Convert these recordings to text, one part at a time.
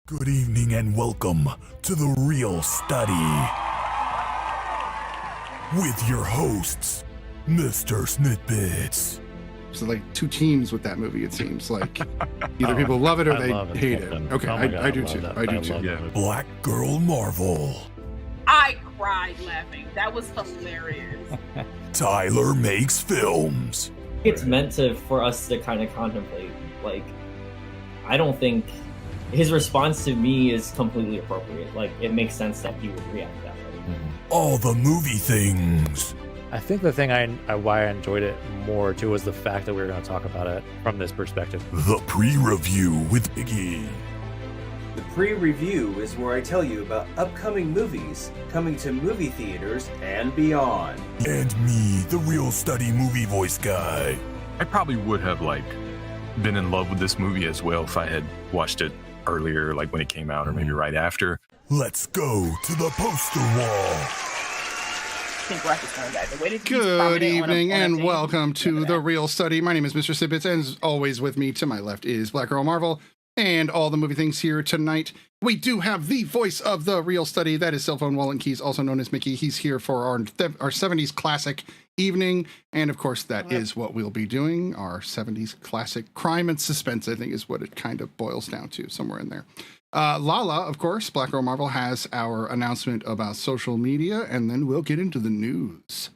Good evening and welcome to The Real Study with your hosts, MrSniDBitS. So like two teams with that movie, it seems like either people love it or they hate it. Okay, I do too. I do too. BlackGirlMarvel. I cried laughing. That was hilarious. Tylermakesfilms. It's meant for us to kind of contemplate. Like, I don't think his response to me is completely appropriate. Like, it makes sense that he would react that way. Allthemoviethings. I think the thing why I enjoyed it more too was the fact that we were going to talk about it from this perspective. The pre-review with Biggie. The pre-review is where I tell you about upcoming movies coming to movie theaters and beyond. And me, the Real Study movie voice guy. I probably would have been in love with this movie as well if I had watched it earlier, like when it came out, or maybe right after. Let's go to the poster wall. Good evening and welcome to The Real Study. My name is MrSniDBitS, and as always with me to my left is BlackGirlMarvel and all the movie things here tonight. We do have the voice of The Real Study. That is Cell Phone Wallet Keys, also known as Mickey. He's here for our 70s classic evening. And of course, that is what we'll be doing. Our 70s classic crime and suspense, I think, is what it kind of boils down to, somewhere in there. Lala, of course, BlackGirlMarvel has our announcement about social media, and then we'll get into the news.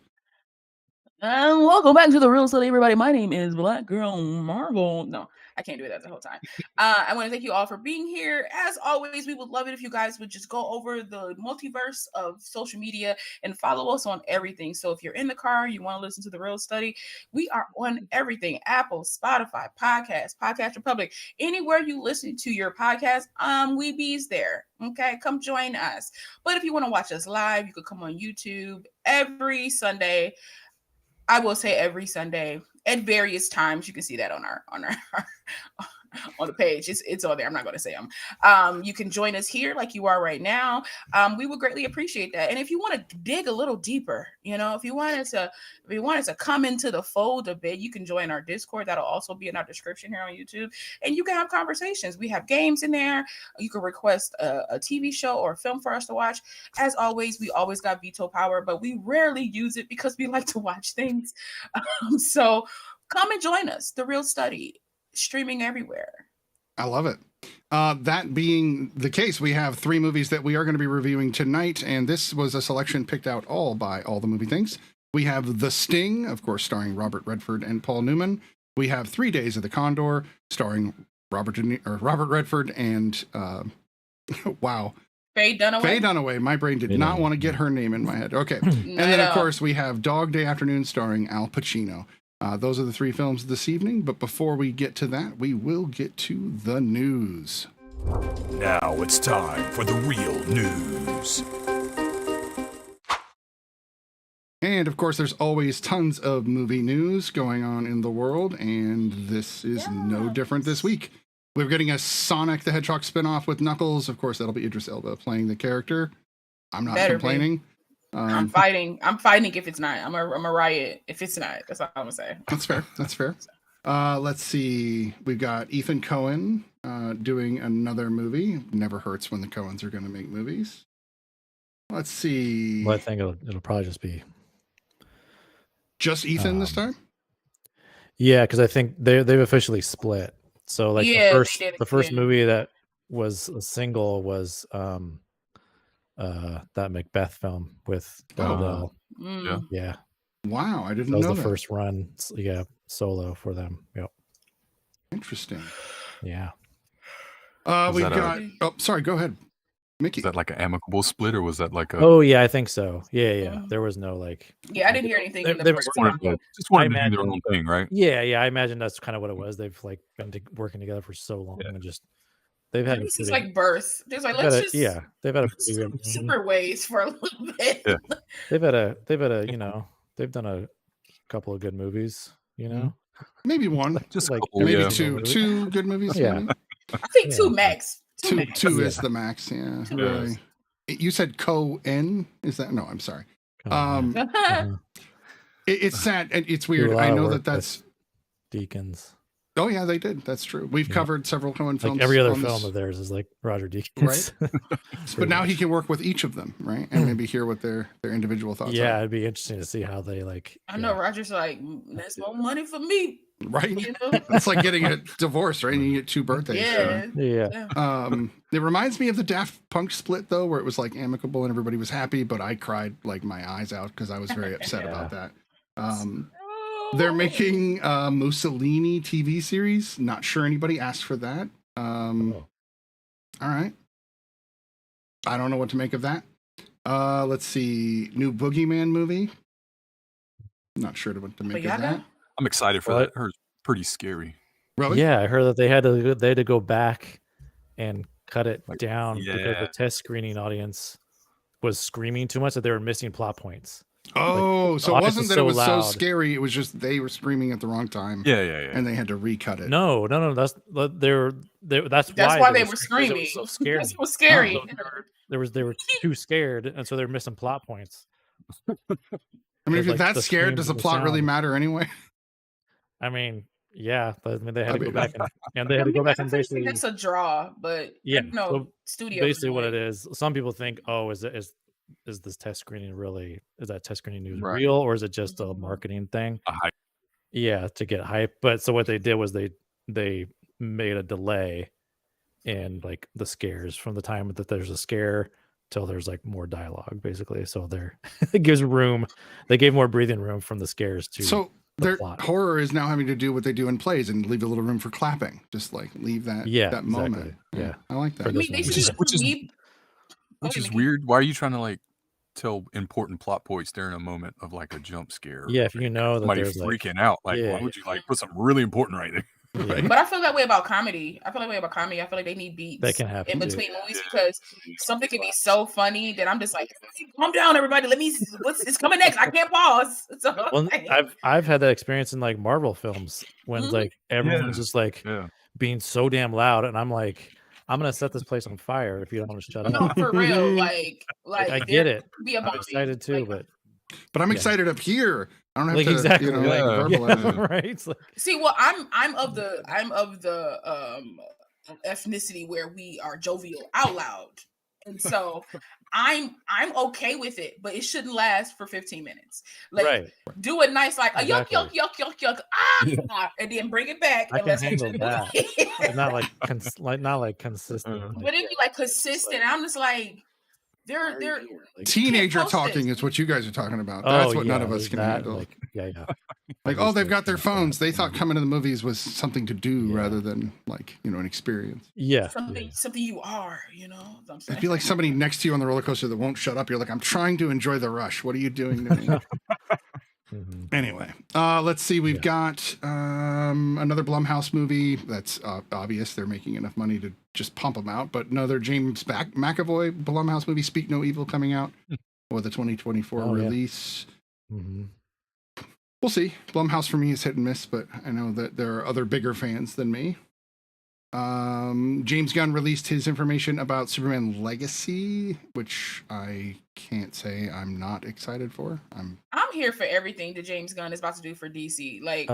And welcome back to The Real Study, everybody. My name is BlackGirlMarvel. No, I can't do that the whole time. I want to thank you all for being here. As always, we would love it if you guys would just go over the multiverse of social media and follow us on everything. So if you're in the car, you want to listen to The Real Study, we are on everything. Apple, Spotify, Podcast Republic, anywhere you listen to your podcast, we bees there. Okay, come join us. But if you want to watch us live, you could come on YouTube every Sunday. I will say every Sunday at various times. You can see that on our on the page. It's on there. I'm not going to say them. You can join us here like you are right now. We would greatly appreciate that. And if you want to dig a little deeper, if you wanted to come into the fold a bit, you can join our Discord. That'll also be in our description here on YouTube. And you can have conversations. We have games in there. You can request a TV show or a film for us to watch. As always, we always got veto power, but we rarely use it because we like to watch things. So come and join us. The Real Study. Streaming everywhere. I love it. That being the case, we have 3 movies that we are going to be reviewing tonight, and this was a selection picked out all by all the movie things. We have The Sting, of course, starring Robert Redford and Paul Newman. We have 3 Days of the Condor, starring Robert Redford and wow, Faye Dunaway. Faye Dunaway. My brain did not want to get her name in my head. Okay, and then of course we have Dog Day Afternoon, starring Al Pacino. Those are the 3 films this evening, but before we get to that, we will get to the news. Now it's time for the real news. And of course, there's always tons of movie news going on in the world, and this is no different this week. We're getting a Sonic the Hedgehog spinoff with Knuckles. Of course, that'll be Idris Elba playing the character. I'm not complaining. I'm fighting if it's not. I'm a riot if it's not. That's all I'm gonna say. That's fair. Let's see. We've got Ethan Coen doing another movie. Never hurts when the Coens are going to make movies. Let's see. Well, I think it'll probably just be Ethan this time. Yeah, because I think they've officially split. So the first movie that was a single was that Macbeth film with Bell. Yeah. Wow, I didn't know that. That was the first run, solo for them. Yep. Interesting. Yeah. We've got. Oh, sorry. Go ahead, Mickey. Is that like an amicable split, or was that like a? Oh yeah, I think so. Yeah. There was no Yeah, I didn't hear anything. They just wanted to do their own thing, right? Yeah. I imagine that's kind of what it was. They've been working together for so long and just. They've had this is like birth. There's they've had a super ways for a little bit. Yeah. They've done a couple of good movies, Maybe one, just maybe two good movies. Yeah, I think 2 max. Two is the max. Yeah, really. You said Coen? Is that no? I'm sorry. It's sad and it's weird. I know that's Deacons. Oh yeah, they did. That's true. We've covered several Coen films. Like every other film of theirs is like Roger Deakins. Right. But now he can work with each of them, right? And maybe hear what their individual thoughts are. Yeah, it'd be interesting to see how they like. I know Roger's like, that's more money for me. Right. You know? It's like getting a divorce, right? And you get 2 birthdays. Yeah. So. Yeah. It reminds me of the Daft Punk split though, where it was like amicable and everybody was happy, but I cried like my eyes out because I was very upset about that. They're making Mussolini TV series. Not sure anybody asked for that. All right. I don't know what to make of that. Let's see. New Boogeyman movie. Not sure what to make of that. I'm excited for that. It's pretty scary. Really? Yeah, I heard that they had to go back and cut it down because the test screening audience was screaming too much that they were missing plot points. Oh, so it wasn't that it was loud. so scary. It was just they were screaming at the wrong time. Yeah. And they had to recut it. No. That's why they were screaming. It was so scary. That's what's scary. They were too scared, and so they're missing plot points. I mean, if you're that scared, does the plot really matter anyway? I mean, yeah, but they had to go back and they had to go back and basically. That's a draw, but studio. Basically, what it is, some people think, oh, is this test screening really? Is that test screening news real, or is it just a marketing thing? Hype. Yeah, to get hype. But so what they did was they made a delay in like the scares from the time that there's a scare till there's like more dialogue, basically. So it gives room. They gave more breathing room from the scares to. So their horror is now having to do what they do in plays and leave a little room for clapping. Just like leave that moment. Yeah, I like that. Which is weird. Why are you trying to like tell important plot points during a moment of like a jump scare? Yeah, if you know that somebody's freaking out, like why would you like put something really important right there? Right. But I feel that way about comedy. I feel like they need beats that can happen in between movies because something can be so funny that I'm just like, calm down, everybody. It's coming next. I can't pause. So, well, I've had that experience in like Marvel films when like everyone's just like being so damn loud, and I'm like, I'm gonna set this place on fire if you don't want to shut up. No, for real. Like I get it. I'm excited too, but I'm excited up here. I don't have to, exactly. verbalize it. Right. It's like, see, well, I'm of the ethnicity where we are jovial out loud, and so I'm okay with it, but it shouldn't last for 15 minutes. Like, do it nice, like a yuck, and then bring it back. I can handle that. It's not like consistent. But it'd be like consistent. I'm just like. They're teenager talking is what you guys are talking about. That's what none of us can handle. Like, they've got their phones. They thought coming to the movies was something to do rather than like, an experience. Yeah. Something you are, It'd be like somebody next to you on the roller coaster that won't shut up. You're like, I'm trying to enjoy the rush. What are you doing to me? Anyway, let's see. We've got another Blumhouse movie. That's obvious. They're making enough money to just pump them out. But another James McAvoy Blumhouse movie, Speak No Evil, coming out with a 2024 release. We'll see. Blumhouse for me is hit and miss, but I know that there are other bigger fans than me. James Gunn released his information about Superman Legacy, which I can't say I'm not excited for. I'm here for everything that James Gunn is about to do for DC. Like,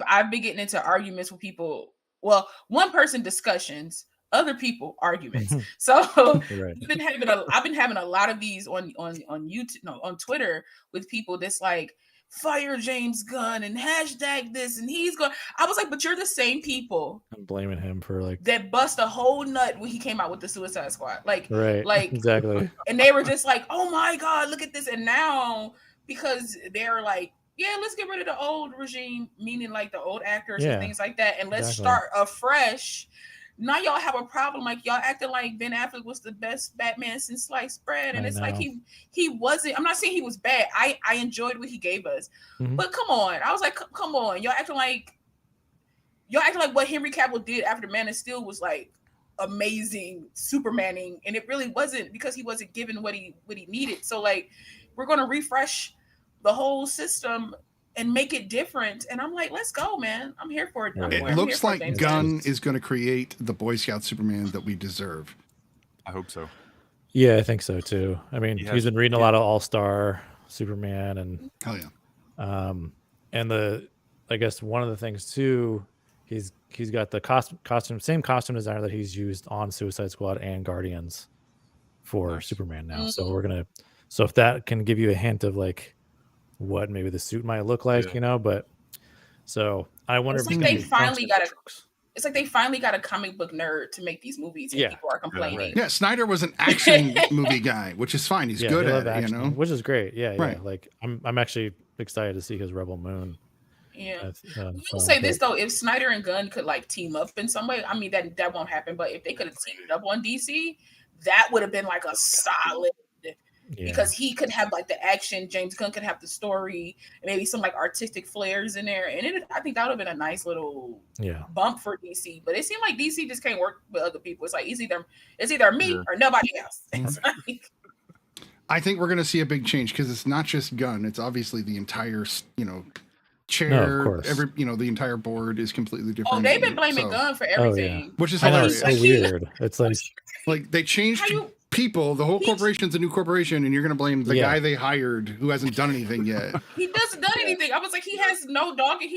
I've been getting into arguments with people. Well, one person discussions, other people arguments. So I've been having a lot of these on YouTube, on Twitter with people that's like, fire James Gunn and hashtag this and he's going. I was like, but you're the same people. I'm blaming him for like that bust a whole nut when he came out with the Suicide Squad. Like exactly. And they were just like, oh my God, look at this. And now because they're like, yeah, let's get rid of the old regime, meaning like the old actors and things like that, and let's start afresh. Now y'all have a problem. Like y'all acting like Ben Affleck was the best Batman since sliced bread, and it's like he wasn't. I'm not saying he was bad. I enjoyed what he gave us, but come on. I was like, come on, y'all acting like what Henry Cavill did after Man of Steel was like amazing Supermaning, and it really wasn't because he wasn't given what he needed. So like, we're gonna refresh the whole system and make it different. And I'm like, let's go, man. I'm here for it. It looks like Gunn is going to create the Boy Scout Superman that we deserve. I hope so. Yeah, I think so too. I mean, he's been reading a lot of All-Star Superman and hell yeah. And I guess one of the things too he's got the same costume designer that he's used on Suicide Squad and Guardians for Superman now. So so if that can give you a hint of like what maybe the suit might look like, but so I wonder if they finally got a. It's like they finally got a comic book nerd to make these movies, and people are complaining. Right. Yeah, Snyder was an action movie guy, which is fine. He's good at it, action, which is great. Yeah, right. Like I'm actually excited to see his Rebel Moon. Yeah. We'll say this though: if Snyder and Gunn could like team up in some way, I mean that won't happen. But if they could have teamed up on DC, that would have been like a solid. Because he could have like the action, James Gunn could have the story, and maybe some like artistic flares in there, and I think that would have been a nice little bump for DC. But it seemed like DC just can't work with other people. It's like it's either me or nobody else. It's like, I think we're going to see a big change because it's not just Gunn; it's obviously the entire chair. The entire board is completely different. Oh, they've been blaming Gunn for everything, which is hilarious. It's so weird. It's like they changed. People, the whole corporation's a new corporation, and you're going to blame the guy they hired who hasn't done anything yet. He doesn't done anything. I was like, he has no dog in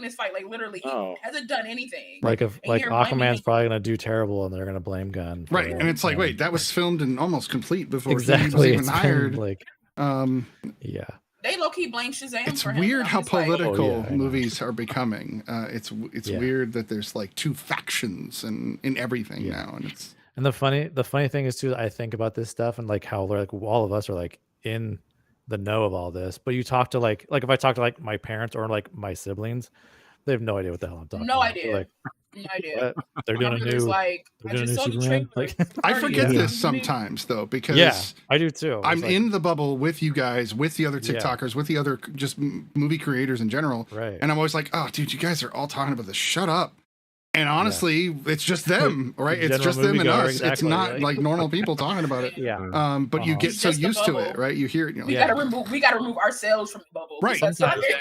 this fight. Like literally, he hasn't done anything. Like if Aquaman's probably going to do terrible, and they're going to blame Gunn. Right, and it's like, wait, that was filmed and almost complete before he was even hired. They low key blame Shazam. It's for him. weird how political movies are becoming. It's weird that there's like two factions and in everything now, and it's. And the funny thing is too, I think about this stuff and like how like all of us are like in the know of all this. But you talk to like if I talk to like my parents or like my siblings, they have no idea what the hell I'm talking about. No idea. No idea. They're doing a new Superman. Like, I forget this sometimes though, because I do too. I'm in the bubble with you guys, with the other TikTokers, with the other just movie creators in general. Right. And I'm always like, oh, dude, you guys are all talking about this. Shut up. And honestly, it's just them, right? It's just them and us. Exactly, it's not like normal people talking about it. But you get so used to it, right? You hear it. We gotta remove ourselves from the bubble, right? Because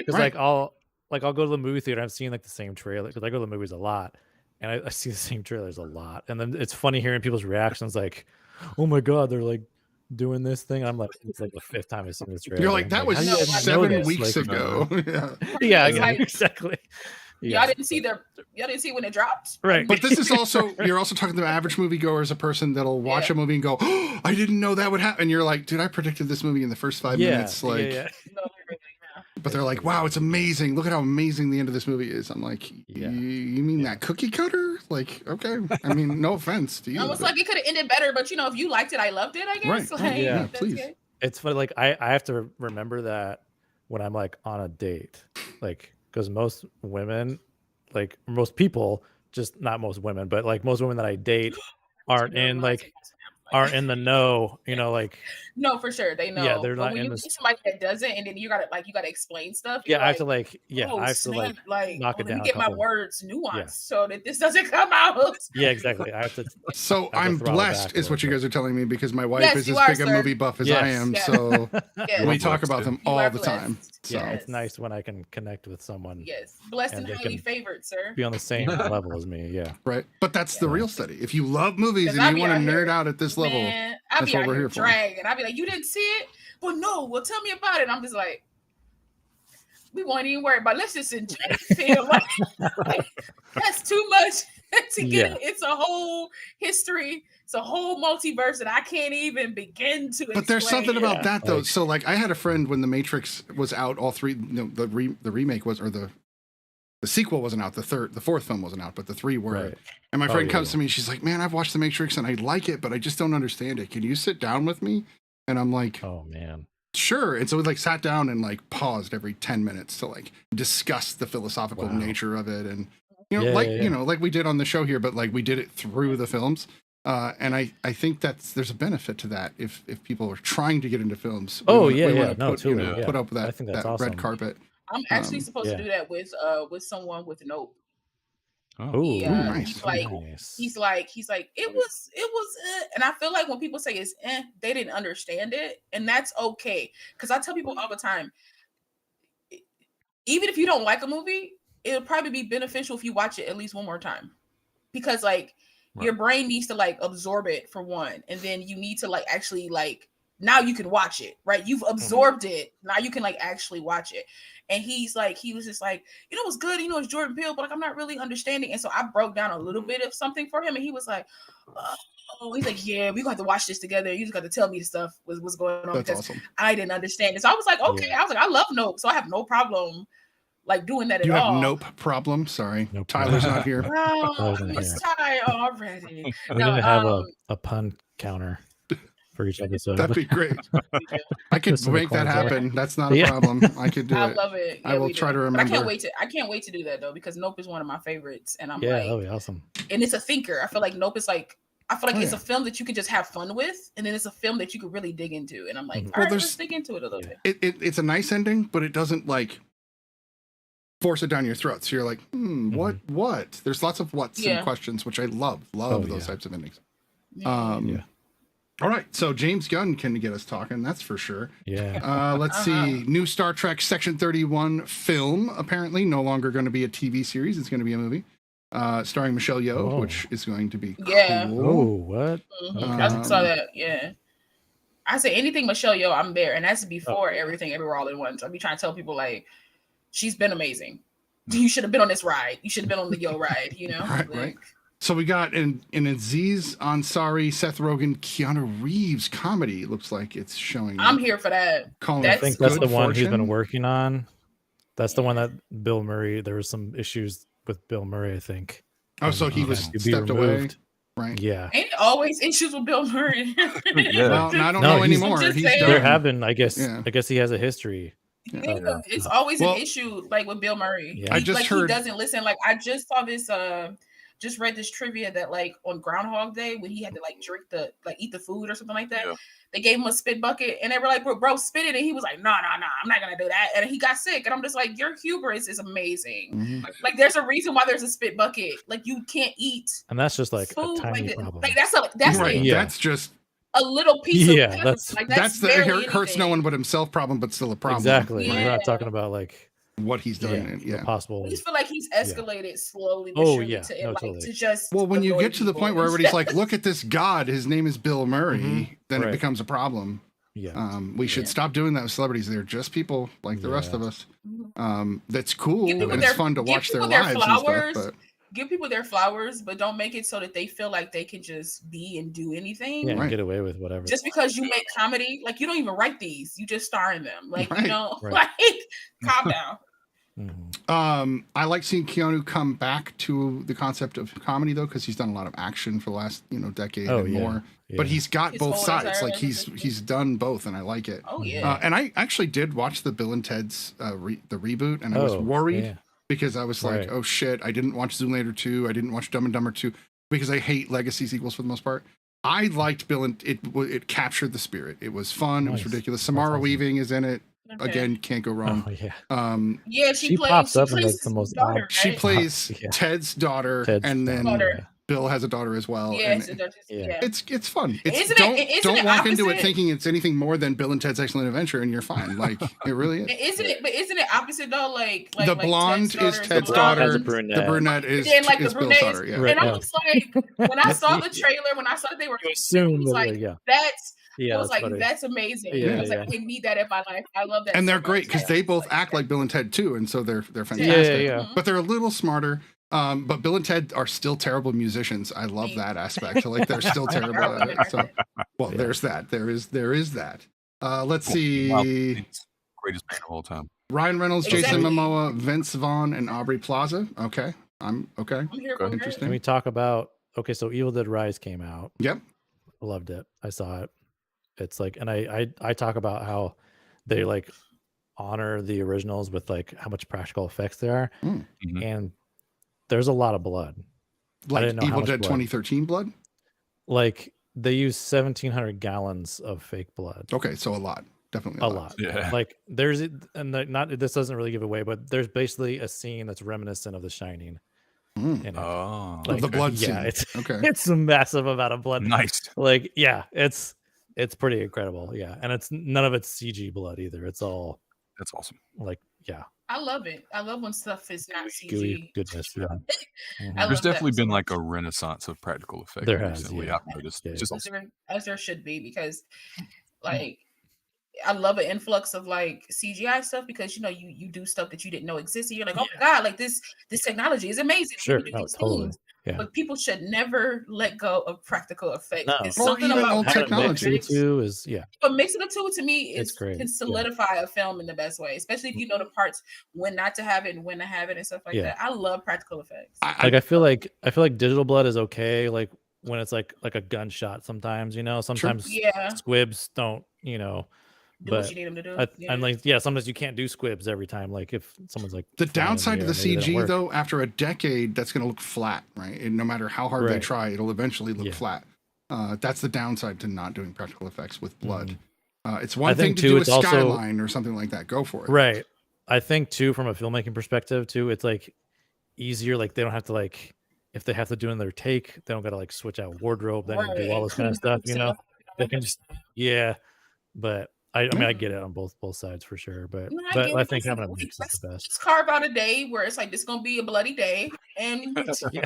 like I'll go to the movie theater. I've seen like the same trailer because I go to the movies a lot, and I see the same trailers a lot. And then it's funny hearing people's reactions, like, "Oh my god, they're like doing this thing." I'm like, it's like the fifth time I've seen this trailer. You're like, that was 7 weeks ago. Exactly. Y'all didn't see when it dropped, right? But this is also you're also talking to the average moviegoer as a person that'll watch a movie and go, "Oh, I didn't know that would happen." And you're like, "Dude, I predicted this movie in the first 5 minutes." Like, but they're like, "Wow, it's amazing! Look at how amazing the end of this movie is." I'm like, "You mean that cookie cutter?" Like, okay. I mean, no offense to you. Almost like it could have ended better, but if you liked it, I loved it. I guess. Right? Like, please. Good. It's funny. Like I have to remember that when I'm like on a date, like. Because most women, like most people, just not most women, but like most women that I date aren't in the know, like. No, for sure they know. Yeah, they're not when in you meet somebody that doesn't, and then you gotta explain stuff. Yeah, I have to knock knock it down. Let me get my words nuanced so that this doesn't come out. Yeah, exactly. I have to. So I'm blessed, is what you guys are telling me, because my wife is as big a movie buff as I am. Yes. So we talk about them all the time. So it's nice when I can connect with someone. Yes, blessed and highly favored, sir. Be on the same level as me. Yeah. Right, but that's the real study. If you love movies and you want to nerd out at this level, that's what we're here for. And I'll be like, you didn't see it? Well, no. Well, tell me about it. I'm just like, we won't even worry about it. Let's just enjoy the film. Like, that's too much to get it. It's a whole history. It's a whole multiverse that I can't even begin to explain. But there's something about that, though. So, like, I had a friend when The Matrix was out, all three, the remake was, or the sequel wasn't out, the fourth film wasn't out, but the three were. Right. And my friend comes to me, she's like, "Man, I've watched The Matrix and I like it, but I just don't understand it. Can you sit down with me?" And I'm like, "Oh man, sure." And so we like sat down and like paused every 10 minutes to like discuss the philosophical nature of it, and like we did on the show here, but like we did it through the films. And I think there's a benefit to that if people are trying to get into films. Put up with that awesome. red carpet. I'm actually supposed to do that with someone with Nope. Nice. He's like, it was, and I feel like when people say it's, they didn't understand it, and that's okay. Because I tell people all the time, even if you don't like a movie, it'll probably be beneficial if you watch it at least one more time, because your brain needs to absorb it for one, and then you need to actually now you can watch it, right? You've absorbed it. Now you can like actually watch it. And he was just like, you know what's good? You know, it's Jordan Peele, but like I'm not really understanding. And so I broke down a little bit of something for him, and he was like, oh, he's like, yeah, we got to watch this together. You just got to tell me the stuff what's going on. That's because awesome. I didn't understand it. So I was like, okay. I was like, I love Nope, so I have no problem like doing that at all. You have Nope problem? Sorry, Nope. Tyler's not here. Oh, Miss Ty already. We need to have a pun counter for each episode. That'd be great. I could make that happen. That's not a problem. I could do it. I love it. Yeah, I will try to remember. But I can't wait to do that though, because Nope is one of my favorites, and I'm like, that'll be awesome. And it's a thinker. I feel like Nope is like, it's a film that you can just have fun with, and then it's a film that you could really dig into. And I'm like, all right, let's dig into it a little bit. It's a nice ending, but it doesn't like force it down your throat. So you're like, what? There's lots of whats and questions, which I love those types of endings. All right, so James Gunn can get us talking, that's for sure. Yeah. Let's see. New Star Trek Section 31 film, apparently no longer going to be a TV series. It's going to be a movie starring Michelle Yeoh, which is going to be cool. Oh, what? I saw that, I say anything Michelle Yeoh, I'm there. And that's before Everything Everywhere All at Once. I'll be trying to tell people, like, she's been amazing. You should have been on this ride. You should have been on the Yeoh ride, you know? Right. So we got an Aziz Ansari, Seth Rogen, Keanu Reeves comedy. It looks like it's showing. I'm here for that. I think that's the one he's been working on. That's the one that Bill Murray. There was some issues with Bill Murray, I think. Oh, so he was stepped away. Right. Yeah. Ain't always issues with Bill Murray. Well, I don't know anymore. There have been. I guess he has a history. It's always an issue, like with Bill Murray. I just heard he doesn't listen. Like I just saw this. Just read this trivia that like on Groundhog Day when he had to like eat the food or something like that, they gave him a spit bucket and they were like, bro, spit it, and he was like, no, I'm not gonna do that, and he got sick. And I'm just like, your hubris is amazing. Like there's a reason why there's a spit bucket. Like you can't eat, and that's just like food, a tiny problem. Like that's right. it. That's just a little piece of pepper. That's the hurts no one but himself problem, but still a problem. Exactly. We're not talking about like what he's done. Possible. I just feel like he's escalated slowly. To just. Well, when you get to the point where everybody's like, "Look at this god, his name is Bill Murray," then it becomes a problem. Yeah. We should stop doing that with celebrities. They're just people like the rest of us. That's cool and it's fun to watch their lives and stuff. But give people their flowers, but don't make it so that they feel like they can just be and do anything. Yeah, get away with whatever. Just because you make comedy, like you don't even write these, you just star in them. Like you know, like calm down. I like seeing Keanu come back to the concept of comedy though, because he's done a lot of action for the last decade and more. But he's got both sides. Like he's done both, and I like it. Oh yeah. And I actually did watch the Bill and Ted's the reboot, and I was worried because I was like, oh shit, I didn't watch Zoolander 2, I didn't watch Dumb and Dumber 2 because I hate legacy sequels for the most part. I liked Bill and it captured the spirit. It was fun. It was ridiculous. Samara Weaving is in it. Again, can't go wrong. She pops up in like the most daughter, right? She plays Ted's daughter, and then Bill has a daughter as well. It's fun. Don't walk into it thinking it's anything more than Bill and Ted's Excellent Adventure, and you're fine. Like it really is. Isn't it opposite though? Like the blonde is Ted's daughter. The brunette is Bill's daughter. Yeah. And I was like, when I saw the trailer, when I saw that they were, that's amazing. I was like, I need that in my life. I love that. And they're great because they both act like Bill and Ted too, and so they're fantastic. But they're a little smarter. But Bill and Ted are still terrible musicians. I love that aspect. Like they're still terrible at it. So, there's that. There is that. Let's see. Greatest band of all time. Ryan Reynolds, Jason Momoa, Vince Vaughn, and Aubrey Plaza. Okay, I'm okay. Interesting. Can we talk about? Okay, so Evil Dead Rise came out. Yep, loved it. I saw it. It's like, and I talk about how they like honor the originals with like how much practical effects there are, and there's a lot of blood. Like Evil Dead 2013 blood? Like they use 1,700 gallons of fake blood. Okay, so a lot. Definitely a lot. Yeah. Like there's, and this doesn't really give away, but there's basically a scene that's reminiscent of The Shining. Like the blood scene. It's a massive amount of blood. Nice. Like, it's pretty incredible. Yeah. And it's none of it's CG blood either. It's all. That's awesome. Like, yeah. I love it. I love when stuff is not CG. Gooey goodness. Yeah. There's definitely been like a renaissance of practical effects. There has. Recently, I've noticed. As there should be, because Like, I love an influx of like CGI stuff because you do stuff that you didn't know existed. You're like, oh my god, like this technology is amazing. Sure, Do no, these totally. things. Yeah. But people should never let go of practical effects. No. It's Or something even about old technology. Mix the two is But mixing the two to me It's great, can solidify a film in the best way, especially if you know the parts when not to have it and when to have it and stuff like that. I love practical effects. I feel like digital blood is okay, like when it's like a gunshot sometimes, sometimes squibs don't, Do what but you need them to do. I'm like, sometimes you can't do squibs every time. Like if someone's like the flying in downside to air, the maybe they don't CG work. though, after a decade, that's going to look flat, right? And no matter how hard they Right. try, it'll eventually look Yeah. flat. That's the downside to not doing practical effects with blood. Mhm. It's one I thing think to too, do a it's also- skyline or something like that. Go for it. Right. I think too, from a filmmaking perspective too, it's like easier. Like they don't have to like, if they have to do another take, they don't got to like switch out wardrobe, then and do all this kind of stuff. They can just But I mean, I get it on both sides for sure. But No, but get I it. think having a Let's- mix is the best. Let's carve out a day where it's like this gonna be a bloody day, and Yeah.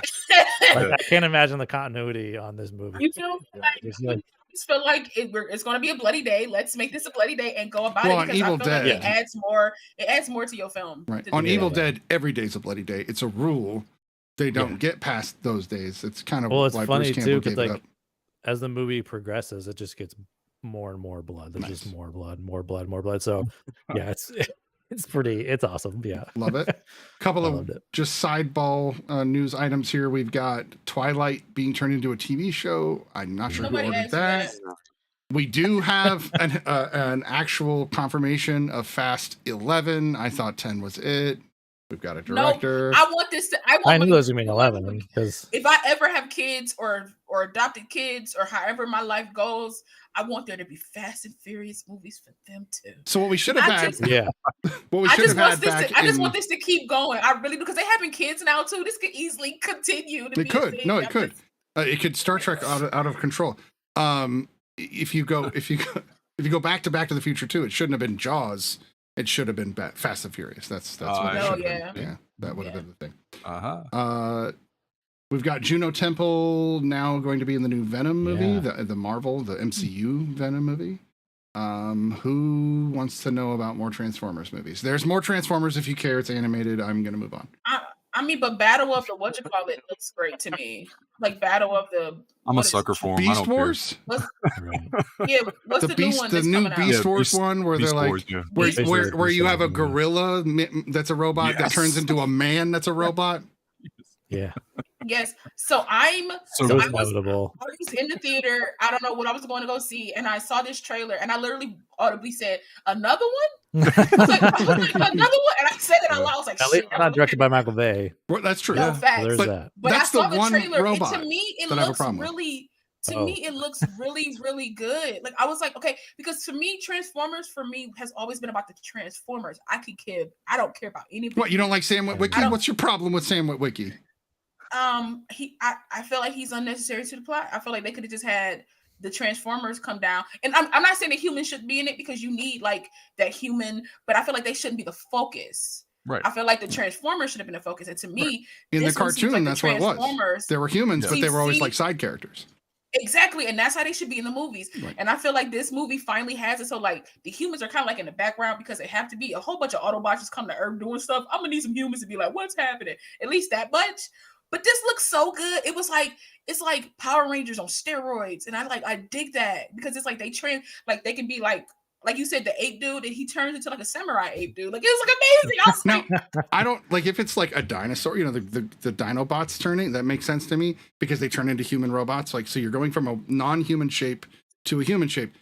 Like, I can't imagine the continuity on this movie. you feel like It's like- just feel like it's going to be a bloody day. Let's make this a bloody day and go about Well, it on because I Evil feel like Dead- it adds more. It adds more to your film. Right. to do On that. Evil Dead, every day's a bloody day. It's a rule. They don't get past those days. It's kind of Well, it's why funny Bruce Campbell too gave because it like up. as the movie progresses, it just gets more and more blood. There's just more blood, more blood, more blood. So yeah, it's awesome. Yeah, Love it. Couple I of loved it. just sideball news items here. We've got Twilight being turned into a TV show. I'm not sure Nobody who ordered asked that. me We do have an actual confirmation of Fast 11. I thought 10 was it. We've got a director. I want this to. I knew it was gonna be 11 because if I ever have kids or adopted kids or however my life goes, I want there to be Fast and Furious movies for them too. So what we should have I had, just- yeah, what we I should just have want had this. back I just in, want this to keep going. I really do because they having kids now too. This could easily continue. To It be could. a thing. No, it I'm could. just- It could Star Trek out of control. If you go back to the Future 2, it shouldn't have been Jaws. It should have been Fast and Furious. That's what it Oh, should have yeah. been. Yeah, that would have been the thing. Uh-huh. We've got Juno Temple now going to be in the new Venom movie, Yeah. the Marvel, the MCU Venom movie. Who wants to know about more Transformers movies? There's more Transformers if you care. It's animated. I'm gonna move on. I mean, but Battle of the whatchamacallit looks great to me. Like Battle of the. I'm a what is- sucker for them. I Beast don't care. Wars, What's, right. yeah, what's the, new one the that's new coming Beast out? Yeah, Wars Beast- one where Beast they're like, Wars, yeah. where Basically where the where Beast you have a Wars movie. gorilla that's a robot that Yes. turns into a man that's a robot. Yeah, Yes. So I'm. So it So was I was inevitable. in the theater. I don't know what I was going to go see, and I saw this trailer, and I literally audibly said, "Another one." I was like, another one, and I said it out loud. I was like, At least "Shit." it's not directed by Michael Bay. Well, that's true. No, So facts. there's But- that. But That's I saw the the one trailer, robot and to me, it that I have a looks problem with. really. To Oh. me, it looks really, really good. Like I was like, okay, because to me, Transformers for me has always been about the Transformers. I don't care about anybody. What, you don't like Sam Witwicky? I don't- What's your problem with Sam Witwicky? I feel like he's unnecessary to the plot. I feel like they could have just had the Transformers come down. And I'm not saying that humans should be in it because you need like that human, but I feel like they shouldn't be the focus. Right. I feel like the Transformers should have been the focus. And to me, In the this one seems cartoon, like the that's what it was. Transformers- There were humans, but they were always See- like side characters. Exactly, and that's how they should be in the movies. Right. And I feel like this movie finally has it. So like the humans are kind of like in the background because they have to be. A whole bunch of Autobots just come to Earth doing stuff. I'm gonna need some humans to be like, what's happening? At least that much. But this looks so good. It was like it's like Power Rangers on steroids, and I dig that because it's like they can be like you said, the ape dude, and he turns into like a samurai ape dude. Like it was like amazing. I was like, I don't like if it's like a dinosaur, the Dinobots turning, that makes sense to me because they turn into human robots. Like, so you're going from a non-human shape to a human shape.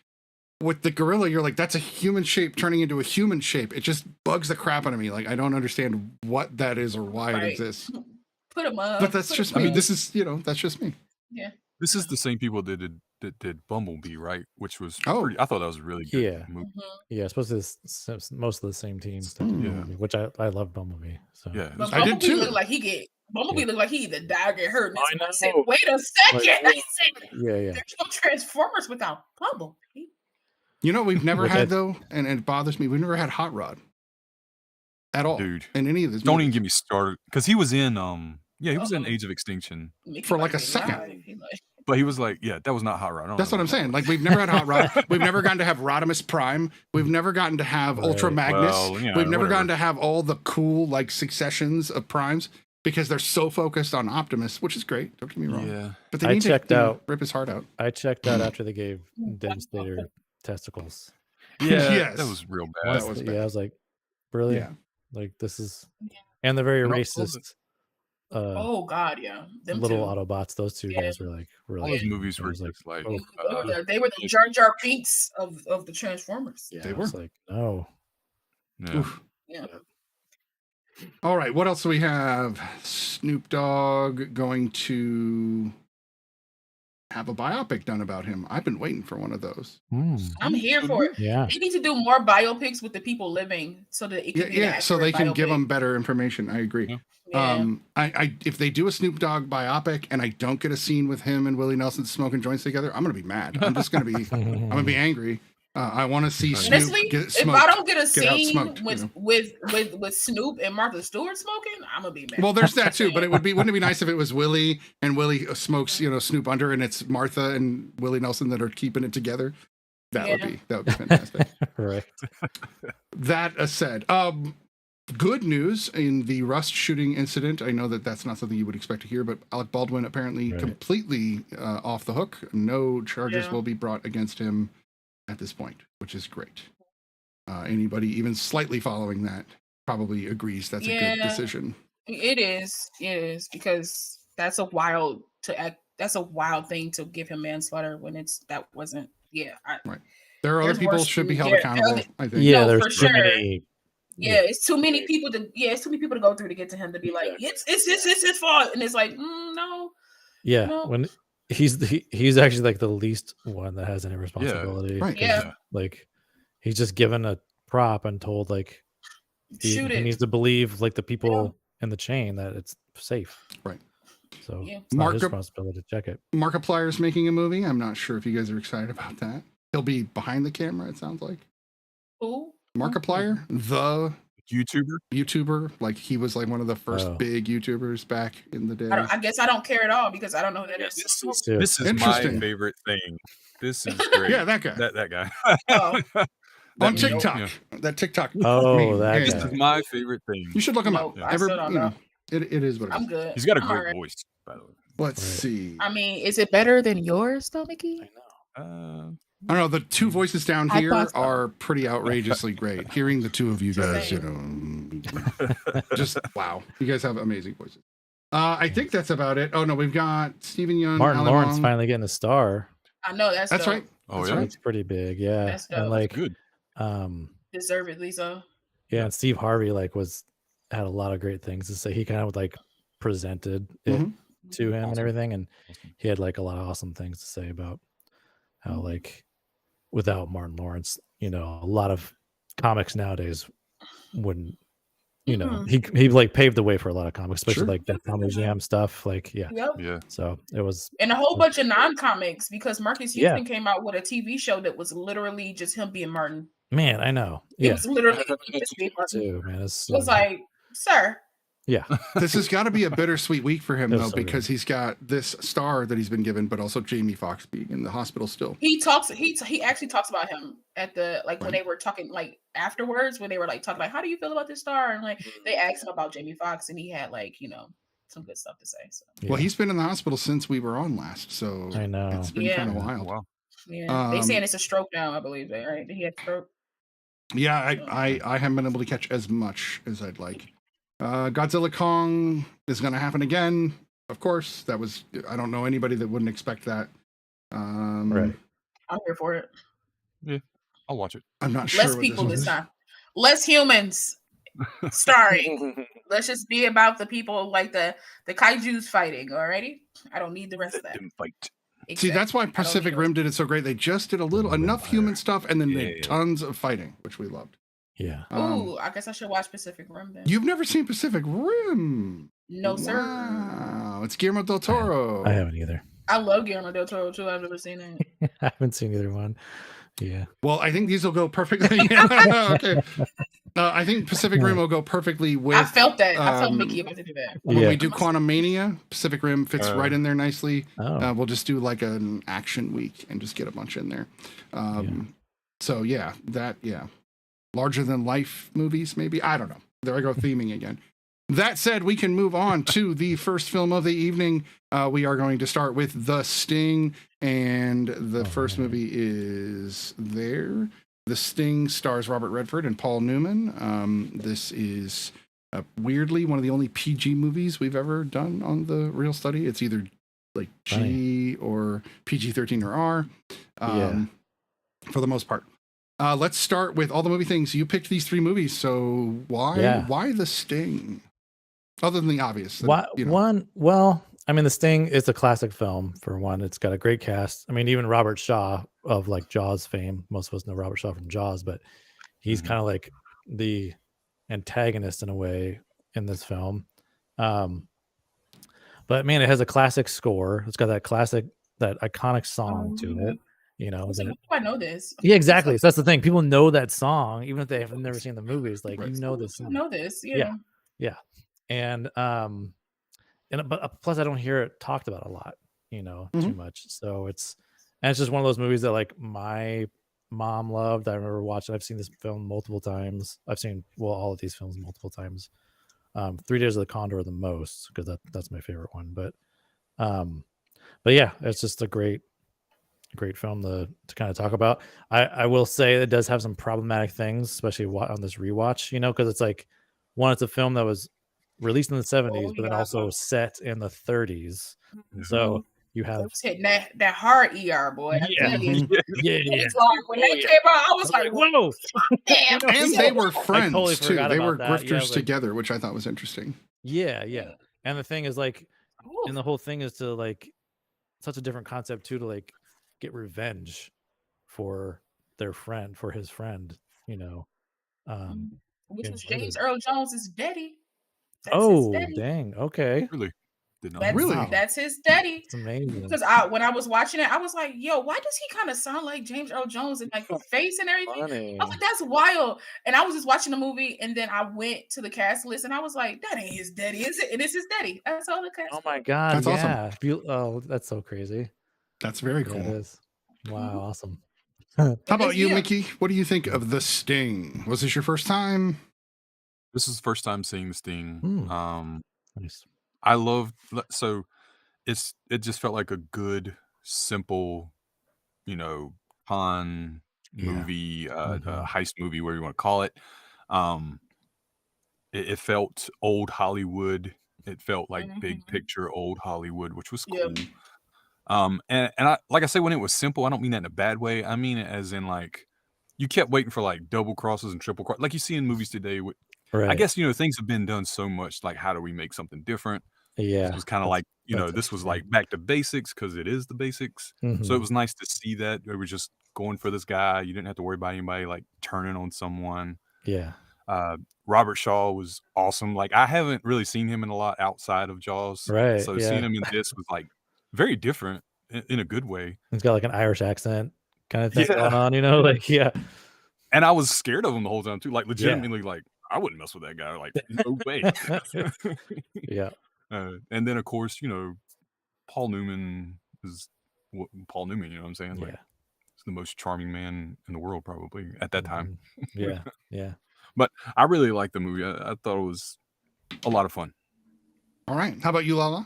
With the gorilla, you're like, that's a human shape turning into a human shape. It just bugs the crap out of me. Like, I don't understand what that is or why it Right. exists. put him up. But that's put just him me. up. This is, that's just me. This is the same people that did Bumblebee, right? Which was Oh. I thought that was a really good Yeah. movie. Mhm. Yeah, it's supposed to be most of the same teams. that do Hmm. Bumblebee, which I love Bumblebee. So Yeah, it But was- I did Bumblebee too. looked like Bumblebee looked like he either died or get hurt. And I that's when I said, know. wait a second. Like- I said, yeah. there's no Transformers without Bumblebee. You know what we've never Which had though, and it bothers me. We've never had Hot Rod at all, Dude. in any of this. Don't movies. even get me started because he was in he was in Uh-oh. Age of Extinction. Mickey For like might a be second. alive. He like- But he was like, yeah, that was not Hot Rod. I don't That's know what I'm that saying. was. Like, we've never had Hot Rod. We've never gotten to have Rodimus Prime. We've never gotten to have Ultra Right. Magnus. Well, you know, We've never whatever. gotten to have all the cool, like, successions of Primes because they're so focused on Optimus, which is great. Don't get me wrong. Yeah. But they I need checked to out- rip his heart out. I checked out after they gave Devastator testicles. Yeah. Yes. That was real That bad. was Yeah, bad. I was like, really? Yeah. Like this is, Yeah. and the very And all racist. Oh God, yeah. Them Little two. Autobots. Those two Yeah. guys were like All really. those movies I were was like, just like, oh, They were the Jar Jar Binks of the Transformers. yeah, They I was were. like, no. yeah. Oof. Yeah. All right, what else do we have? Snoop Dogg going to have a biopic done about him. I've been waiting for one of those. I'm here for it. Yeah. They need to do more biopics with the people living so that it can be an So they accurate can give biopic. them better information. I agree. Yeah. Yeah. I if they do a Snoop Dogg biopic and I don't get a scene with him and Willie Nelson smoking joints together, I'm gonna be mad. I'm just gonna be I'm gonna be angry. I want to see Snoop Honestly, get if smoked. I don't get a get scene outsmoked, with, you know? with Snoop and Martha Stewart smoking, I'm gonna be mad. Well, there's that too, but wouldn't it be nice if it was Willie and Willie smokes, Snoop under, and it's Martha and Willie Nelson that are keeping it together? That would be fantastic. Right. That said, good news in the Rust shooting incident. I know that that's not something you would expect to hear, but Alec Baldwin apparently Right. completely off the hook. No charges Yeah. will be brought against him at this point, which is great. Anybody even slightly following that probably agrees that's a good Yeah. decision. It is because that's a wild thing to give him manslaughter when that wasn't. Yeah. There are other There's people worse should be things. held Yeah, accountable, I think. Yeah, No, there's for too sure. many. Yeah, it's too many people to go through to get to him to be like, it's his fault, and it's like, no. Yeah, No. when he's actually like the least one that has any responsibility. Right. 'cause, Yeah. like he's just given a prop and told like he Shoot it. needs to believe like the people in the chain that it's safe. Right. So Yeah. it's not his Markup- responsibility to check it. Markiplier's making a movie. I'm not sure if you guys are excited about that. He'll be behind the camera, it sounds like. Who? Markiplier, the YouTuber. YouTuber, like he was like one of the first Oh. big YouTubers back in the day. I guess I don't care at all because I don't know who that is. Too. This is my Interesting. favorite thing. This is great. Yeah, that guy. That guy. Oh. On That TikTok. meme, That TikTok. Oh, meme. that This guy. is my favorite thing. You should look him Nope, up. I still don't know. It is what it I'm is. good. He's got a I'm great alright. voice, by the way. Let's Right. see. I mean, is it better than yours, though, Mickey? I don't know. The two voices down I here thought so. are pretty outrageously great. Hearing the two of you guys, Same. just wow. You guys have amazing voices. I think that's about it. Oh no, we've got Stephen Young, Martin Ali Lawrence Wong. finally getting a star. I know that's That's dope. right. Oh, That's yeah. right. That's pretty big. Yeah. That's dope. And like Good. Deservedly so. yeah, and Steve Harvey like had a lot of great things to say. He kind of like presented it Mhm. to him and Awesome. everything, and he had like a lot of awesome things to say about how like without Martin Lawrence, a lot of comics nowadays wouldn't. He like paved the way for a lot of comics, especially Sure. like that Tommy Jam stuff. Like yeah, Yep. Yeah. so it was And a whole bunch of non-comics because Marcus Yeah. Houston came out with a TV show that was literally just him being Martin. man. I know. It Yeah, was literally just being Martin. too man. It's It was like, sir, yeah, This has got to be a bittersweet week for him It was though, so good. because he's got this star that he's been given, but also Jamie Foxx being in the hospital still. he actually talks about him at the when Right. they were talking like afterwards when they were like talking like how do you feel about this star and like they asked him about Jamie Foxx and he had some good stuff to say. So Well, yeah. he's been in the hospital since we were on last, so I know. it's been Yeah. kind of Oh, wild. wow. yeah, they saying Um, it's a stroke now. I believe right. He had stroke. Yeah, I haven't been able to catch as much as I'd like. Godzilla Kong is going to happen again. Of course, I don't know anybody that wouldn't expect that. Right. I'm here for it. I'll watch it. I'm not sure. Less what people one this is. time. Less humans starring. Let's just be about the people like the kaiju's fighting. Alrighty, I don't need the rest of that. Them fight. See, that's why Exactly. Pacific Rim did it so great. They just did enough human stuff, and then Yeah, did yeah. tons of fighting, which we loved. Yeah. Ooh, I guess I should watch Pacific Rim then. You've never seen Pacific Rim? No, sir. Wow, it's Guillermo del Toro. I haven't either. I love Guillermo del Toro too. I've never seen it. I haven't seen either one, Yeah. Well, I think these will go perfectly. Okay. I think Pacific Rim will go perfectly with. I felt that. I felt Mickey about to do that. When we do Quantum Mania, Pacific Rim fits right in there nicely. Oh. We'll just do like an action week and just get a bunch in there. So yeah, larger than life movies, maybe. I don't know. There I go theming again. That said, we can move on to the first film of the evening. We are going to start with The Sting, and the first movie is there. The Sting stars Robert Redford and Paul Newman. This is weirdly one of the only PG movies we've ever done on the Real Study. It's either like G or PG-13 or R, for the most part. Let's start with all the movie things. You picked these 3 movies, so why The Sting? Other than the obvious. Well, I mean, The Sting is a classic film, for one. It's got a great cast. I mean, even Robert Shaw of like Jaws fame. Most of us know Robert Shaw from Jaws, but he's kind of like the antagonist in a way in this film. But man, it has a classic score. It's got that iconic song to it. You know, I know this. Yeah, exactly. So that's the thing. People know that song, even if they have never seen the movies. Like, you know this. I know this. Yeah. And but plus I don't hear it talked about a lot, you know, too much. So it's just one of those movies that like my mom loved. I remember watching. I've seen this film multiple times. I've seen all of these films multiple times. 3 Days of the Condor the most, because that's my favorite one. But yeah, it's just a great film to kind of talk about. I will say it does have some problematic things, especially on this rewatch, you know, because it's like, one, it's a film that was released in the 70s, but then also set in the 30s. So you have hitting that hard ER, boy. Yeah. It's like when they came out, I was like, whoa. Damn. And they were friends totally too. They were that. grifters together, which I thought was interesting. Yeah. And the thing is, like, and the whole thing is to like such a different concept too, to like get revenge for his friend, you know. Which was James Earl Jones's daddy. That's his daddy. Dang. Okay. Really? Did not really? That's his daddy. It's amazing. Because when I was watching it, I was like, yo, why does he kind of sound like James Earl Jones and like the face and everything? Funny. I was like, that's wild. And I was just watching the movie, and then I went to the cast list, and I was like, that ain't his daddy, is it? And it's his daddy. That's all the cast. Oh my God. That's awesome. Oh, that's so crazy. That's very cool. Yeah, it is. Wow. Awesome. How about you, Mickey? What do you think of The Sting? Was this your first time? This is the first time seeing The Sting. Nice. I loved, so it just felt like a good, simple, you know, con movie, heist movie, whatever you want to call it. It felt old Hollywood. It felt like big picture old Hollywood, which was cool. And I, like I say, when it was simple, I don't mean that in a bad way. I mean it as in like, you kept waiting for like double crosses and triple crosses, like you see in movies today. I guess, you know, things have been done so much, like, how do we make something different? Yeah. It was kind of like, you know, this was like back to basics, because it is the basics. So it was nice to see that they were just going for this guy. You didn't have to worry about anybody like turning on someone. Yeah. Robert Shaw was awesome. Like, I haven't really seen him in a lot outside of Jaws. Right. So seeing him in this was like very different in a good way. He's got like an Irish accent kind of thing going on, you know, like, And I was scared of him the whole time too. Like, legitimately, like, I wouldn't mess with that guy. Like, no way. And then, of course, you know, Paul Newman is Paul Newman. You know what I'm saying? Like, he's the most charming man in the world, probably at that time. Yeah. But I really liked the movie. I thought it was a lot of fun. All right. How about you, Lala?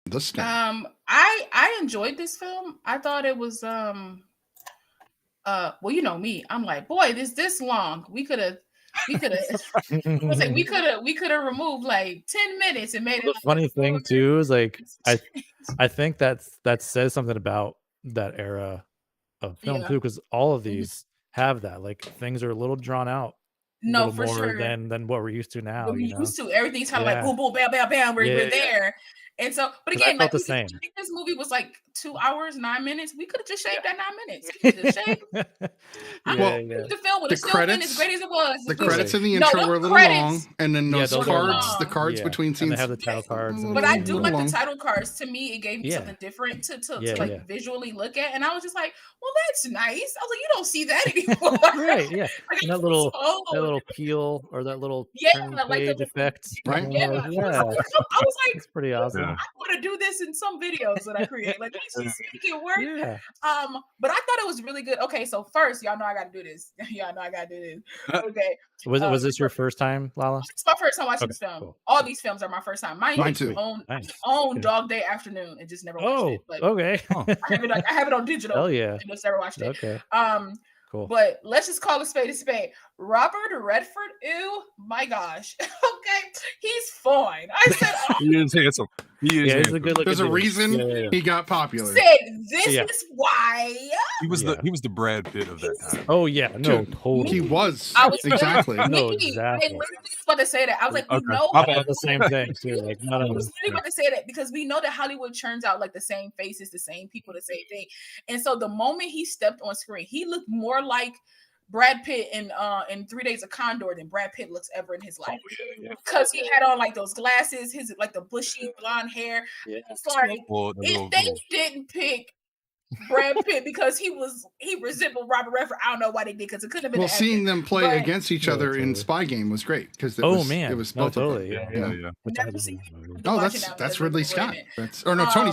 The Sting. I enjoyed this film. I thought it was well, you know me. I'm like, boy, this long. We could have removed like 10 minutes and made it. The funny thing too is like I think that says something about that era of film too, because all of these have that. Like, things are a little drawn out. No, for more sure. than what we're used to now. What we're used to. Everything's kind of like boom, boom, bam, bam, bam. We're there. And so, but again, like, the same. this movie was like 2 hours, 9 minutes. We could have just shaved that 9 minutes. We could have shaved. The film would have still been as great as it was. The credits in the intro were a little long, and then those cards, the cards between scenes. And they have the title cards. But I do like the title cards. To me, it gave me something different to visually look at, and I was just like, well, that's nice. I was like, you don't see that anymore. Right, yeah. Like, and that little peel or that little page effect. Right? Yeah. I was like, it's pretty awesome. I want to do this in some videos that I create. Like, let's just make it work. Yeah. But I thought it was really good. Okay, so first, y'all know I got to do this. Okay. Was this your first time, Lala? It's my first time watching this film. Cool. All these films are my first time. Mine too. Own Dog Day Afternoon and just never watched it. But okay. I have it on digital. Hell yeah. And just never watched it. Okay. Cool. But let's just call a spade a spade. Robert Redford, ew, my gosh. Okay, he's fine. I said, he is handsome. He's a good looking. There's a reason he got popular. Said this is why he was the Brad Pitt of that time. Oh yeah, no, totally. He was. I was exactly. No, exactly. I was about to say that. I was like, I thought the same thing too. Like, I was really about to say that because we know that Hollywood churns out like the same faces, the same people, the same thing. And so the moment he stepped on screen, he looked more like Brad Pitt in 3 Days of Condor than Brad Pitt looks ever in his life. Because he had on like those glasses, his like the bushy blonde hair. Yeah. It's like if they didn't pick Brad Pitt because he resembled Robert Redford, I don't know why they did, because it couldn't have been. Well, seeing them play against each other in Spy Game was great because it was both of them. Yeah. Oh, that's Ridley Scott. Tony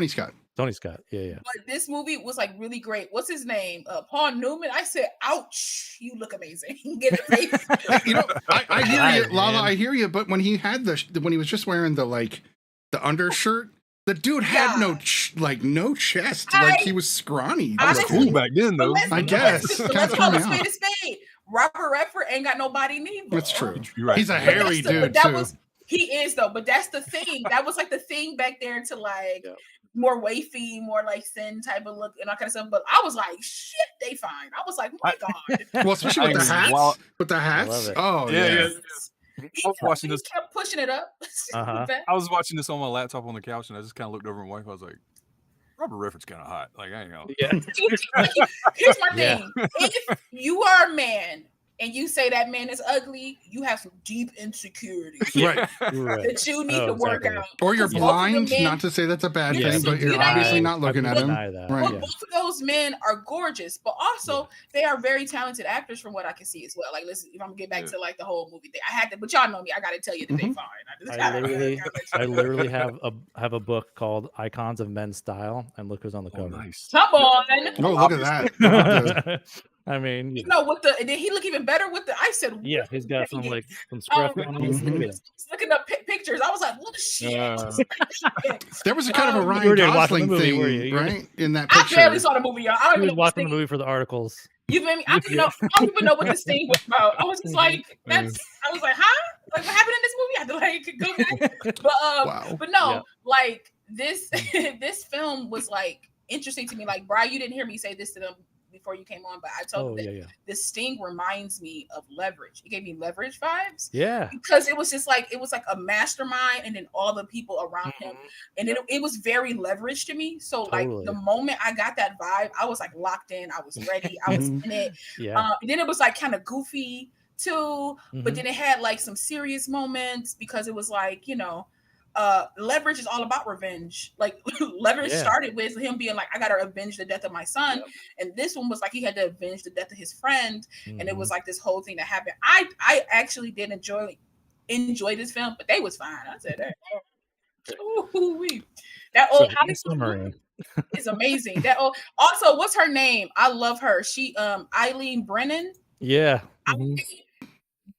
Scott. Tony Scott. Yeah. But this movie was like really great. What's his name? Paul Newman. I said, ouch, you look amazing. Get it right. I hear you, Lala, I hear you, but when he had when he was just wearing the undershirt, the dude had no chest. Like he was scrawny. That was cool back then, though. I guess. Let's call it spade a spade. Robert Redford ain't got no body neither. That's true. Right. He's a hairy dude too. He is though, but that's the thing. That was like the thing back there to like more wafy, more like thin type of look and all kind of stuff. But I was like, shit, they fine. I was like, my God. Well, especially with the hats. With the hats. Oh yeah. I was watching this. Kept pushing it up. I was watching this on my laptop on the couch, and I just kind of looked over at my wife. I was like, Robert Redford's kind of hot. Like, I ain't know. Yeah. Here's my thing. If you are a man and you say that man is ugly, you have some deep insecurities. Right. That you need to work out. Or you're blind, not to say that's a bad thing, but you're obviously not looking at him. Right. Well, both of those men are gorgeous, but also they are very talented actors from what I can see as well. Like, listen, if I'm gonna get back to like the whole movie thing, I had to, but y'all know me, I gotta tell you that they fine. I literally have a book called Icons of Men's Style, and look who's on the cover. Nice. Come on. Oh, look at that. I mean, and then he look even better with the. I said, yeah, he's got some scruff. Looking up pictures, I was like, what shit? There was a kind of a Ryan Gosling thing, right? In that picture. I barely saw the movie, y'all. I was watching the movie for the articles. You feel me? I don't even know what this thing was about. I was just like, I was like, huh? Like, what happened in this movie? I had to like go back. But no, like this film was like interesting to me. Like, Brian, you didn't hear me say this to them before you came on, but I told them that the Sting reminds me of Leverage. It gave me Leverage vibes. Yeah. Because it was just like, it was like a mastermind and then all the people around him. And it was very Leverage to me. So like the moment I got that vibe, I was like locked in. I was ready. I was in it. And then it was like kind of goofy too. But then it had like some serious moments because it was like, Leverage is all about revenge. Like Leverage started with him being like, I gotta avenge the death of my son, and this one was like he had to avenge the death of his friend, and it was like this whole thing that happened. I actually did enjoy this film, but they was fine. I said that. That old Hollywood is amazing. That old, also, what's her name? I love her. She Eileen Brennan. Yeah.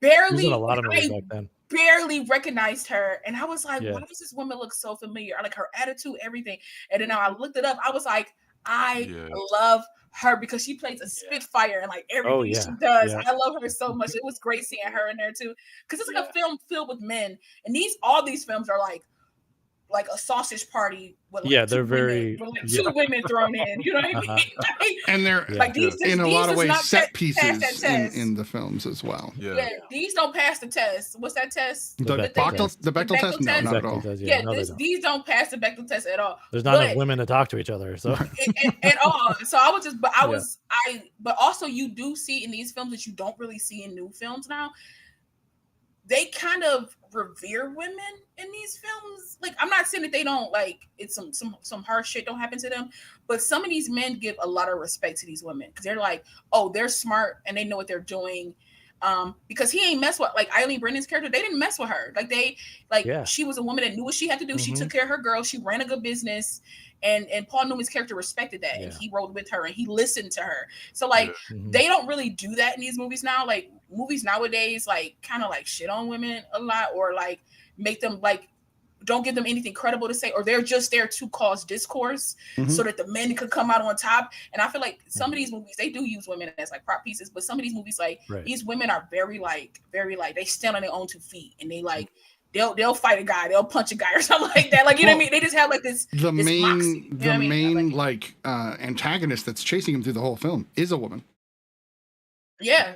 Barely. A lot of movies back then. Barely recognized her, and I was like, why does this woman look so familiar? Like her attitude, everything. And then I looked it up. I was like, I love her because she plays a spitfire and like everything she does. I love her so much. It was great seeing her in there too, because it's like a film filled with men, and all these films are like like a sausage party with Yeah, they're very two women thrown in. You know what I mean? Like, And they're like these in a lot of ways set pass pieces that test. in the films as well. Yeah, these don't pass the test. What's that test? The Bechdel test? No, not at all. Yeah, these don't pass the Bechdel test at all. There's not enough women to talk to each other, so at all. So I was just, but also you do see in these films that you don't really see in new films now. They kind of revere women in these films. Like, I'm not saying that they don't, like, it's some harsh shit don't happen to them, but some of these men give a lot of respect to these women because they're like, oh, they're smart and they know what they're doing. Because he ain't mess with, like, Eileen Brennan's character. They didn't mess with her. She was a woman that knew what she had to do. She took care of her girl. She ran a good business. And Paul Newman's character respected that. And he rode with her and he listened to her. So, like, they don't really do that in these movies now. Like, movies nowadays, like, kind of, like, shit on women a lot or, like, make them, like, don't give them anything credible to say, or they're just there to cause discourse so that the men could come out on top. And I feel like some of these movies, they do use women as like prop pieces, but some of these movies, like these women are very like, they stand on their own 2 feet and they like, they'll fight a guy, they'll punch a guy or something like that. Like, you know what I mean? They just have like this, the this main, moxie, the main antagonist that's chasing him through the whole film is a woman. Yeah.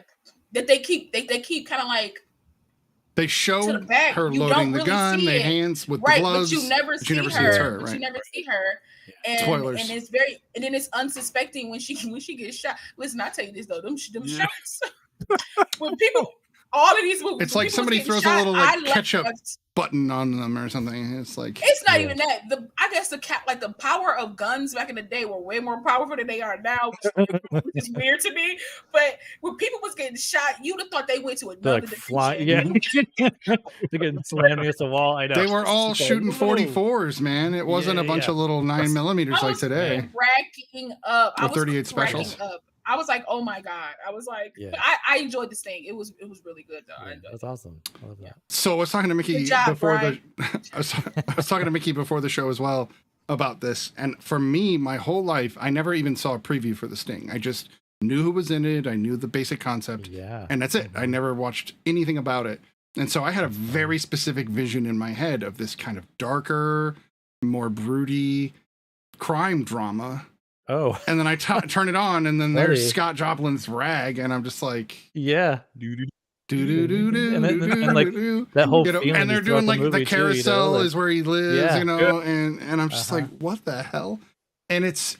That they keep kind of like, they show her loading the gun, the hands with the gloves, but you never see her. Right? You never see her. And, spoilers. And it's very, and then it's unsuspecting when she gets shot. Listen, I tell you this though, them shots. When people, all of these movies, it's like somebody throws a little ketchup button on them or something. It's like it's not even that. I guess the power of guns back in the day were way more powerful than they are now, which is weird to me. But when people was getting shot, you'd have thought they went to another dimension. They're getting slammed against the wall. I know. They were all shooting 44s, man. It wasn't a bunch of little 9mm like today. Cracking up. Or 38 specials. I was like, oh my God. I was like, I enjoyed this thing. It was really good though. That's awesome. I love that. So I was talking to Mickey before I was talking to Mickey before the show as well about this. And for me, my whole life, I never even saw a preview for The Sting. I just knew who was in it. I knew the basic concept. Yeah. And that's it. I never watched anything about it. And so I had a very specific vision in my head of this kind of darker, more broody crime drama. Oh, and then I turn it on, and then there's Scott Joplin's Rag, and I'm just like, yeah, and like that whole and they're doing like the carousel too, is where he lives, and I'm just like, what the hell? And it's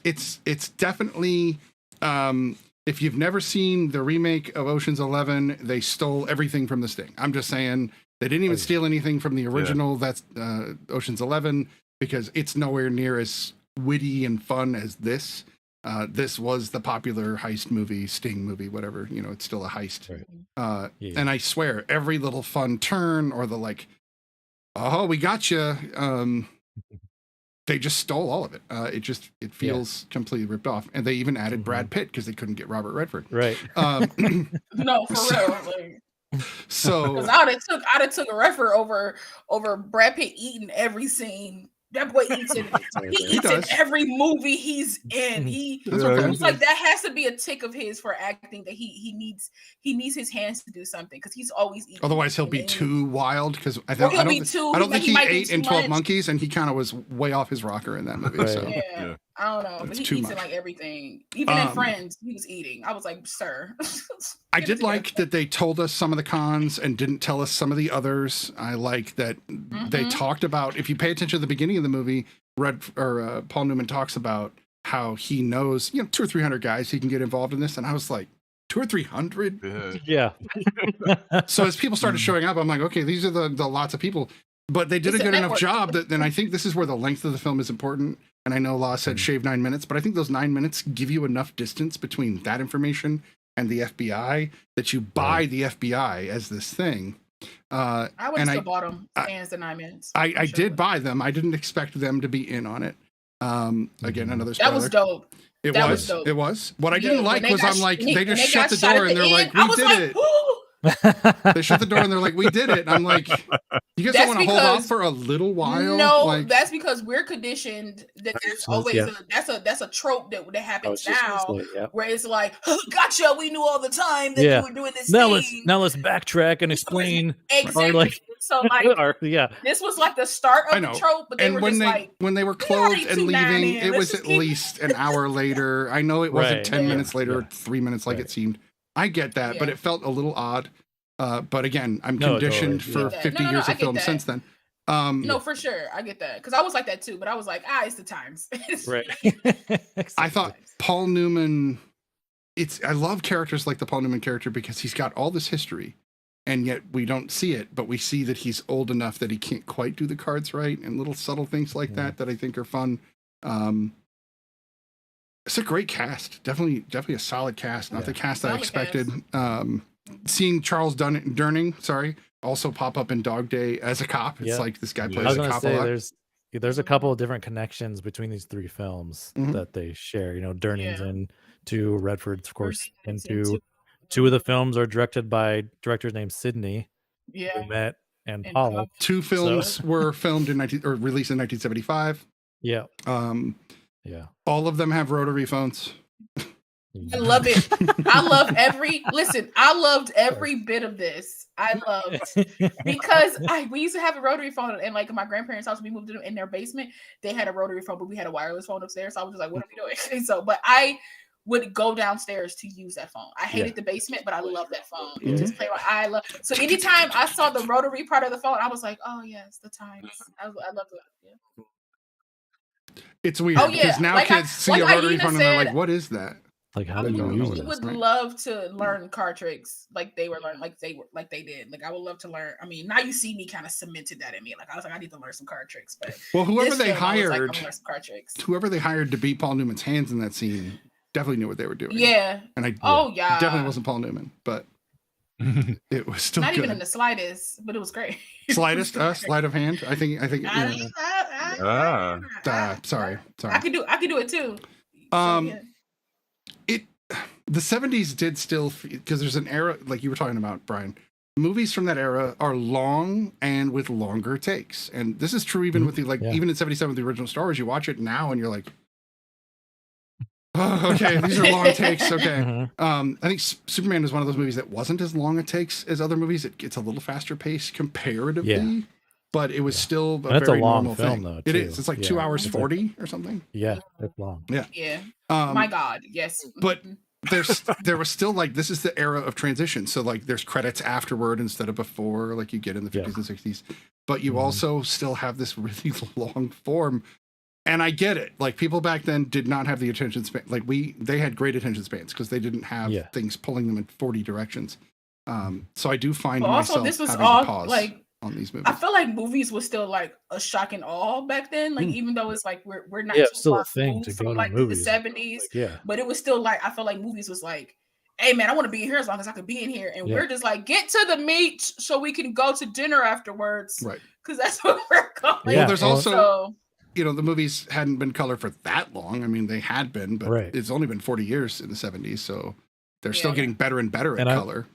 definitely, if you've never seen the remake of Ocean's 11, they stole everything from The Sting. I'm just saying they didn't even steal anything from the original. That's Ocean's 11 because it's nowhere near as witty and fun as this. This was the popular heist movie, Sting movie, whatever, it's still a heist. Right. And I swear every little fun turn or the like, oh, we got you. They just stole all of it. It feels completely ripped off. And they even added Brad Pitt because they couldn't get Robert Redford. Right. No, for real. Like, so because I'd have took a Redford over Brad Pitt eating every scene. That boy eats in every movie he's in. It's like that has to be a tick of his for acting that he needs his hands to do something because he's always eating. Otherwise, he'll be too wild because I don't think he ate in 12 Monkeys, and he kind of was way off his rocker in that movie. Right. So I don't know, but he eats in like everything. Even in Friends, he was eating. I was like, sir. I did like that they told us some of the cons and didn't tell us some of the others. I like that they talked about, if you pay attention to the beginning of the movie, Paul Newman talks about how he knows, 200 or 300 guys he can get involved in this. And I was like, 200 or 300? Yeah. So as people started showing up, I'm like, okay, these are the lots of people. But they did a good enough job that then I think this is where the length of the film is important. And I know Law said shave 9 minutes, but I think those 9 minutes give you enough distance between that information and the FBI that you buy the FBI as this thing. I would have still bought them stands the 9 minutes. I did buy them. I didn't expect them to be in on it. Again, another spoiler. That was dope. It was dope. It was. What I didn't like was I'm like, they just shut the door and they're like, we did it. They shut the door and they're like, we did it. And I'm like, you guys don't want to hold off for a little while? No, like, that's because we're conditioned that there's always that's a trope that happens now, where it's like, gotcha, we knew all the time that you were doing this thing. Now let's backtrack and explain. Exactly. Like, so like, this was like the start of the trope, but they were just like, when they were closed and leaving, it was at least an hour later. I know it wasn't 10 minutes later, 3 minutes like it seemed. I get that, but it felt a little odd. But again, I'm conditioned for 50 years of film since then. No, for sure. I get that. Because I was like that too, but I was like, it's the times. Right. I thought Paul Newman, I love characters like the Paul Newman character because he's got all this history and yet we don't see it, but we see that he's old enough that he can't quite do the cards right and little subtle things like that I think are fun. It's a great cast. Definitely a solid cast. Not the cast I expected. Seeing Charles Durning, also pop up in Dog Day as a cop. It's like this guy plays a cop a lot. There's a couple of different connections between these three films that they share. You know, Durning's in two, Redford's, of course, into two of the films are directed by directors named Sidney, Lumet, and Paul. Two films were filmed released in 1975. Yeah. All of them have rotary phones. I love it. I loved every bit of this. I loved because we used to have a rotary phone and like my grandparents' house, we moved in their basement. They had a rotary phone, but we had a wireless phone upstairs. So I was just like, what are we doing? But I would go downstairs to use that phone. I hated the basement, but I love that phone. It just played. So anytime I saw the rotary part of the phone, I was like, oh yes, the times. I loved it. Yeah. It's weird because now kids see a rotary phone and they're like, what is that? Like, how do you use it? I would love to learn card tricks like they were learning, like they did. Like I would love to learn. I mean, Now You See Me kind of cemented that in me. Like I was like, I need to learn some card tricks. But whoever they hired to beat Paul Newman's hands in that scene definitely knew what they were doing. Yeah, and definitely wasn't Paul Newman, but it was still not good. Even in the slightest, but it was great. Sleight of hand. I think. Sorry. I could do it too. The 70s did still, because there's an era like you were talking about, Brian. Movies from that era are long and with longer takes, and this is true even with even in 77 the original Star Wars. You watch it now and you're like, oh, okay, these are long takes. Okay, I think Superman is one of those movies that wasn't as long a takes as other movies. It's a little faster pace comparatively, but it was still a very normal film, though. It is. It's like 2 hours 40 or something. Yeah, it's long. Yeah. My God, yes. But there was still like, this is the era of transition. So like there's credits afterward instead of before, like you get in the 50s and 60s. But you also still have this really long form. And I get it. Like people back then did not have the attention span. Like they had great attention spans because they didn't have things pulling them in 40 directions. So I do find myself having to pause on these movies. I feel like movies was still like a shock and awe back then. Like even though it's like we're not still a thing to go to movies. The 70s. But it was still like, I feel like movies was like, hey man, I want to be in here as long as I can be in here. And we're just like, get to the meat so we can go to dinner afterwards. Right. Because that's what we're going. Well, there's also the movies hadn't been colored for that long. I mean, they had been, but it's only been 40 years in the 70s. So they're still getting better and better at color.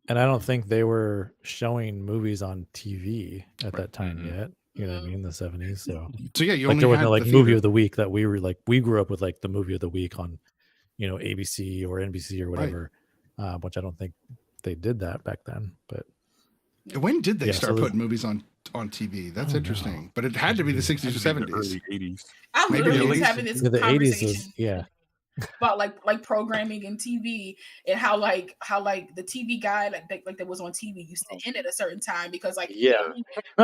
And I don't think they were showing movies on TV at that time yet. You know what I mean? The 70s. So yeah, you like only there was had no like the movie theater. of the week that we were like, we grew up with like the movie of the week on, ABC or NBC or whatever, which I don't think they did that back then. But when did they start putting movies on TV? That's interesting. But it had to be the 60s or 70s. Early 80s. I literally was having this the conversation 80s about like programming and TV and how like the TV guy like that was on TV used to end at a certain time because like TV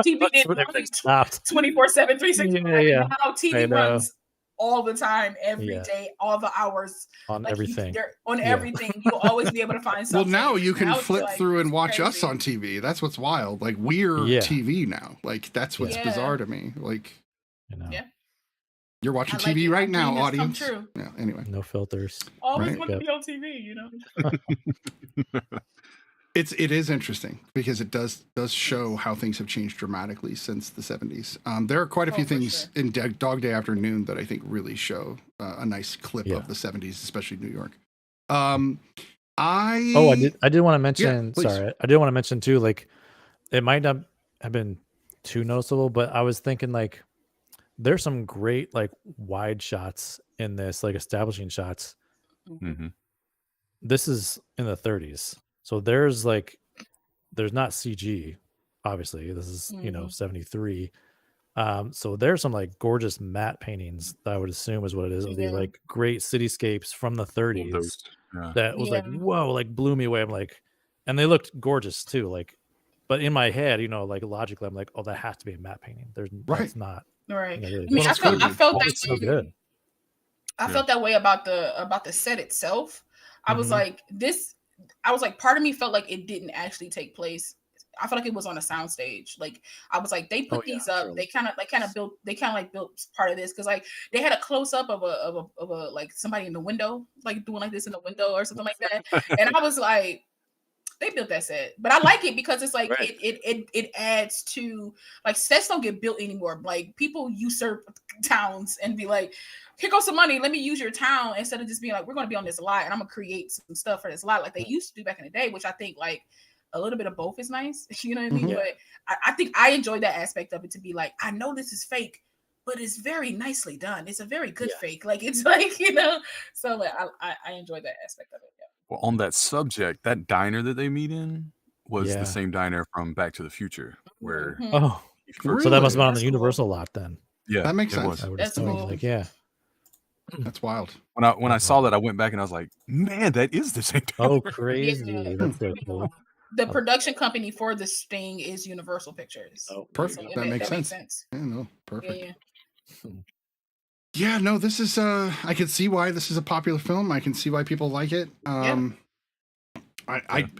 didn't 24/7, 365. Now TV runs all the time, every day, all the hours on like everything. Everything. You'll always be able to find something. Well, now you can flip through and watch us on TV. That's what's wild. Like we're TV now. Like that's what's bizarre to me. Like you're watching TV right now, audience. Yeah. Anyway, no filters. Always want to be on TV. It is interesting because it does show how things have changed dramatically since the 70s. There are quite a few things in Dog Day Afternoon that I think really show a nice clip of the 70s, especially New York. I did want to mention. Sorry, I did want to mention too. Like, it might not have been too noticeable, but I was thinking like, there's some great like wide shots in this, like establishing shots. Mm-hmm. This is in the 30s, so there's not CG. Obviously, this is 73. So there's some like gorgeous matte paintings that I would assume is what it is of these like great cityscapes from the 30s. That was like, whoa, like blew me away. I'm like, and they looked gorgeous too. Like, but in my head, like logically, I'm like, oh, that has to be a matte painting. That's not right. Really, I mean, I felt that so good. I felt that way about the set itself. I was like, part of me felt like it didn't actually take place. I felt like it was on a soundstage. Like, I was like, they put these up. True. They kind of built part of this because like they had a close up of a like somebody in the window, like doing like this in the window or something like that. And I was like, they built that set, but I like it because it's like it adds to like sets don't get built anymore. Like people usurp towns and be like, here goes some money. Let me use your town instead of just being like, we're going to be on this lot and I'm gonna create some stuff for this lot like they used to do back in the day, which I think like a little bit of both is nice. You know what I mean? But I think I enjoyed that aspect of it to be like, I know this is fake, but it's very nicely done. It's a very good fake. Like it's like, so like I enjoyed that aspect of it. Yeah. Well, on that subject, that diner that they meet in was the same diner from Back to the Future, where so that must have been on the Universal lot then. Yeah, that makes sense. That's cool. Like, that's wild. When I saw that, I went back and I was like, man, that is the same diner. Oh, crazy! That's so cool. The production company for this thing is Universal Pictures. Oh, perfect. So that makes sense. Yeah, no, perfect. Yeah, no, this is I can see why this is a popular film. I can see why people like it.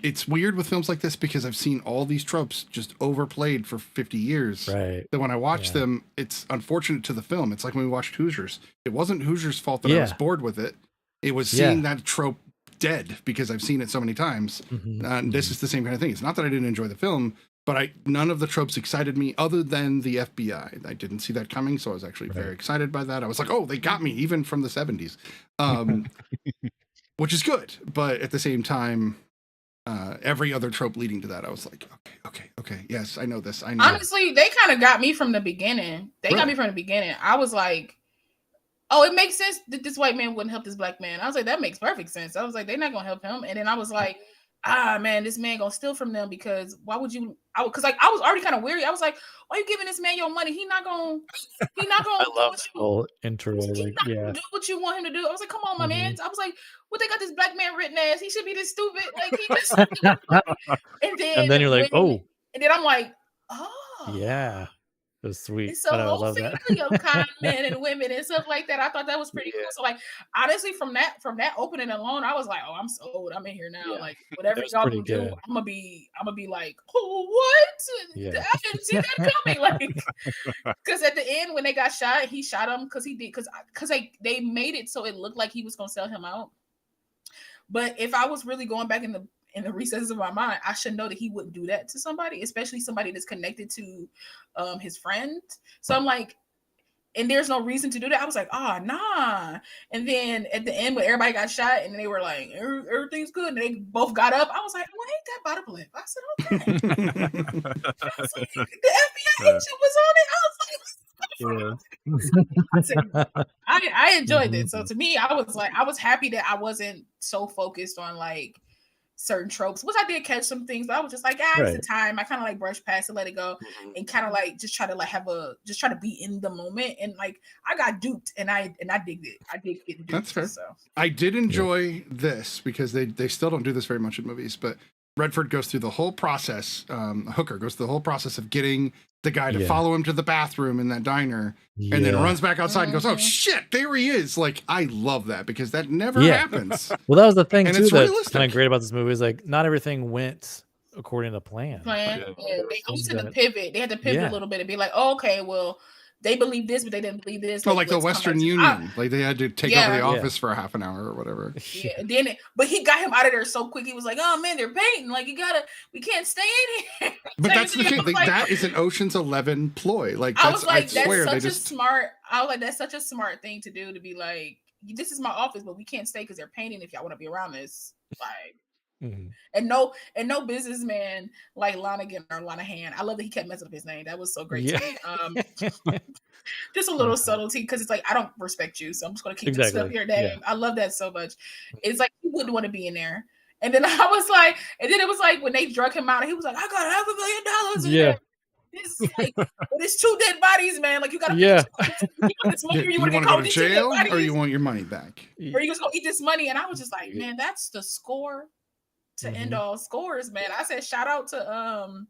It's weird with films like this because I've seen all these tropes just overplayed for 50 years. Right. That when I watch them, it's unfortunate to the film. It's like when we watched Hoosiers. It wasn't Hoosiers' fault that I was bored with it. It was seeing that trope dead because I've seen it so many times. And this is the same kind of thing. It's not that I didn't enjoy the film, but none of the tropes excited me other than the FBI. I didn't see that coming, so I was actually very excited by that. I was like, oh, they got me even from the 70s, which is good. But at the same time, every other trope leading to that, I was like, okay, yes, I know this. I know. Honestly, they kind of got me from the beginning. Got me from the beginning. I was like, oh, it makes sense that this white man wouldn't help this black man. I was like, that makes perfect sense. I was like, they're not gonna help him. And then I was like, man, this man gonna steal from them because why would you? Because I was already kind of weary. I was like, why are you giving this man your money? He not gonna. I love the whole intro. Like, do what you want him to do. I was like, come on, my man. I was like, what they got this black man written as? He should be this stupid. Like he just. and then you're like, oh. And then I'm like, oh. Yeah. It was sweet. It's a whole family of kind men and women and stuff like that. I thought that was pretty cool. So like honestly, from that opening alone, I was like, oh, I'm sold. I'm in here now. Like whatever y'all do, I'm gonna be like, oh, what? I didn't see that coming. Like, because at the end when they got shot, he shot him because they made it so it looked like he was gonna sell him out. But if I was really going back in the recesses of my mind, I should know that he wouldn't do that to somebody, especially somebody that's connected to his friend. So I'm like, and there's no reason to do that. I was like, nah. And then at the end when everybody got shot and they were like, everything's good. And they both got up. I was like, well, ain't that bottom lip? I said, okay. I was like, the FBI agent was on it. I enjoyed it. So to me, I was happy that I wasn't so focused on like certain tropes, which I did catch some things, but I was just like, it's the time. I kind of like brushed past it, let it go, and kind of like just try to like try to be in the moment. And like I got duped, and I digged it. I did get duped. That's fair. So I did enjoy this because they still don't do this very much in movies, but Redford goes through the whole process. Hooker goes through the whole process of getting the guy to follow him to the bathroom in that diner, and then runs back outside and goes, oh shit, there he is. Like, I love that because that never happens. Well, that was the thing too that's kind of great about this movie is like not everything went according to plan. They also had to pivot. They had to pivot a little bit and be like, oh, okay, well, they believe this, but they didn't believe this. Like the Western Union. Like they had to take over the office for a half an hour or whatever. Yeah. But he got him out of there so quick. He was like, oh man, they're painting. Like we can't stay in here. But that's the thing. Like, that is an Ocean's 11 ploy. Like that's, that's such a smart thing to do, to be like, this is my office, but we can't stay because they're painting if y'all want to be around this. Like, And no businessman like Lonergan or Lonahan. I love that he kept messing up his name. That was so great to me. Just a little subtlety, because it's like, I don't respect you, so I'm just gonna keep messing up your name. I love that so much. It's like, he wouldn't want to be in there. And then I was like, and then it was like when they drug him out, he was like, I got $500,000 in there. It's like, but it's 2 dead bodies, man. Like, you gotta this money, you want to go to jail, or you want your money back, or you just gonna eat this money. And I was just like, man, that's the score to end all scores, man. I said, shout out to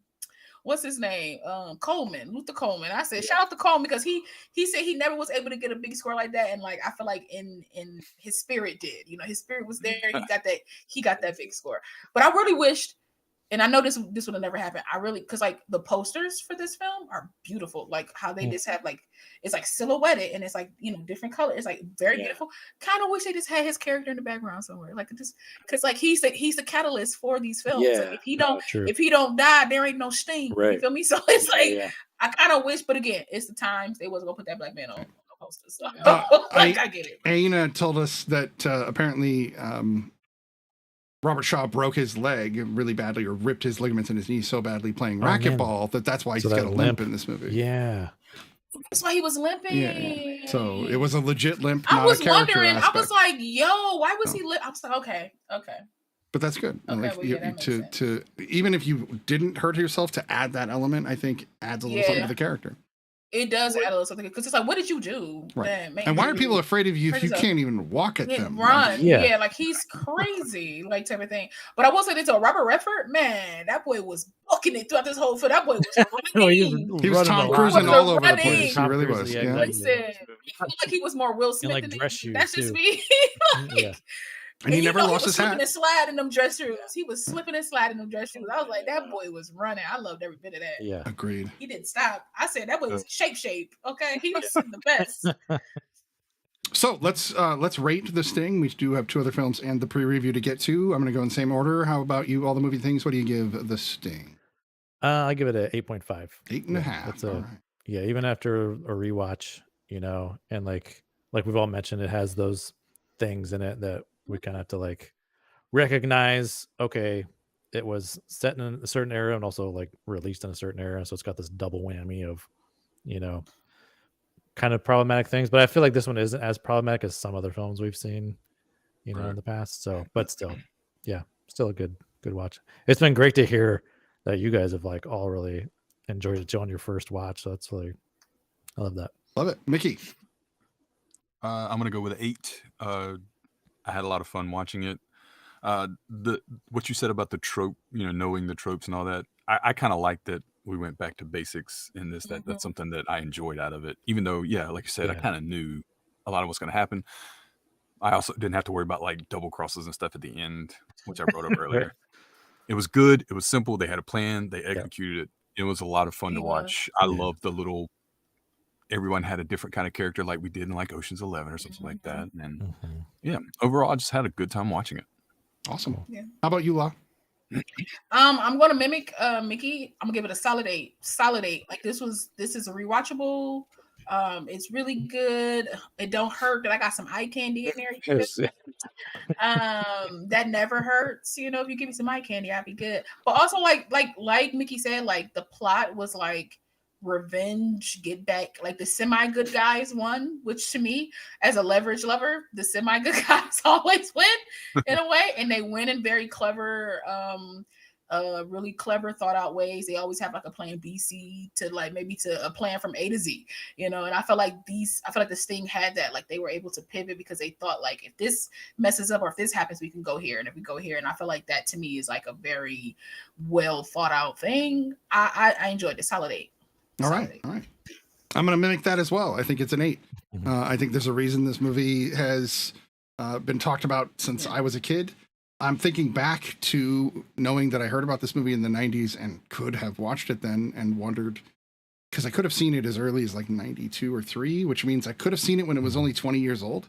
what's his name, Luther Coleman. I said, shout out to Coleman, because he said he never was able to get a big score like that, and like, I feel like in his spirit did, his spirit was there. He got that big score. But I really wished, and I know this would have never happened. Because like the posters for this film are beautiful. Like how they just have like, it's like silhouetted, and it's like, different color. It's like very beautiful. Kind of wish they just had his character in the background somewhere. Like, just because like he's the catalyst for these films. Yeah, like if he don't die, there ain't no sting. Right. You feel me? So it's like, I kind of wish, but again, it's the times they wasn't gonna put that black man on posters. So I get it. Aina told us that apparently Robert Shaw broke his leg really badly, or ripped his ligaments in his knee so badly playing racquetball that's why he's got a limp in this movie. Yeah. That's why he was limping. Yeah. So it was a legit limp. I was wondering. I was like, yo, why was he limp? I was like, okay. But that's good. Okay, like, to even if you didn't hurt yourself, to add that element, I think adds a little something to the character. It does add a little something, because it's like, what did you do? Right. And why are people afraid of you if you can't even walk at them? Run. Yeah, like he's crazy, like type of thing. But I will say this, Robert Redford, man, that boy was booking it throughout this whole film. That boy was running. He was Tom Cruising all over the place. He really was. Yeah. Listen, I feel like he was more Will Smith like than dress shoes. That's just me. And he never lost his hat. Slipping and sliding in them dress shoes. He was slipping and sliding in them dress shoes. I was like, that boy was running. I loved every bit of that. Yeah, agreed. He didn't stop. I said that boy was shape. Okay, he was the best. So let's rate The Sting. We do have 2 other films and the pre-review to get to. I'm going to go in the same order. How about you? All the movie things. What do you give The Sting? I give it a 8.5. 8.5. That's even after a rewatch, and like we've all mentioned, it has those things in it that we kind of have to like recognize. Okay, it was set in a certain era and also like released in a certain era, so it's got this double whammy of kind of problematic things. But I feel like this one isn't as problematic as some other films we've seen in the past. So, but still a good watch. It's been great to hear that you guys have like all really enjoyed it on your first watch. So that's really, I love that. Love it. Mickey? I'm gonna go with an 8. I had a lot of fun watching it. What you said about the trope, knowing the tropes and all that, I kind of like that we went back to basics in this. That's something that I enjoyed out of it. Even though, like you said, I kind of knew a lot of what's going to happen. I also didn't have to worry about like double crosses and stuff at the end, which I brought up earlier. It was good. It was simple. They had a plan. They executed it. It was a lot of fun to watch. I love the little. Everyone had a different kind of character, like we did in like Ocean's 11 or something like that. And overall, I just had a good time watching it. Awesome. Yeah. How about you, La? I'm going to mimic Mickey. I'm gonna give it a solid 8. Solid 8. Like this is a rewatchable. It's really good. It don't hurt that I got some eye candy in there. That never hurts. If you give me some eye candy, I'd be good. But also, like Mickey said, like the plot was like revenge, get back, like the semi good guys won, which to me, as a leverage lover, the semi good guys always win in a way, and they win in very clever, really clever, thought out ways. They always have like a plan B, C to like maybe to a plan from A to Z, and I feel like the Sting had that, like they were able to pivot because they thought like if this messes up or if this happens, we can go here, and if we go here, and I feel like that to me is like a very well thought out thing. I enjoyed this. Solid 8. All right. I'm going to mimic that as well. I think it's an 8. I think there's a reason this movie has been talked about since I was a kid. I'm thinking back to knowing that I heard about this movie in the 90s and could have watched it then and wondered, because I could have seen it as early as like 92 or 3, which means I could have seen it when it was only 20 years old,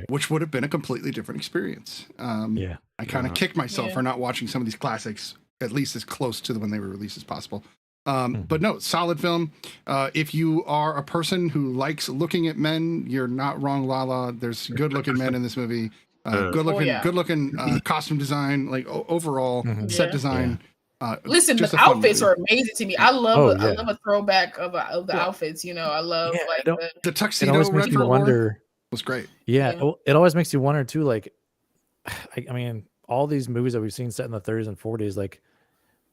which would have been a completely different experience. I kind of kicked myself for not watching some of these classics, at least as close to when they were released as possible. But no, solid film. If you are a person who likes looking at men, you're not wrong, Lala. There's good looking men in this movie. Good looking, yeah. good looking costume design, like overall set Yeah. design. Listen, just the a fun outfits movie. are amazing to me. I love Oh, I yeah. love a throwback of the outfits. You know, I love Yeah, like The It tuxedo always makes you Redford wore wonder. was great. Yeah, Yeah. it always makes you wonder too. Like, I mean, all these movies that we've seen set in the 30s and 40s, like,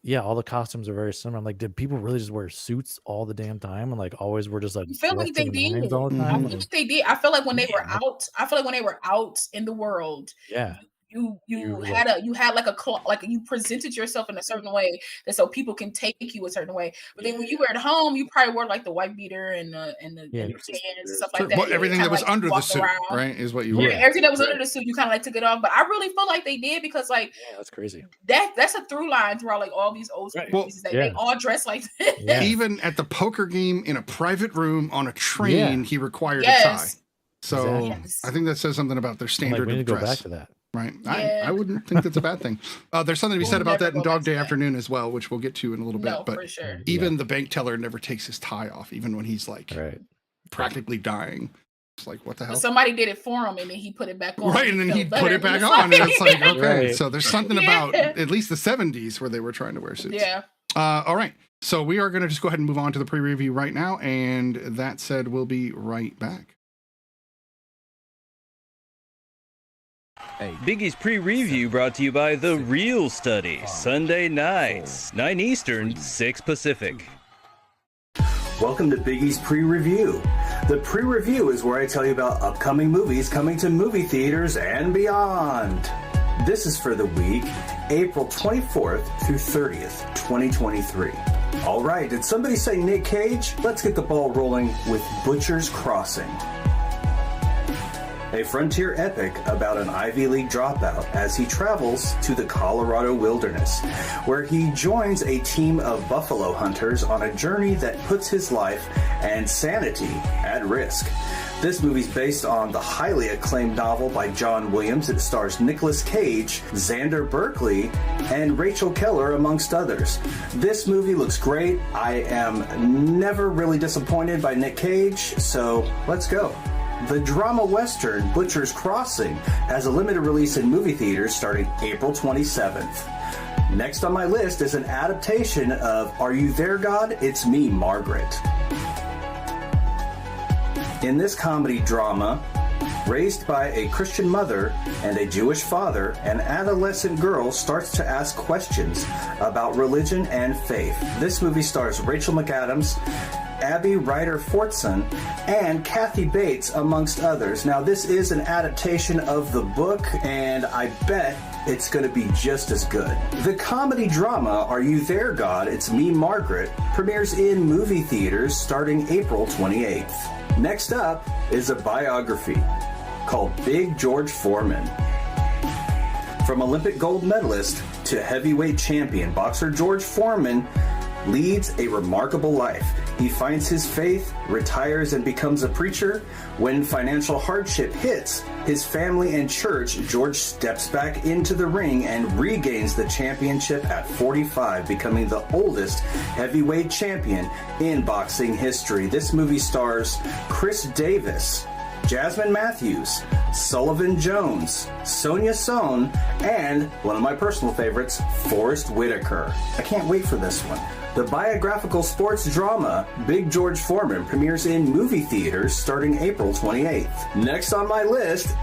yeah, all the costumes are very similar. I'm like, did people really just wear suits all the damn time and like always were just like I feel dressed like they to the nines did. all the Mhm. I time? feel like they did. I feel like when they were Man, like- out, I feel like when they were out in the world, Yeah, you You, had like a like you presented yourself in a certain way that so people can take you a certain way. But then when you were at home, you probably wore like the white beater and the Yeah, and you the just- pants and stuff Sure. like that. Well, You everything that kinda, was like, under the walked suit, around. right, is what you Yeah, wore. everything that was Right. under the suit, you kind of like took it off. But I really feel like they did because like yeah, that's crazy. that's a through line throughout like all these old school Right. Well, movies. That yeah. they all dress like that. Yeah. Even at the poker game in a private room on a train, he required a tie. Yes. So Exactly. Yes. I think that says something about their I'm like, standard we need of to go back dress, to that. right? Yeah. I wouldn't think that's a bad thing. There's something to be said We'll about never that in go back Dog to Day that. Afternoon as well, which we'll get to in a little bit. No, But for sure. even the bank teller never takes his tie off, even when he's like Right. practically dying. It's like, what the hell? But somebody did it for him, and then he put it back on. Right, and then he felt put it better. back on, and it's like, okay, Right. so there's something about at least the 70s where they were trying to wear suits. Yeah. All right, so we are going to just go ahead and move on to the pre-review right now, and that said, we'll be right back. Biggie's pre-review brought to you by The Real Study, Sunday nights, 9 Eastern, 6 Pacific. Welcome to Biggie's Pre-Review. The Pre-Review is where I tell you about upcoming movies coming to movie theaters and beyond. This is for the week, April 24th through 30th, 2023. All right, did somebody say Nick Cage? Let's get the ball rolling with Butcher's Crossing. A frontier epic about an Ivy League dropout as he travels to the Colorado wilderness, where he joins a team of buffalo hunters on a journey that puts his life and sanity at risk. This movie's based on the highly acclaimed novel by John Williams. It stars Nicolas Cage, Xander Berkeley, and Rachel Keller, amongst others. This movie looks great. I am never really disappointed by Nick Cage, so let's go. The drama western Butcher's Crossing has a limited release in movie theaters starting April 27th. Next on my list is an adaptation of Are You There, God? It's Me, Margaret. In this comedy drama, raised by a Christian mother and a Jewish father, an adolescent girl starts to ask questions about religion and faith. This movie stars Rachel McAdams, Abby Ryder-Fortson, and Kathy Bates, amongst others. Now, this is an adaptation of the book, and I bet it's going to be just as good. The comedy drama Are You There, God? It's Me, Margaret premieres in movie theaters starting April 28th. Next up is a biography called Big George Foreman. From Olympic gold medalist to heavyweight champion, boxer George Foreman leads a remarkable life. He finds his faith, retires, and becomes a preacher. When financial hardship hits his family and church, George steps back into the ring and regains the championship at 45, becoming the oldest heavyweight champion in boxing history. This movie stars Chris Davis, Jasmine Matthews, Sullivan Jones, Sonia Sohn, and one of my personal favorites, Forrest Whitaker. I can't wait for this one. The biographical sports drama Big George Foreman premieres in movie theaters starting April 28th. Next on my list,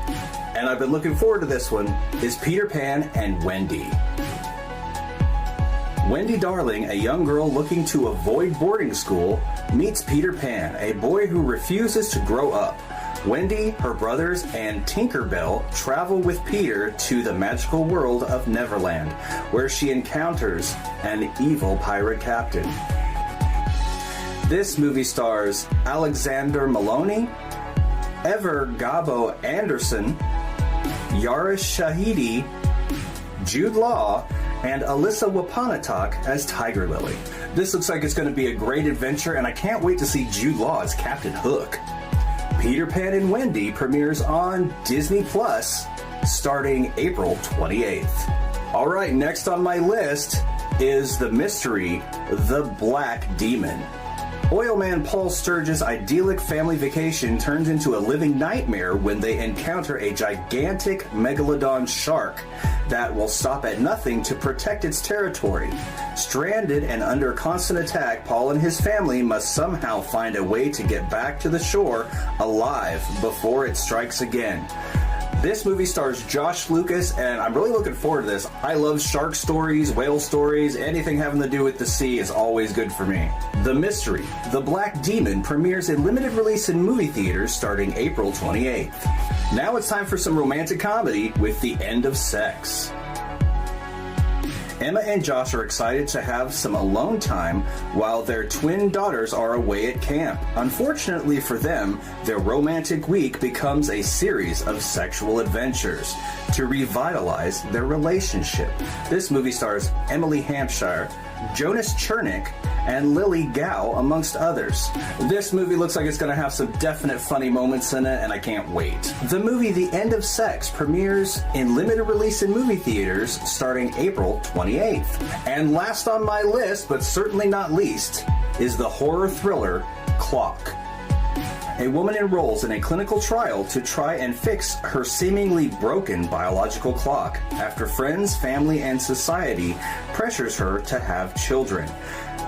and I've been looking forward to this one, is Peter Pan and Wendy. Wendy Darling, a young girl looking to avoid boarding school, meets Peter Pan, a boy who refuses to grow up. Wendy, her brothers, and Tinkerbell travel with Peter to the magical world of Neverland, where she encounters an evil pirate captain. This movie stars Alexander Maloney, Ever Gabo Anderson, Yara Shahidi, Jude Law, and Alyssa Wapanatok as Tiger Lily. This looks like it's going to be a great adventure, and I can't wait to see Jude Law as Captain Hook. Peter Pan and Wendy premieres on Disney Plus starting April 28th. All right, next on my list is the mystery, The Black Demon. Oilman Paul Sturges' idyllic family vacation turns into a living nightmare when they encounter a gigantic megalodon shark that will stop at nothing to protect its territory. Stranded and under constant attack, Paul and his family must somehow find a way to get back to the shore alive before it strikes again. This movie stars Josh Lucas, and I'm really looking forward to this. I love shark stories, whale stories, anything having to do with the sea is always good for me. The Mystery, The Black Demon premieres in limited release in movie theaters starting April 28th. Now it's time for some romantic comedy with The End of Sex. Emma and Josh are excited to have some alone time while their twin daughters are away at camp. Unfortunately for them, their romantic week becomes a series of sexual adventures to revitalize their relationship. This movie stars Emily Hampshire, Jonas Chernick, and Lily Gao, amongst others. This movie looks like it's going to have some definite funny moments in it, and I can't wait. The movie The End of Sex premieres in limited release in movie theaters starting April 28th. And last on my list, but certainly not least, is the horror thriller Clock. A woman enrolls in a clinical trial to try and fix her seemingly broken biological clock after friends, family, and society pressures her to have children.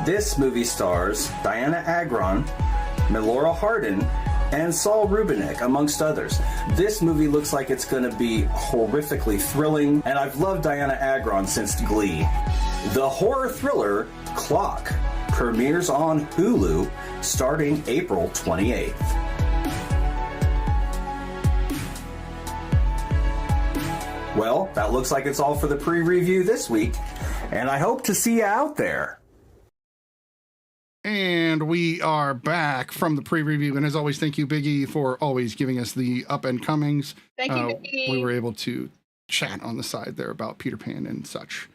This movie stars Diana Agron, Melora Hardin, and Saul Rubinek, amongst others. This movie looks like it's going to be horrifically thrilling, and I've loved Diana Agron since Glee. The horror thriller Clock premieres on Hulu starting April 28th. Well, that looks like it's all for the pre-review this week, and I hope to see you out there. And we are back from the pre-review, and as always, thank you, Biggie, for always giving us the up and comings. Thank you, Biggie. We were able to chat on the side there about Peter Pan and such.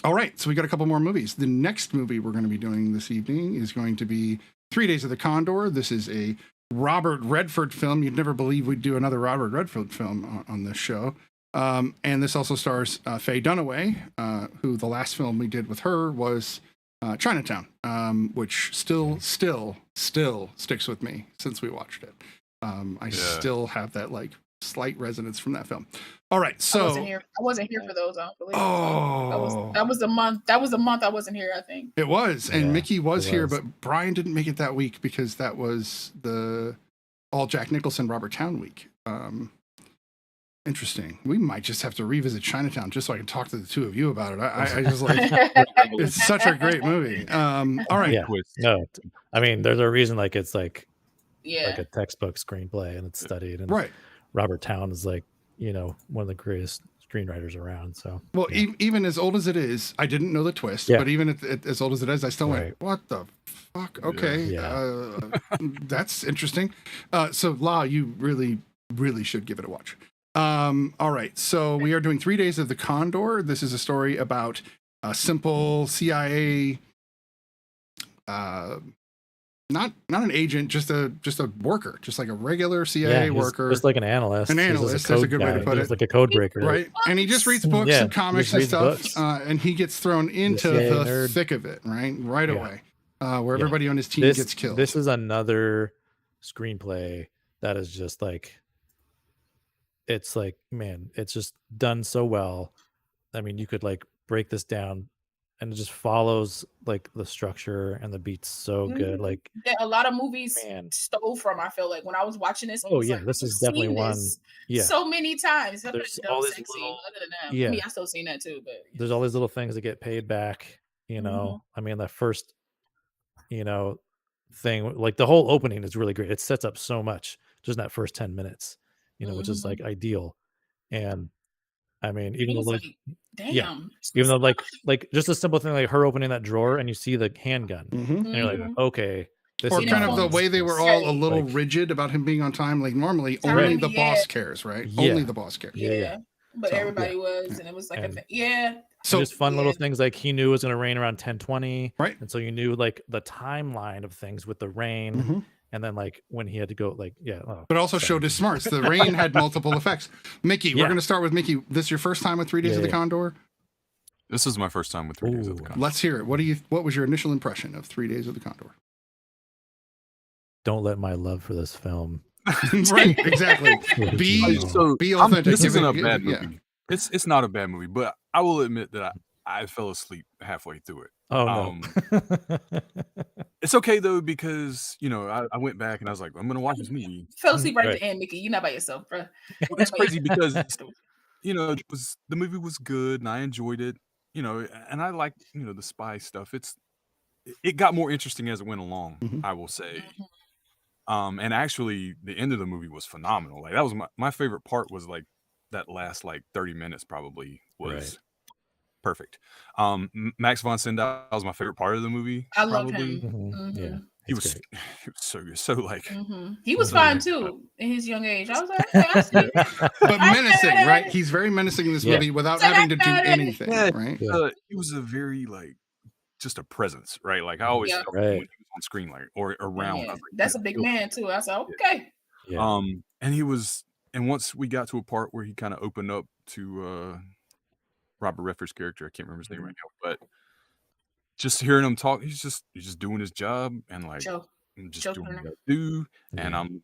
All right, so we got a couple more movies. The next movie we're going to be doing this evening is going to be 3 Days of the Condor. This is a Robert Redford film. You'd never believe we'd do another Robert Redford film on this show. And this also stars Faye Dunaway, who the last film we did with her was Chinatown, which still sticks with me since we watched it. I still have that like slight resonance from that film. All right, so I wasn't here for those. I don't believe. Oh, that was the month. That was the month I wasn't here. I think it was, and Mickey was here, but Brian didn't make it that week because that was the all Jack Nicholson Robert Towne week. Interesting. We might just have to revisit Chinatown just so I can talk to the two of you about it. I just like it's such a great movie. All right. Yeah. No, I mean, there's a reason like it's like a textbook screenplay and it's studied. And right. Robert Towne is like, you know, one of the greatest screenwriters around. So well, even as old as it is, I didn't know the twist. But even as old as it is, I still went, "What the fuck?" Okay, that's interesting. So La, you really should give it a watch. All right, so we are doing 3 Days of the Condor. This is a story about a simple CIA, not an agent, just a worker, just like a regular CIA worker, just like an analyst. An analyst, that's a good way to put it. He's like a code breaker, right? And he just reads books and comics and stuff, and he gets thrown into the thick of it, right away, where everybody on his team gets killed. This is another screenplay that is just like. It's like, man, it's just done so well. I mean, you could like break this down and it just follows like the structure and the beats so good. Like a lot of movies stole from, I feel like when I was watching this. This is definitely one. Yeah. So many times. There's all these little, I mean, I still seen that too, but there's all these little things that get paid back, you know. I mean, the first, thing, like the whole opening is really great. It sets up so much just in that first 10 minutes. Which is like ideal. And I mean, even though even though like just a simple thing like her opening that drawer and you see the handgun and you're like, okay, this or kind of the way they were all a little rigid about him being on time. Like normally only the boss cares, right? Only the boss cares. But everybody was, and it was like so just fun little things like he knew it was going to rain around 10:20, right? And so you knew like the timeline of things with the rain. And then, like, when he had to go, like, but also showed his smarts. The rain had multiple effects. Mickey, we're going to start with Mickey. This your first time with 3 Days of the Condor? This is my first time with 3 Days of the Condor. Let's hear it. What was your initial impression of 3 Days of the Condor? Don't let my love for this film. Right, exactly. Be authentic. This isn't a bad movie. It's not a bad movie, but I will admit that I fell asleep halfway through it. Oh no. It's okay though, because I went back and I was like, I'm gonna watch this movie. Fell asleep right at the end, Mickey. You're not by yourself, bro. Well, it's crazy because the movie was good and I enjoyed it. And I like the spy stuff. It got more interesting as it went along. I will say. And actually, the end of the movie was phenomenal. Like that was my favorite part. Was like that last 30 minutes probably was perfect. Max von Sydow was my favorite part of the movie. I love him. Yeah, he was so good. So like he was fine too in his young age. I was like, okay, I see. But menacing, right? He's very menacing in this movie without having to do anything, right? He was a very just a presence, right? Like I always felt when he was on screen, or around. Yeah. That's a big man too. I said, okay. Yeah. And once we got to a part where he kind of opened up to Robert Redford's character, I can't remember his name right now, but just hearing him talk, he's just doing his job and I'm just doing what I do, and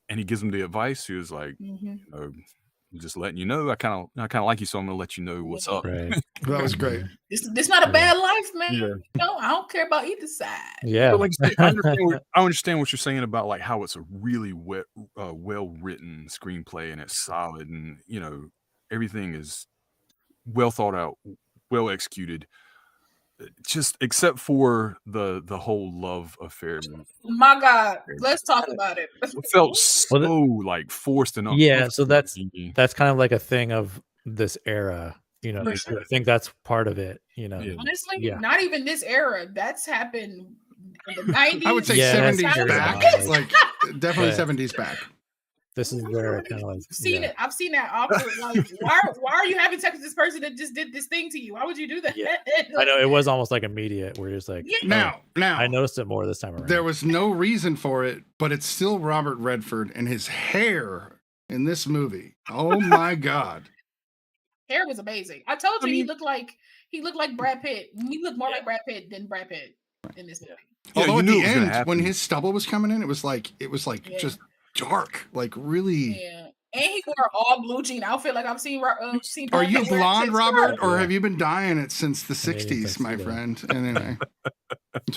he gives him the advice. He was like, just letting you know, I kind of like you, so I'm gonna let you know what's up. Right. That was great. This not a bad life, man. No, I don't care about either side. Yeah. But like I understand what you're saying about how it's a really well written screenplay and it's solid and everything is well thought out, well executed. Just except for the whole love affair. My God, let's talk about it. It felt so forced and yeah. So that's kind of like a thing of this era. I think that's part of it. Honestly, not even this era. That's happened in the 90s. I would say 70s back. Definitely 70s back. This is where I kind of I've seen it. I've seen that awkward. Why are you having sex with this person that just did this thing to you? Why would you do that? Yeah. I know it was almost immediate. Where it's like now I noticed it more this time around. There was no reason for it, but it's still Robert Redford and his hair in this movie. Oh my God, hair was amazing. I told you he looked like Brad Pitt. He looked more like Brad Pitt than Brad Pitt in this movie. Although at the end, when his stubble was coming in, it was just dark, really. Yeah, and he wore all blue jean outfit like I've seen. Are you blonde, Robert, or have you been dyeing it since the 60s, my friend? Anyway,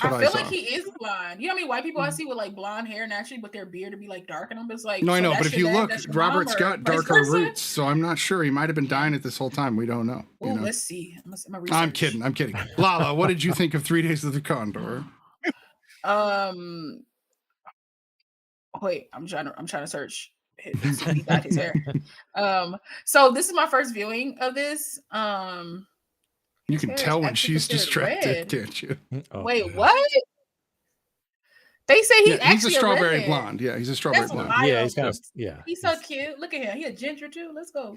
I feel like he is blonde. You know how many white people I see with blonde hair naturally, but their beard to be dark, and I'm just like, no, I know. But if you look, Robert's got darker roots, so I'm not sure. He might have been dyeing it this whole time. We don't know. Oh, let's see. I'm kidding. Lala, what did you think of 3 Days of the Condor? Wait, I'm trying to search. He got his hair. So this is my first viewing of this. You can tell when she's distracted, can't you? Wait, what? They say he's a strawberry blonde. Yeah, he's a strawberry blonde. Yeah, he's kind of He's so cute. Look at him. He a ginger too. Let's go.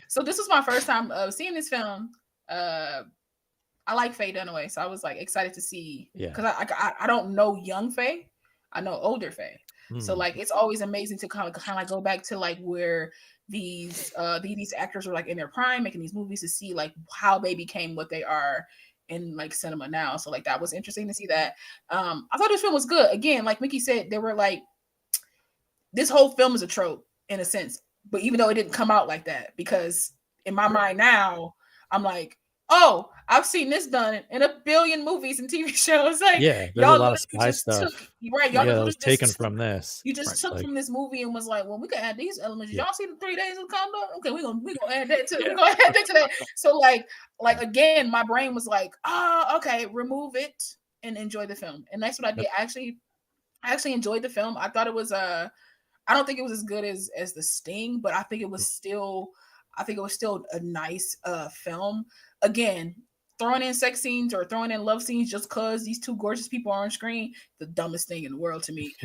So this was my first time seeing this film. I like Faye Dunaway, so I was excited to see because I don't know young Faye. I know older Faye. So it's always amazing to kind of go back to where these actors were in their prime making these movies to see how they became what they are in cinema now. So that was interesting to see that. I thought this film was good. Again, like Mickey said, they were this whole film is a trope in a sense, but even though it didn't come out like that, because in my mind now, I'm like, oh, I've seen this done in a billion movies and TV shows. There's a lot of spy stuff. Y'all was taken from this. You just took from this movie and was well, we can add these elements. Y'all see the 3 Days of Condor? Okay, we're gonna add that to we're gonna add that to that. So again, my brain was okay, remove it and enjoy the film. And that's what I did. I actually enjoyed the film. I thought it was I don't think it was as good as The Sting, but I think it was still a nice film. Again, throwing in sex scenes or throwing in love scenes just because these two gorgeous people are on screen, the dumbest thing in the world to me.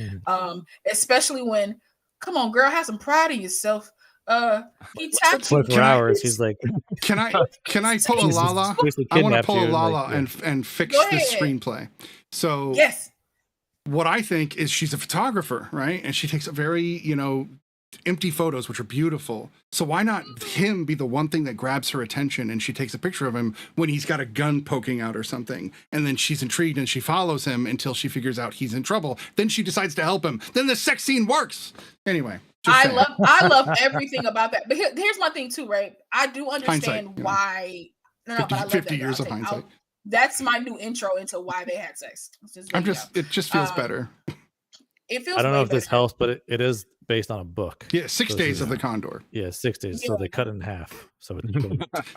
Especially when, come on, girl, have some pride in yourself. He tapped 24 hours. He's like, can I pull a Lala? I want to pull a Lala and fix this screenplay. So yes, what I think is she's a photographer, right? And she takes a very empty photos, which are beautiful. So why not him be the one thing that grabs her attention and she takes a picture of him when he's got a gun poking out or something? And then she's intrigued and she follows him until she figures out he's in trouble. Then she decides to help him. Then the sex scene works. Anyway. I love everything about that. But here's my thing too, right? I do understand hindsight, why. No, 50, but I love 50 that, years of hindsight. That's my new intro into why they had sex. It just feels better. It feels. I don't know if this helps, but it is based on a book. Yeah, 6 days of the Condor. Yeah, 6 days. So they cut it in half. So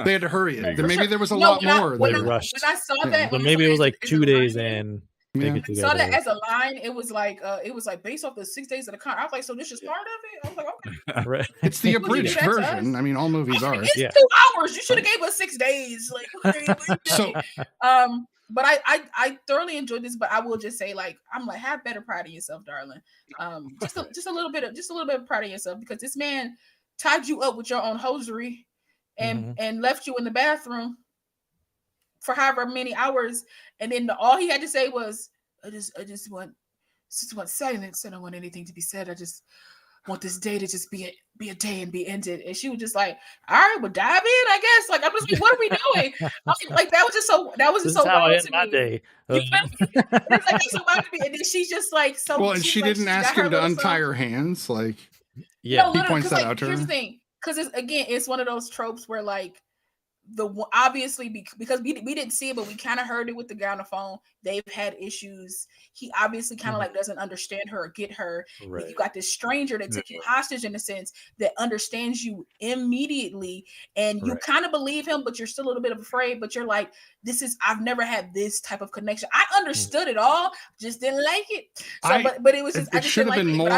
they had to hurry it. Maybe sure. there was a lot more. They rushed. When I saw that, but maybe it was like 2 days in. Yeah. I saw that as a line. It was like based off the 6 days of the Condor. I was like, so this is part of it. I was like, okay. Right. It's the abridged version. I mean, all movies are. It's 2 hours. You should have gave us 6 days. So, but I thoroughly enjoyed this. But I will just say, like, I'm like, have better pride in yourself, darling. Just a little bit of pride in yourself, because this man tied you up with your own hosiery and left you in the bathroom for however many hours, and then all he had to say was, I just want silence. I don't want anything to be said. I just want this day to just be a day and be ended. And she was just like, all right, well, dive in, I guess. Like, I'm just like, what are we doing? Like, that was just so how I end my me. day. It's like, so wild to me. And then she's just like, so. Well, and she didn't ask him to untie her hands. Like, yeah, he points that out to her. Here's the thing, because it's one of those tropes where, like, obviously because we didn't see it, but we kind of heard it with the guy on the phone. They've had issues. He obviously kind of like doesn't understand her or get her. Right. You got this stranger that took you hostage, in a sense, that understands you immediately, and you kind of believe him, but you're still a little bit afraid. But you're like, I've never had this type of connection. I understood it all, just didn't like it. So, but it was just, it should have been more,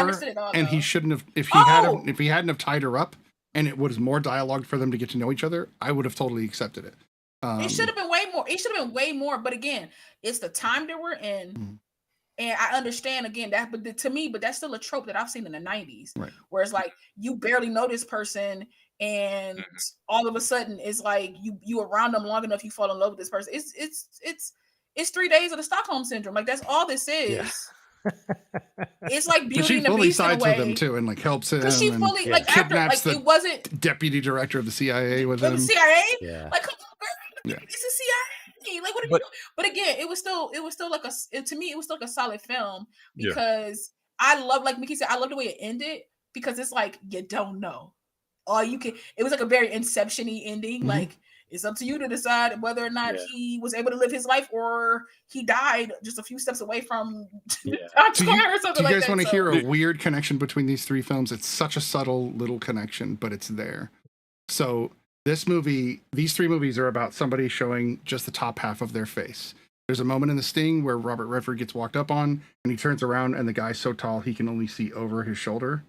and he shouldn't have. If he hadn't have tied her up, and it was more dialogue for them to get to know each other, I would have totally accepted it. It should have been way more. It should have been way more. But again, it's the time that we're in. And I understand, again, that, but to me, that's still a trope that I've seen in the 90s, where it's like, you barely know this person, and all of a sudden it's like you around them long enough, you fall in love with this person. It's 3 days of the Stockholm syndrome. Like, that's all this is. Yeah. It's like Beauty and the Beast in a way. She fully sides with him too, and like helps him. Because she fully like after, like, it wasn't deputy director of the CIA with him. The CIA, like, come on, girl, it's the CIA. Like, what are you doing? But again, it was still like to me, it was still like a solid film, because I love, like Mickey said, I love the way it ended, because it's like, you don't know. All you can. It was like a very Inception-y ending, like. It's up to you to decide whether or not he was able to live his life, or he died just a few steps away from Times Square or something like that. Do you guys want to hear a weird connection between these three films? It's such a subtle little connection, but it's there. So these three movies are about somebody showing just the top half of their face. There's a moment in The Sting where Robert Redford gets walked up on, and he turns around, and the guy's so tall he can only see over his shoulder.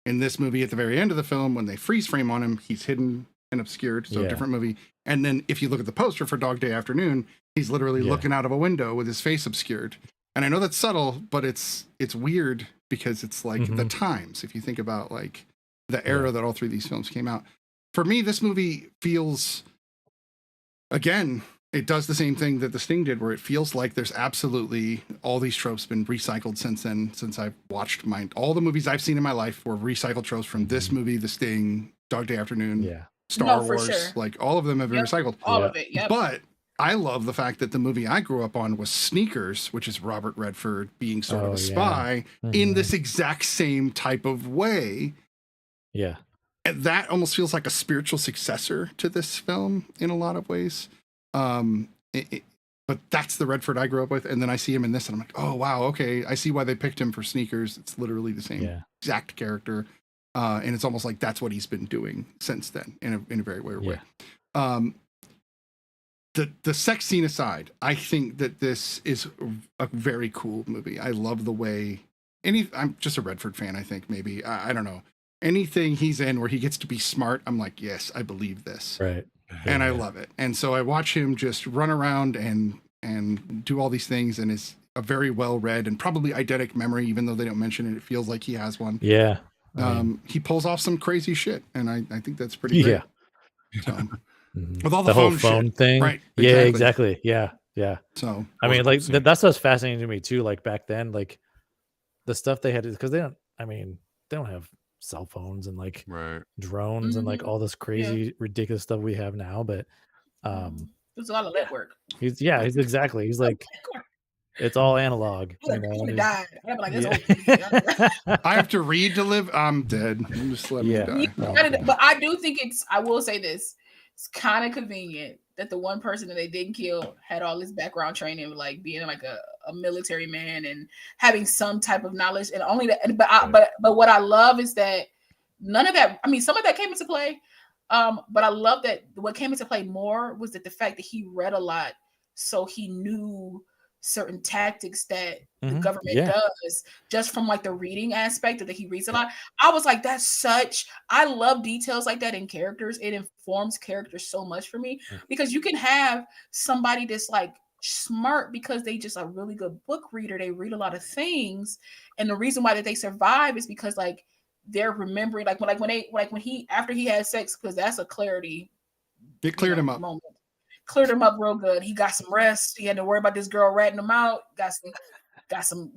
In this movie, at the very end of the film, when they freeze frame on him, he's hidden and obscured. So different movie. And then if you look at the poster for Dog Day Afternoon, he's literally looking out of a window with his face obscured. And I know that's subtle, but it's weird, because it's like the times, if you think about like the era that all three of these films came out. For me, this movie feels, again, it does the same thing that The Sting did, where it feels like there's absolutely all these tropes been recycled since then, since I've watched all the movies I've seen in my life were recycled tropes from this movie, The Sting, Dog Day Afternoon, Star Wars, like all of them have been recycled. All of it, But I love the fact that the movie I grew up on was Sneakers, which is Robert Redford being sort of a spy in this exact same type of way. Yeah. And that almost feels like a spiritual successor to this film in a lot of ways. But that's the Redford I grew up with. And then I see him in this and I'm like, oh, wow, okay. I see why they picked him for Sneakers. It's literally the same exact character. And it's almost like that's what he's been doing since then in a very weird way. The sex scene aside, I think that this is a very cool movie. I love the way I'm just a Redford fan, I think, maybe. I don't know. Anything he's in where he gets to be smart, I'm like, yes, I believe this. Right. And I love it. And so I watch him just run around and do all these things, and is a very well-read and probably eidetic memory, even though they don't mention it. It feels like he has one. Yeah. He pulls off some crazy shit, and I think that's pretty great. So, with all the whole phone shit, thing, right? Yeah, exactly. Yeah. So I mean, like that's what's fascinating to me too. Like back then, like the stuff they had, because they don't have cell phones and like Right. drones and like all this crazy ridiculous stuff we have now. But there's a lot of lead work. he's exactly. He's like, it's all analog. I died. I'm like, I have to read to live. I'm dead. Just let me die. But I do think I will say this. It's kind of convenient that the one person that they didn't kill had all this background training, like being like a military man and having some type of knowledge. And only that, but what I love is that none of that, I mean, some of that came into play. But I love that what came into play more was that the fact that he read a lot. So he knew certain tactics that the government does just from like the reading aspect that he reads a lot. I was like, I love details like that in characters. It informs characters so much for me because you can have somebody that's like smart because they just a really good book reader. They read a lot of things. And the reason why that they survive is because like they're remembering when he after he had sex, because that's a clarity. It cleared him up. Moment. Cleared him up real good. He got some rest. He had to worry about this girl ratting him out. Got some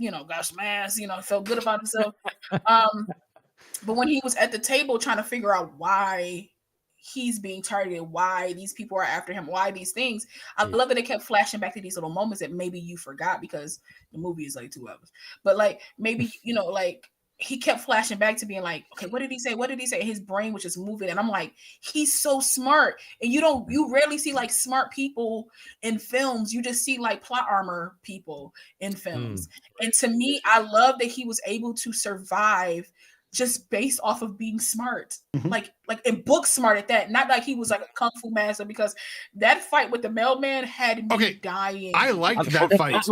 ass, felt good about himself. But when he was at the table trying to figure out why he's being targeted, why these people are after him, why these things, I love that it kept flashing back to these little moments that maybe you forgot because the movie is like 2 hours. But like maybe, like he kept flashing back to being like, okay, what did he say? What did he say? His brain was just moving. And I'm like, he's so smart. And you rarely see like smart people in films. You just see like plot armor people in films. And to me, I love that he was able to survive just based off of being smart, like and book smart at that. Not like he was like a kung fu master, because that fight with the mailman had me dying. I liked that fight.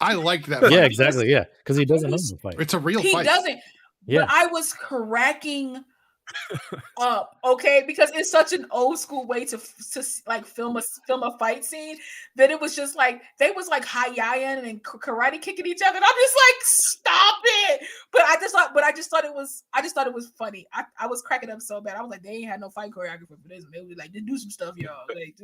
I liked that fight. Yeah, exactly. Yeah, because he doesn't know the fight. It's a real fight. He doesn't. Yeah. But I was cracking up, okay, because it's such an old school way to like film a fight scene that it was just like they was like hi-yaing and karate kicking each other. And I'm just like, stop it! But I just thought it was funny. I was cracking up so bad. I was like, they ain't had no fight choreographer for this. And they was like, just do some stuff, y'all. Like,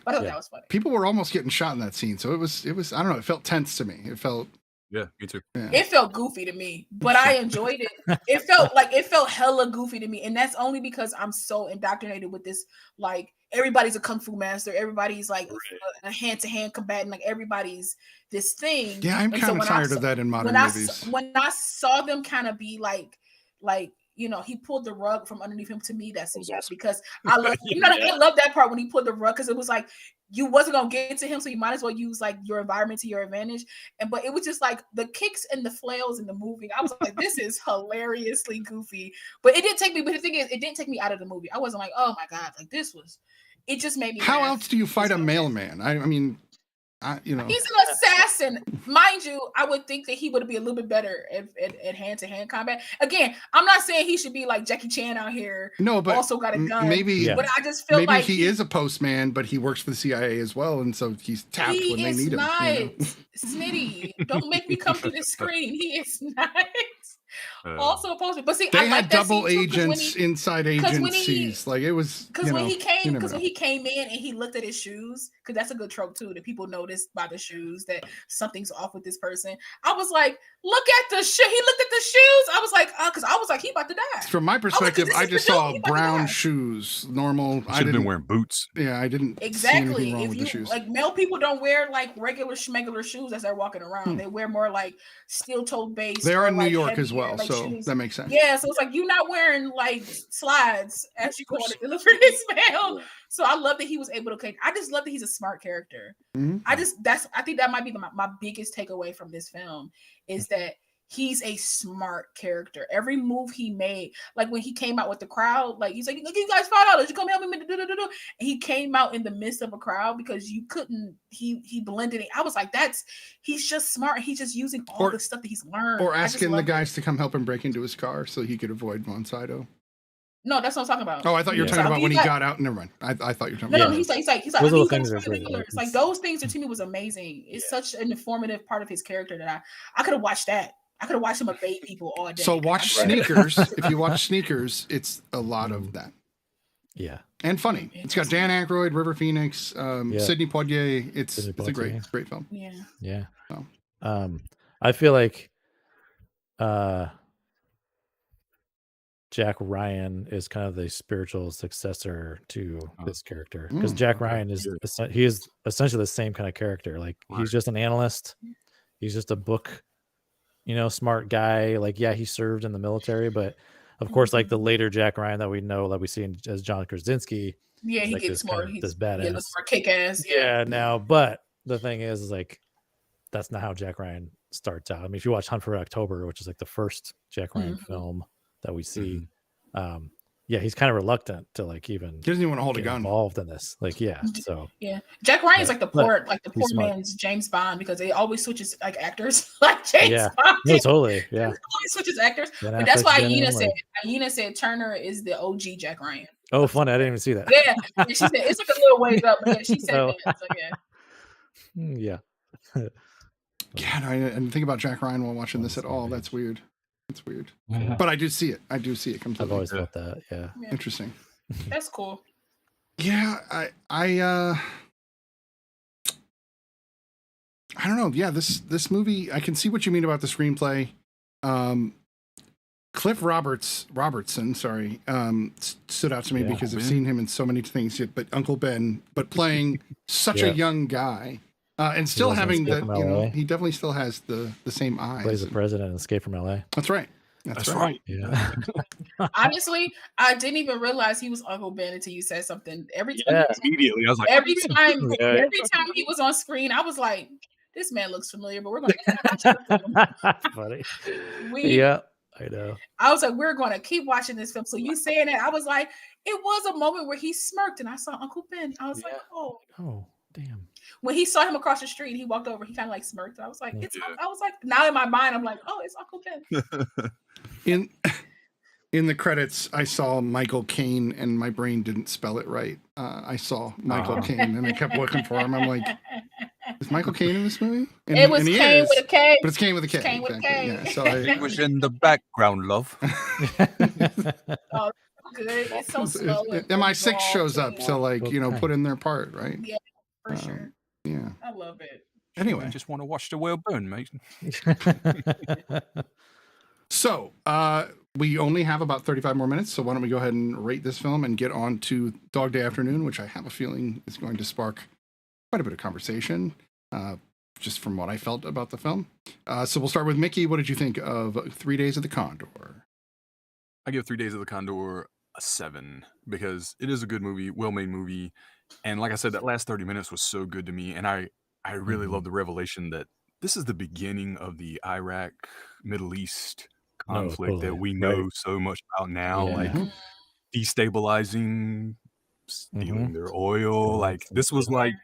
but I thought that was funny. People were almost getting shot in that scene, so it was. I don't know. It felt tense to me. It felt. Yeah, me too. Yeah. It felt goofy to me, but I enjoyed it. It felt hella goofy to me. And that's only because I'm so indoctrinated with this, like everybody's a kung fu master. Everybody's like a hand-to-hand combatant. Like everybody's this thing. Yeah, I'm kind of tired of that in modern movies. When I saw them kind of be like, he pulled the rug from underneath him. To me, that's awesome. Because I love, I love that part when he pulled the rug, because it was like you wasn't gonna get to him, so you might as well use like your environment to your advantage. But it was just like the kicks and the flails in the movie. I was like, this is hilariously goofy. But it didn't take me. But the thing is, it didn't take me out of the movie. I wasn't like, oh my god, like this was. It just made me. How laugh. else do you fight a mailman? I mean. He's an assassin, mind you. I would think that he would be a little bit better at hand-to-hand combat. Again, I'm not saying he should be like Jackie Chan out here. No, but also got a gun. But I just feel like he is a postman, but he works for the CIA as well, and so he's tapped when they need him. He is not snitty. Don't make me come to the screen. He is not. Also a postman, but see, they I had like that double agents too, inside agencies. Like it was when he came in and he looked at his shoes, because that's a good trope too, that people notice by the shoes that something's off with this person. I was like, look at the shoe. He looked at the shoes. I was like, because I was like, he about to die. From my perspective, I just saw brown shoes, normal. I should have been wearing boots. Yeah, I didn't exactly. see anything wrong with the shoes. Like male people don't wear like regular schmegular shoes as they're walking around. They wear more like steel-toed base. They are in New like York as well, like so shoes. that makes sense. Yeah, so it's like you're not wearing like slides as you go to deliver this mail. So I love that he was able to. I just love that he's a smart character. I think that might be my biggest takeaway from this film is that he's a smart character. Every move he made, like when he came out with the crowd, like he's like, "Look, you guys $5. You come help me." And he came out in the midst of a crowd because you couldn't. He blended in. I was like, he's just smart. He's just using all the stuff that he's learned. Or asking the guys to come help him break into his car so he could avoid Von Sydow. No, that's what I'm talking about. Oh, I thought you were talking about when he got out. Never mind. I thought you were talking about. No, he's like, those little things are it's like those things to me was amazing. It's such an informative part of his character that I could have watched that. I could have watched him evade people all day. So watch Sneakers. If you watch Sneakers, it's a lot of that. Yeah. And funny. It's got Dan Aykroyd, River Phoenix, Sidney Poitier. It's a great film. Yeah. Yeah. So. I feel like Jack Ryan is kind of the spiritual successor to this character, because Jack Ryan is essentially the same kind of character. Like he's just an analyst. He's just a book, smart guy. Like, yeah, he served in the military, but of course, like the later Jack Ryan that we know, like we see as John Krasinski. Yeah, he like gets more. He's badass. more kick ass. Yeah, now, but the thing is like that's not how Jack Ryan starts out. I mean, if you watch Hunt for October, which is like the first Jack Ryan film that we see, he's kind of reluctant to like even. He doesn't even want to hold a gun involved in this. Like, so Jack Ryan's like the poor man's James Bond, because they always switches like actors, like James Bond. No, totally, He always switches actors. But that's why Aina said Turner is the OG Jack Ryan. Oh, funny! I didn't even see that. Yeah, and she said it's like a little ways up, but she said that. So yeah. Yeah, I didn't think about Jack Ryan while watching this at all. That's weird. That's weird. Yeah. But I do see it. Completely. I've always felt that. Yeah. Interesting. That's cool. Yeah, I don't know. Yeah, this movie, I can see what you mean about the screenplay. Cliff Robertson, stood out to me because I've seen him in so many things. But Uncle Ben, but playing such a young guy. And still having the, he definitely still has the same eyes. Plays the president in Escape from LA. That's right. That's right. Yeah. Honestly, I didn't even realize he was Uncle Ben until you said something. Every time, immediately, I was like, every time he was on screen, I was like, this man looks familiar, but we're going to. Funny. I know. I was like, we're going to keep watching this film. So you saying that, I was like, it was a moment where he smirked, and I saw Uncle Ben. I was like, oh, damn. When he saw him across the street, he walked over. He kind of like smirked. I was like, I was like, now in my mind, I'm like, oh, it's Uncle Ben. In the credits, I saw Michael Caine, and my brain didn't spell it right. I saw Michael Caine, and I kept looking for him. I'm like, is Michael Caine in this movie? And it was Caine with a K. But it's Caine with a K. Caine with a K. Yeah, so it was in the background, love. Oh, good. It's so slow. MI6 shows up to like, put in their part, right? Yeah, for sure. Yeah. I love it. Anyway. I just want to watch the whale burn, mate. So, we only have about 35 more minutes, so why don't we go ahead and rate this film and get on to Dog Day Afternoon, which I have a feeling is going to spark quite a bit of conversation, just from what I felt about the film. So we'll start with Mickey. What did you think of 3 Days of the Condor? I give 3 Days of the Condor a 7 because it is a good movie, well-made movie. And like I said, that last 30 minutes was so good to me. And I really love the revelation that this is the beginning of the Iraq, Middle East conflict that we know so much about now, like destabilizing, stealing their oil. Like this was like,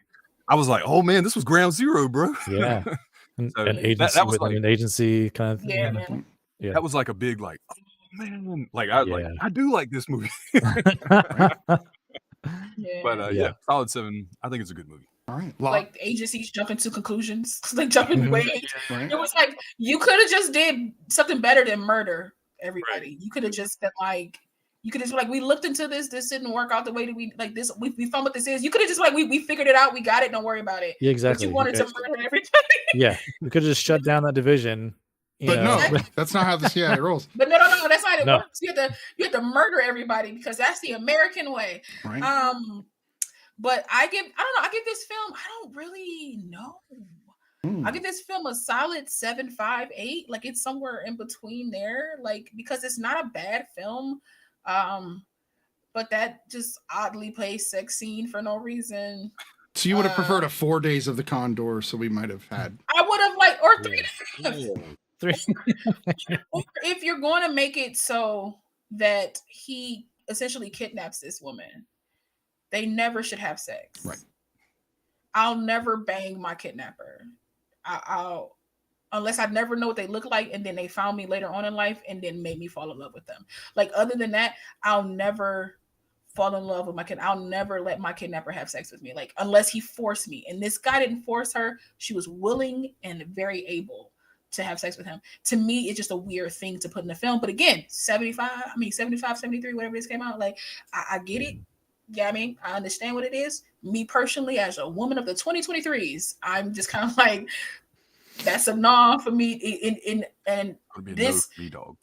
I was like, oh man, this was ground zero, bro. Yeah. So an agency that was like, an agency kind of thing. Yeah, man. Yeah. That was like a big, like, oh man, like I do like this movie. But solid 7. I think it's a good movie. All right. Like the agencies jumping to conclusions, like jumping way. It was like you could have just did something better than murder everybody. Right. You could have just been like, we looked into this didn't work out the way that we like this. We found what this is. You could have just like we figured it out. We got it. Don't worry about it. Yeah, exactly. But you wanted to murder everybody. Yeah, we could have just shut down that division. But no, that's not how the CIA rolls. But no, that's not how it works. You have to murder everybody because that's the American way. Right. But I give this film, I don't really know. I give this film a solid 7.58. Like it's somewhere in between there. Like, because it's not a bad film. But that just oddly placed sex scene for no reason. So you would have preferred a 4 Days of the Condor, so we might have had. I would have like, or 3.5. Or if you're going to make it so that he essentially kidnaps this woman, they never should have sex. Right. I'll never bang my kidnapper. I'll unless I never know what they look like, and then they found me later on in life and then made me fall in love with them. Like other than that, I'll never fall in love with my kid. I'll never let my kidnapper have sex with me. Like unless he forced me. And this guy didn't force her. She was willing and very able to have sex with him. To me, it's just a weird thing to put in a film. But again, 75, 73, whatever this came out. Like I get it. Yeah, I mean, I understand what it is. Me personally, as a woman of the 2023s, I'm just kind of like, that's a no for me. And this, no, dog.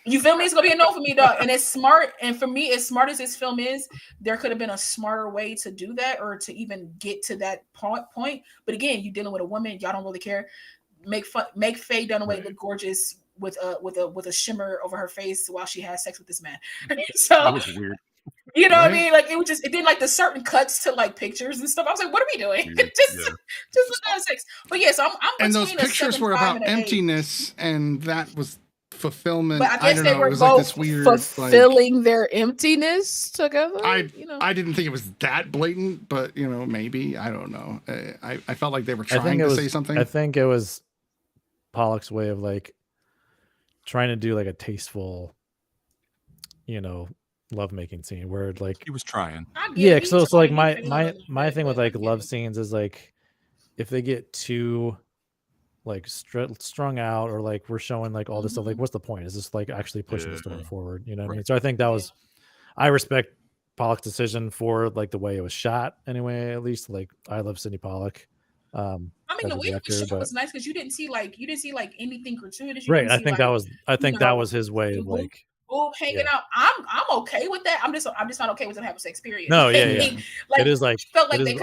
You feel me? It's gonna be a no for me, dog. And it's smart. And for me, as smart as this film is, there could have been a smarter way to do that, or to even get to that point. But again, you're dealing with a woman. Y'all don't really care. Make Faye Dunaway look gorgeous with a shimmer over her face while she has sex with this man. So That was weird. you know what I mean? Like it did like the certain cuts to like pictures and stuff. I was like, what are we doing? just look at sex. But yes, I'm and those pictures were about emptiness, and that was fulfillment. But I guess they were it was both like this weird fulfilling their emptiness together. I didn't think it was that blatant, but maybe, I don't know. I felt like they were trying to say something. I think it was Pollock's way of like trying to do like a tasteful, lovemaking scene where like He was trying. yeah. So it's like my thing with like love scenes is like if they get too like strung out, or like we're showing like all this stuff, like what's the point? Is this like actually pushing the story forward? You know what I mean? So I think that was, I respect Pollock's decision for like the way it was shot anyway. At least like I love Sidney Pollock. I mean, the way it was shot was nice because you didn't see like anything gratuitous. Right. I think that was his way of like hanging out. I'm okay with that. I'm just not okay with them having sex. Period. No, yeah. Like, it is like felt like they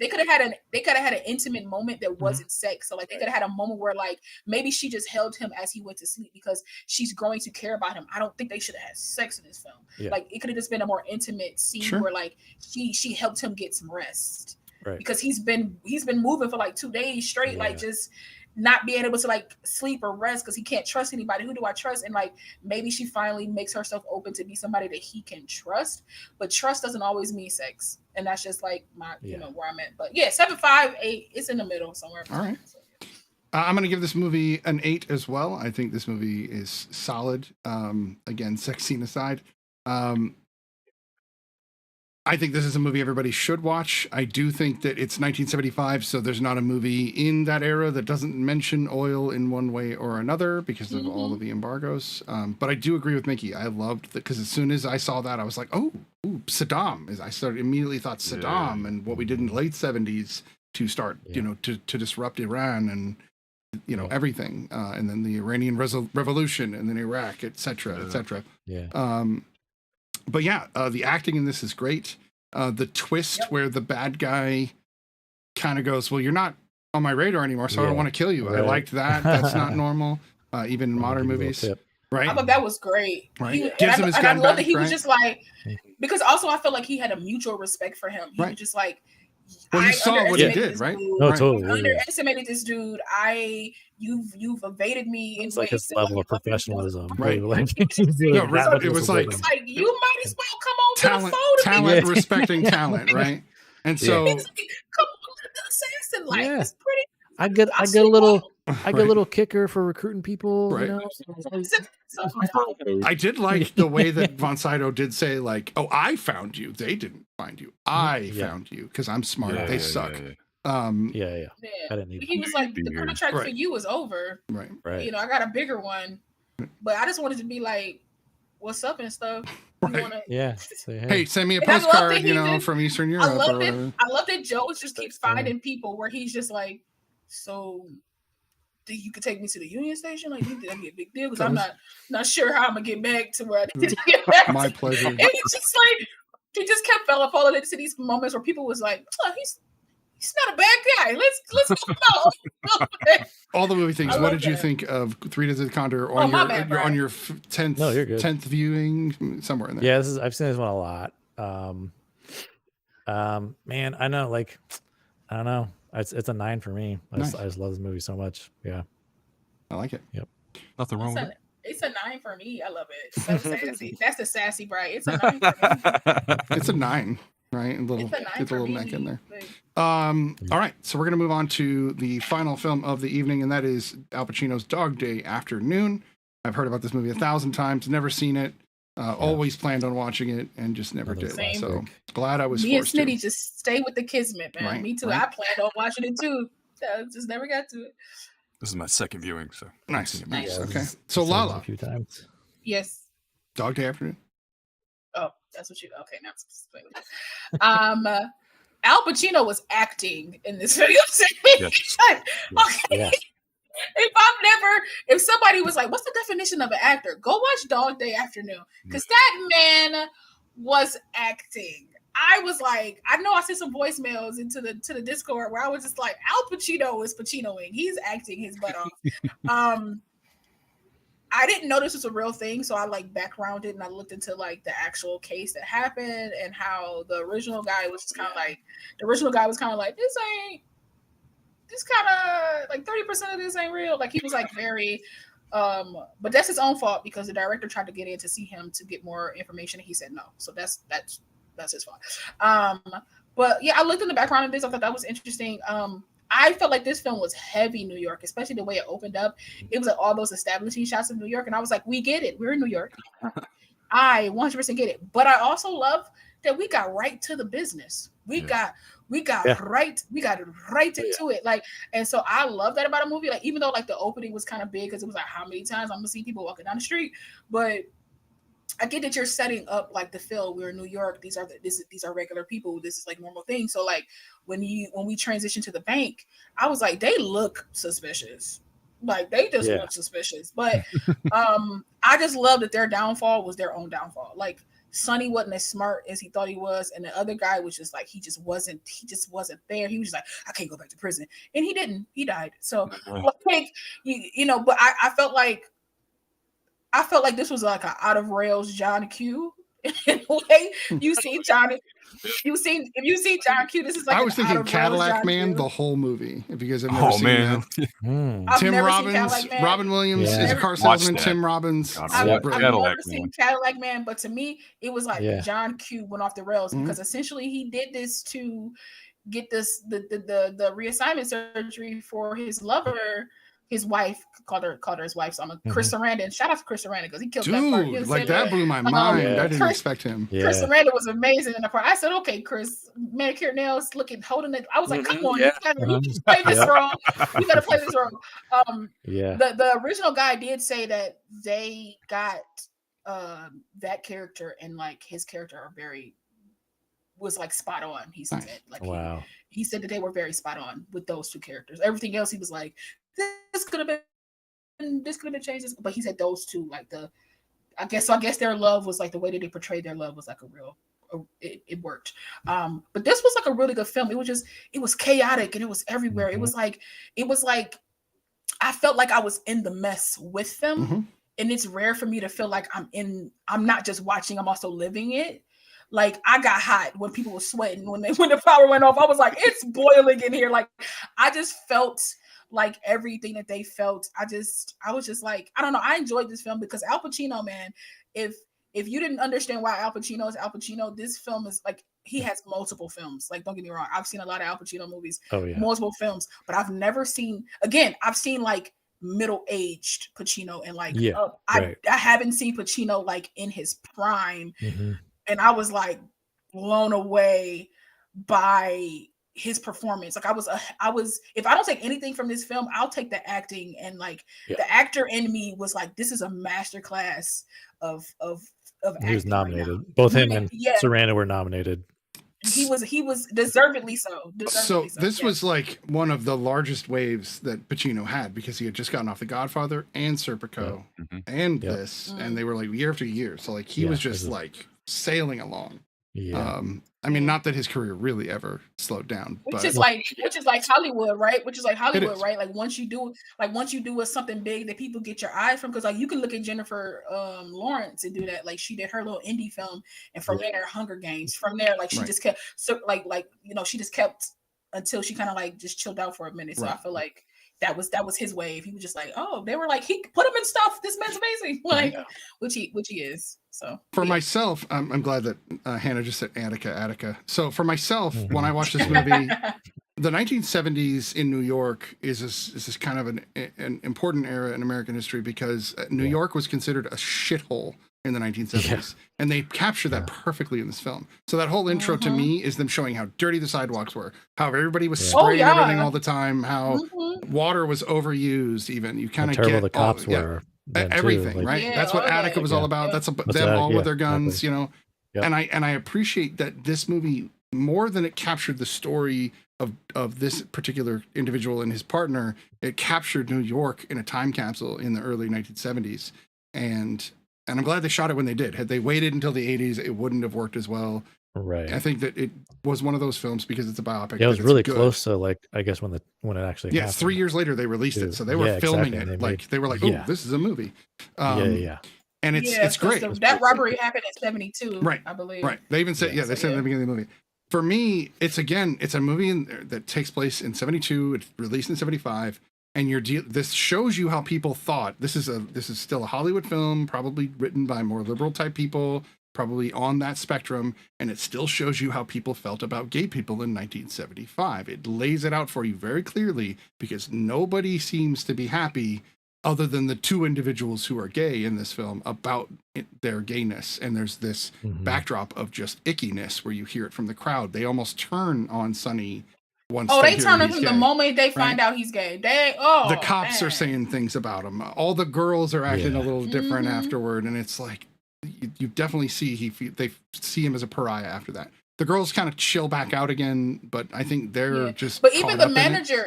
could have had an intimate moment that wasn't sex. So like they could have had a moment where like maybe she just held him as he went to sleep because she's growing to care about him. I don't think they should have had sex in this film. Yeah. Like it could have just been a more intimate scene where like she helped him get some rest. Right. Because he's been moving for like 2 days straight, like just not being able to like sleep or rest because he can't trust anybody. Who do I trust? And like maybe she finally makes herself open to be somebody that he can trust. But trust doesn't always mean sex, and that's just like my where I'm at. But yeah, 7.5, 8, it's in the middle somewhere. All right. I'm going to give this movie an 8 as well. I think this movie is solid. Again, sex scene aside. I think this is a movie everybody should watch. I do think that it's 1975, so there's not a movie in that era that doesn't mention oil in one way or another because of all of the embargoes. But I do agree with Mickey. I loved that because as soon as I saw that, I was like, oh, Saddam. I immediately thought Saddam and what we did in the late 70s to start, to disrupt Iran and, everything. And then the Iranian Revolution and then Iraq, et cetera, et cetera. Yeah. But yeah, the acting in this is great. The twist where the bad guy kind of goes, well, you're not on my radar anymore, so I don't want to kill you. Right. I liked that. That's not normal, even in modern movies. Right. I thought that was great. Right. I love that he was just like, because also I felt like he had a mutual respect for him. He was just like, well, you saw what he did, right? No, totally. I underestimated this dude. You've evaded me. It's like his level of professionalism, right? Like, it was like you might as well come on to the phone. Talent respecting talent, right? And so, come on, the assassin life is pretty. I get a little kicker for recruiting people. Right. You know? I did like the way that Von Sydow did say, like, "Oh, I found you. They didn't find you. I found you because I'm smart. They suck." I didn't need he was like, the contract for you is over. Right. I got a bigger one, but I just wanted to be like, "What's up?" and stuff. Say, hey, send me a postcard, from Eastern Europe. I love that Joe just keeps finding people where he's just like, so you could take me to the Union Station? Like, that'd be a big deal because I'm not sure how I'm gonna get back to where I need to get back. My pleasure. And it's just like he just kept falling into these moments where people was like, oh, he's not a bad guy. Let's go. All the movie things. What did you think of 3 Days of the Condor on your 10th viewing somewhere in there? Yeah, I've seen this one a lot. Man, I know, like, I don't know. It's a 9 for me. I just love this movie so much. Yeah, I like it. Yep. Nothing wrong with it. It's a 9 for me. I love it. So sassy. That's the sassy bright. It's a 9 for me. It's a 9. Right, a little neck in there. All right, so we're gonna move on to the final film of the evening, and that is Al Pacino's Dog Day Afternoon. I've heard about this movie 1,000 times, never seen it. Always planned on watching it, and just never did. Same. So glad I was Me and forced to. Snitty just stay with the kismet, man. Right, Me too. right. I planned on watching it too. Just never got to it. This is my second viewing, so Nice. Nice. Okay, so Lala, a few times. Yes. Dog Day Afternoon. Oh, that's what you. Okay, now Al Pacino was acting in this video. Yes. Okay. if somebody was like, what's the definition of an actor? Go watch Dog Day Afternoon. Because that man was acting. I was like, I know I sent some voicemails into the Discord where I was just like, Al Pacino is Pacinoing. He's acting his butt off. I didn't know this was a real thing, so I like backgrounded and I looked into like the actual case that happened and how the original guy was just kind of like, this kind of like 30% of this ain't real. Like he was like very, but that's his own fault because the director tried to get in to see him to get more information and he said no. So that's his fault. But yeah, I looked in the background of this. I thought that was interesting. I felt like this film was heavy New York, especially the way it opened up. It was like all those establishing shots of New York. And I was like, we get it. We're in New York. I 100% get it. But I also love that we got right to the business. We got right into it. Like, and so I love that about a movie. Like, even though like the opening was kind of big because it was like how many times I'm gonna see people walking down the street, but I get that you're setting up like the feel. We're in New York. These are regular people. This is like normal thing. So like when we transition to the bank, I was like, they look suspicious. Like they just look suspicious. But I just love that their downfall was their own downfall. Like Sonny wasn't as smart as he thought he was, and the other guy was just like he just wasn't there. He was just like, I can't go back to prison, and he didn't. He died. So like you know, but I felt like this was like an out of rails John Q. In a way, if you see John Q, this is like I was thinking Cadillac Man the whole movie. If you guys have never seen that. Tim Robbins, Robin Williams is a car salesman. Tim Robbins. I've never seen Cadillac Man, but to me, it was like John Q went off the rails because essentially he did this to get this the reassignment surgery for his lover. His wife called her his wife. So I'm a Chris Sarandon. Shout out to Chris Sarandon because he killed that part. Dude, like that blew my mind. I didn't expect him. Chris Sarandon was amazing in the part. I said, okay, Chris, manicured nails, holding it. I was like, come on, you gotta play this role. You gotta play this role. The original guy did say that they got that character and like his character was like spot on. He said like he said that they were very spot on with those two characters. Everything else he was like, this could have been changed, but he said those two, like I guess their love was like the way that they portrayed their love was like it worked. But this was like a really good film. It was chaotic and it was everywhere. It was like I felt like I was in the mess with them, and it's rare for me to feel like I'm not just watching, I'm also living it. Like I got hot when people were sweating when the power went off. I was like, it's boiling in here. Like I just felt like everything that they felt. I was just like, I don't know. I enjoyed this film because Al Pacino, man, if you didn't understand why Al Pacino is Al Pacino, this film is like, he has multiple films. Like, don't get me wrong. I've seen a lot of Al Pacino movies, multiple films, but I've seen like middle-aged Pacino and like, I haven't seen Pacino like in his prime. And I was like blown away by his performance. Like I was, if I don't take anything from this film, I'll take the acting, and like the actor in me was like, this is a masterclass of he was nominated. Right, both him and Sarandon were nominated. He was deservedly so. This was like one of the largest waves that Pacino had because he had just gotten off The Godfather and Serpico and this, and they were like year after year. So like he was just like sailing along. I mean, not that his career really ever slowed down, which is like Hollywood, right? Like once you do something big that people get your eyes from, because like you can look at Jennifer Lawrence and do that. Like she did her little indie film, and from there, Hunger Games. From there, like she just kept she just kept until she kind of like just chilled out for a minute. So I feel like that was his wave. He was just like, oh, they were like, he put him in stuff. This man's amazing, like which he is. So for myself, I'm glad that Hannah just said Attica. So for myself, when I watched this movie, the 1970s in New York is this kind of an important era in American history because New York was considered a shithole in the 1970s, and they capture that perfectly in this film. So that whole intro to me is them showing how dirty the sidewalks were, how everybody was spraying everything all the time, how water was overused. Even you kind of get the cops were. Everything, like, right? That's what Attica was all about. That's them all with their guns, you know. And I appreciate that this movie, more than it captured the story of this particular individual and his partner, it captured New York in a time capsule in the early 1970s. And I'm glad they shot it when they did. Had they waited until the 80s, it wouldn't have worked as well. Right. I think that it was one of those films because it's a biopic. Yeah, it was really close to like, I guess when it actually happened. 3 years later they released it, so they were filming exactly. it. They were like, "Oh, this is a movie." Yeah. And it's great. That robbery happened in 72, right? I believe. Right. They even said, they said at the beginning of the movie. For me, it's a movie that takes place in 72. It's released in 75, and this shows you how people thought. This is still a Hollywood film, probably written by more liberal type people, probably on that spectrum, and it still shows you how people felt about gay people in 1975. It lays it out for you very clearly because nobody seems to be happy other than the two individuals who are gay in this film about their gayness. And there's this backdrop of just ickiness where you hear it from the crowd. They almost turn on Sonny once they turn on him the moment they find out he's gay. The cops are saying things about him. All the girls are acting a little different afterward. And it's like, you definitely see they see him as a pariah after that. The girls kind of chill back out again, but I think they're just. But even the manager,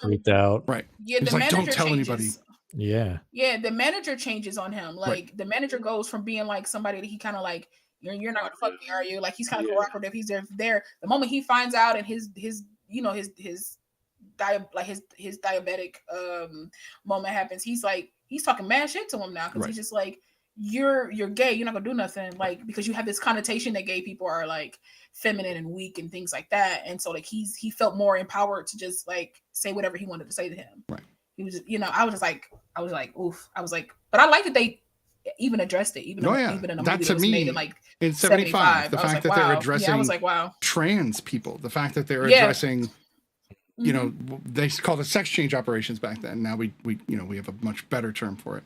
freaked out. Right. Yeah, the manager don't tell changes. Anybody. Yeah. Yeah, the manager changes on him. Like the manager goes from being like somebody that he kind of like, you're not gonna fuck me, are you? Like he's kind of cooperative. He's there. The moment he finds out and his diabetic moment happens, he's talking mad shit to him now because he's just like, you're gay, you're not gonna do nothing, like, because you have this connotation that gay people are like feminine and weak and things like that, and so like he felt more empowered to just like say whatever he wanted to say to him. Right. He was just, I was like oof. I was like, but I like that they even addressed it, even in a movie that was made in like in 75. The fact that they're addressing I was like, wow. Trans people, the fact that they're addressing they called it sex change operations back then. Now we have a much better term for it.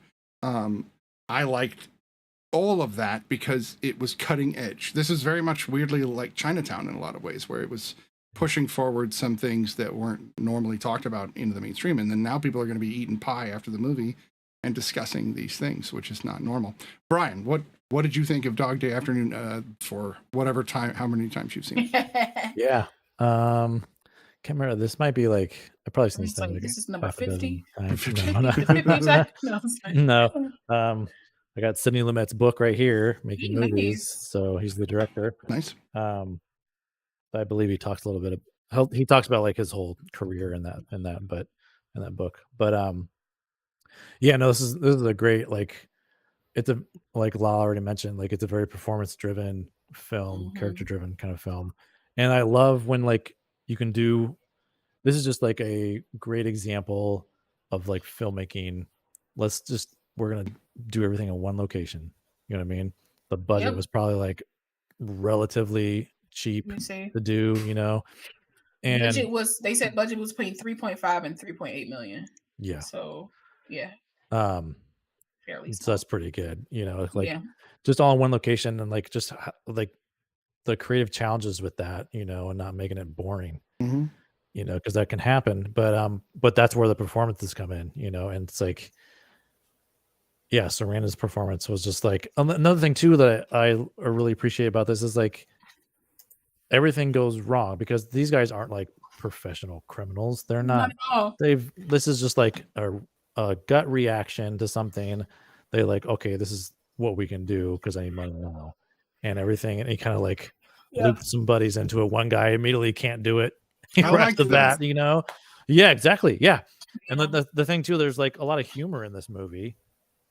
I liked all of that because it was cutting edge. This is very much weirdly like Chinatown in a lot of ways, where it was pushing forward some things that weren't normally talked about into the mainstream. And then now people are going to be eating pie after the movie and discussing these things, which is not normal. Brian, what did you think of Dog Day Afternoon for whatever time, how many times you've seen it? Yeah. Can't remember. This might be like, I've probably seen this. This is number 50. No. I got Sidney Lumet's book right here, Making Movies. So he's the director. Nice. I believe he talks a little bit. He talks about like his whole career in that book. But yeah, no, this is a great, like, it's a, like Lala already mentioned, like it's a very performance driven film, character driven kind of film, and I love when like you can do. This is just like a great example of like filmmaking. We're gonna do everything in one location. You know what I mean? The budget was probably like relatively cheap to do, and they said budget was between 3.5 and 3.8 million. Yeah. So yeah. Fairly small. So that's pretty good, just all in one location, and like just like the creative challenges with that, and not making it boring, because that can happen. But that's where the performances come in, and it's like, yeah, Serena's performance was just like another thing too that I really appreciate about this is like everything goes wrong because these guys aren't like professional criminals. They're not. This is just like a gut reaction to something. They like, okay, this is what we can do because I need money now, and everything. And he kind of like looped some buddies into it. One guy immediately can't do it. Right after that, Yeah, exactly. Yeah, and the thing too, there's like a lot of humor in this movie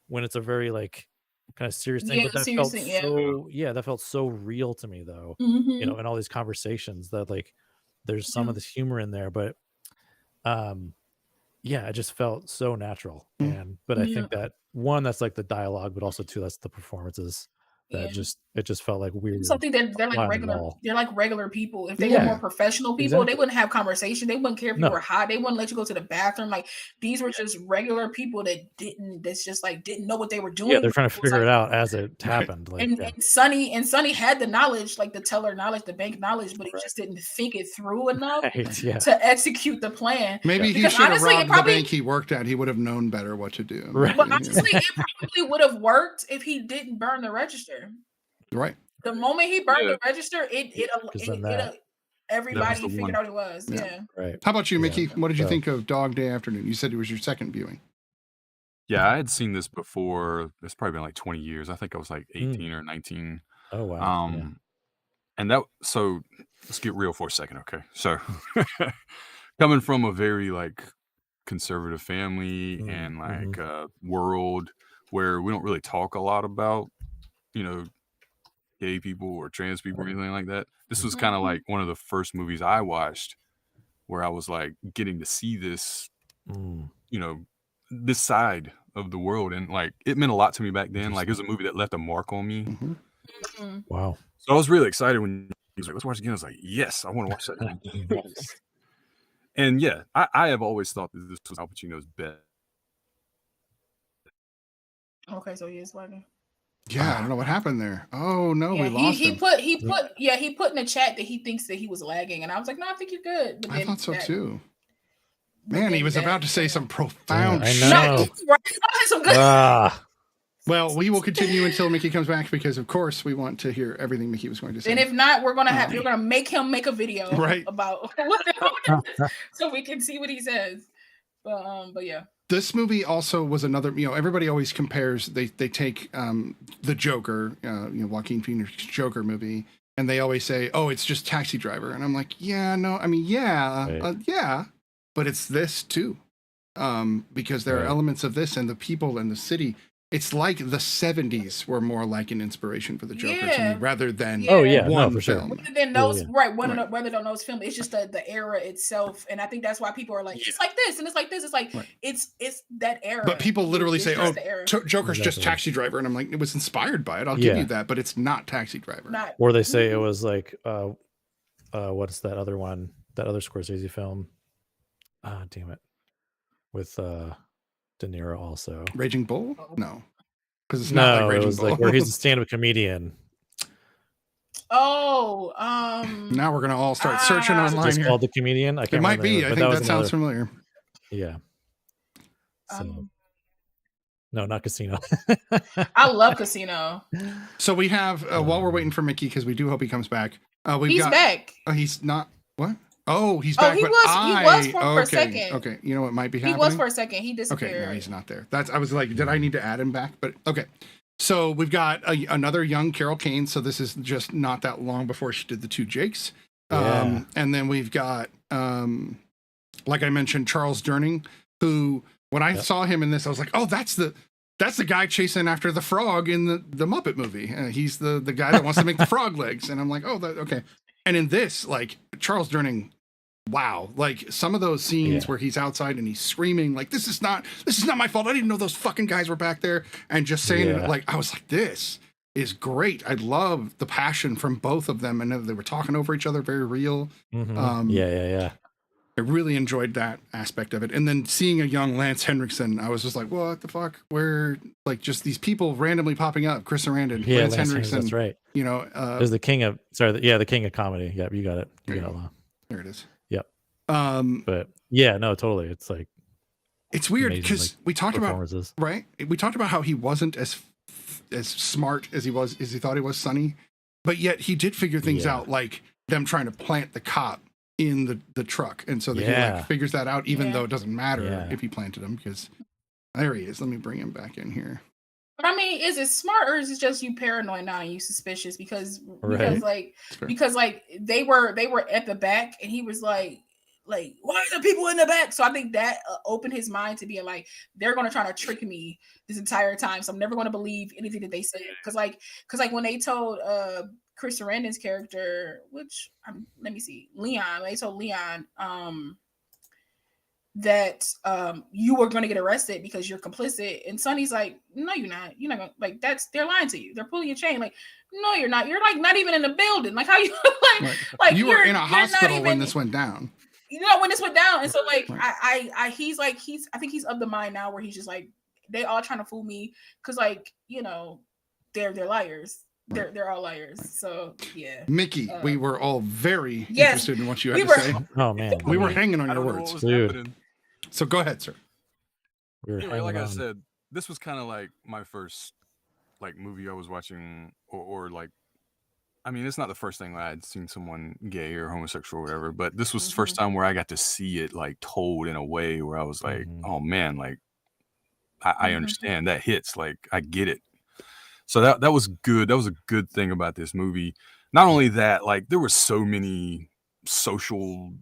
when it's a very like kind of serious thing. But that felt so real to me though. In all these conversations that like there's some of this humor in there, but it just felt so natural. But I think that one, that's like the dialogue, but also two, that's the performances that it just felt like weird. Something that they're like regular. They're like regular people. If they were more professional people, they wouldn't have conversation. They wouldn't care if you were hot. They wouldn't let you go to the bathroom. Like these were just regular people that didn't know what they were doing. Yeah, they're trying to figure it out as it happened. Like, and Sonny had the knowledge, like the teller knowledge, the bank knowledge, but he just didn't think it through enough to execute the plan. Maybe he should have robbed the bank he worked at. He would have known better what to do. Right. But honestly, it probably would have worked if he didn't burn the register. Right. The moment he burned the register, everybody the figured one. out it was. Yeah. Right. How about you, Yeah. Mickey? What did you So- think of Dog Day Afternoon? You said it was your second viewing. Yeah, I had seen this before. It's probably been like 20 years. I think I was like 18 or 19. Oh wow. Yeah. And so let's get real for a second, okay? So coming from a very like conservative family and like world where we don't really talk a lot about, gay people or trans people or anything like that. This was kind of like one of the first movies I watched where I was like getting to see this, this side of the world. And like, it meant a lot to me back then. Like, it was a movie that left a mark on me. Wow. So I was really excited when he was like, let's watch it again. I was like, yes, I want to watch that again. And yeah, I have always thought that this was Al Pacino's best. Okay, so he is lagging. Yeah, I don't know what happened there. Oh no, Yeah, we lost he him. put in the chat that he thinks that he was lagging, and I was like, no, I think you're good. But I then thought so that- too. but Man, he then was that- about to say some profound I shit. know. Right, I had some good. Well, we will continue until Mickey comes back because, of course, we want to hear everything Mickey was going to say. And if not, you're gonna make him make a video about so we can see what he says. But yeah. This movie also was another, everybody always compares, they take the Joker, Joaquin Phoenix's Joker movie, and they always say, oh, it's just Taxi Driver. And I'm like, yeah, no, I mean, yeah, but it's this too. Because there are elements of this and the people and the city. It's like the 70's were more like an inspiration for the Joker to me rather than one for sure. film. Rather than those, rather than those films, it's just the era itself, and I think that's why people are like, it's like this and it's like this. It's like it's that era. But people literally say, "Oh, the era. Joker's just Taxi Driver," and I'm like, it was inspired by it. I'll give you that, but it's not Taxi Driver. Or they say it was like, what's that other one? That other Scorsese film? Damn it, with De Niro also. Raging Bull? No, because it's not like Raging it was Bull. like where he's a stand-up comedian. Oh, now we're gonna all start searching online. It's called The Comedian. I can't it might be. I think that sounds familiar. Yeah. So, no, not Casino. I love Casino. So we have while we're waiting for Mickey, because we do hope he comes back. He's back. He's not what? Oh, he's back. He was for a second. Okay, you know what might be happening? He was for a second. He disappeared. Okay, no, he's not there. I was like, did I need to add him back? But okay. So we've got another young Carol Kane. So this is just not that long before she did the two Jakes. And then we've got, like I mentioned, Charles Durning, who when I saw him in this, I was like, oh, that's the guy chasing after the frog in the Muppet movie. He's the guy that wants to make the frog legs. And I'm like, oh, okay. And in this, like Charles Durning, wow, like some of those scenes where he's outside and he's screaming like, this is not my fault. I didn't know those fucking guys were back there. And just saying it, like, I was like, this is great. I love the passion from both of them. And they were talking over each other, very real. Yeah. I really enjoyed that aspect of it. And then seeing a young Lance Henriksen, I was just like, what the fuck? Where, like, just these people randomly popping up. Chris Sarandon, Lance Henriksen. That's right. There's the king of, the king of comedy. Yep, you got it. You got it. There it is. Yep. But yeah, no, totally. It's like, it's weird because we talked about, right? We talked about how he wasn't as smart as he thought he was, Sonny, but yet he did figure things out, like them trying to plant the cop in the truck, and so that he like figures that out, even though it doesn't matter if he planted him, because there he is. Let me bring him back in here. But I mean, is it smart or is it just you paranoid now and you suspicious because they were at the back and he was like why are the people in the back? So I think that opened his mind to being like, they're going to try to trick me this entire time, so I'm never going to believe anything that they say. Because when they told Chris Sarandon's character, which let me see, Leon, they told Leon that you were going to get arrested because you're complicit, and Sonny's like, no, you're not gonna, like, they're lying to you, they're pulling your chain, like, no, you're not, like not even in the building, like how you like you were in a hospital when this went down, when this went down. And so like I think he's of the mind now where he's just like, they all trying to fool me because like, they're liars. They're all liars. So yeah, Mickey, we were all very interested in what you had to say. Oh man, we were hanging on your words, dude. So go ahead, sir. Anyway, like I said, this was kind of like my first like movie I was watching, or like I mean, it's not the first time I had seen someone gay or homosexual or whatever, but this was the first time where I got to see it like told in a way where I was like, oh man, like I understand that hits, like I get it. So that was good. That was a good thing about this movie. Not only that, like there were so many social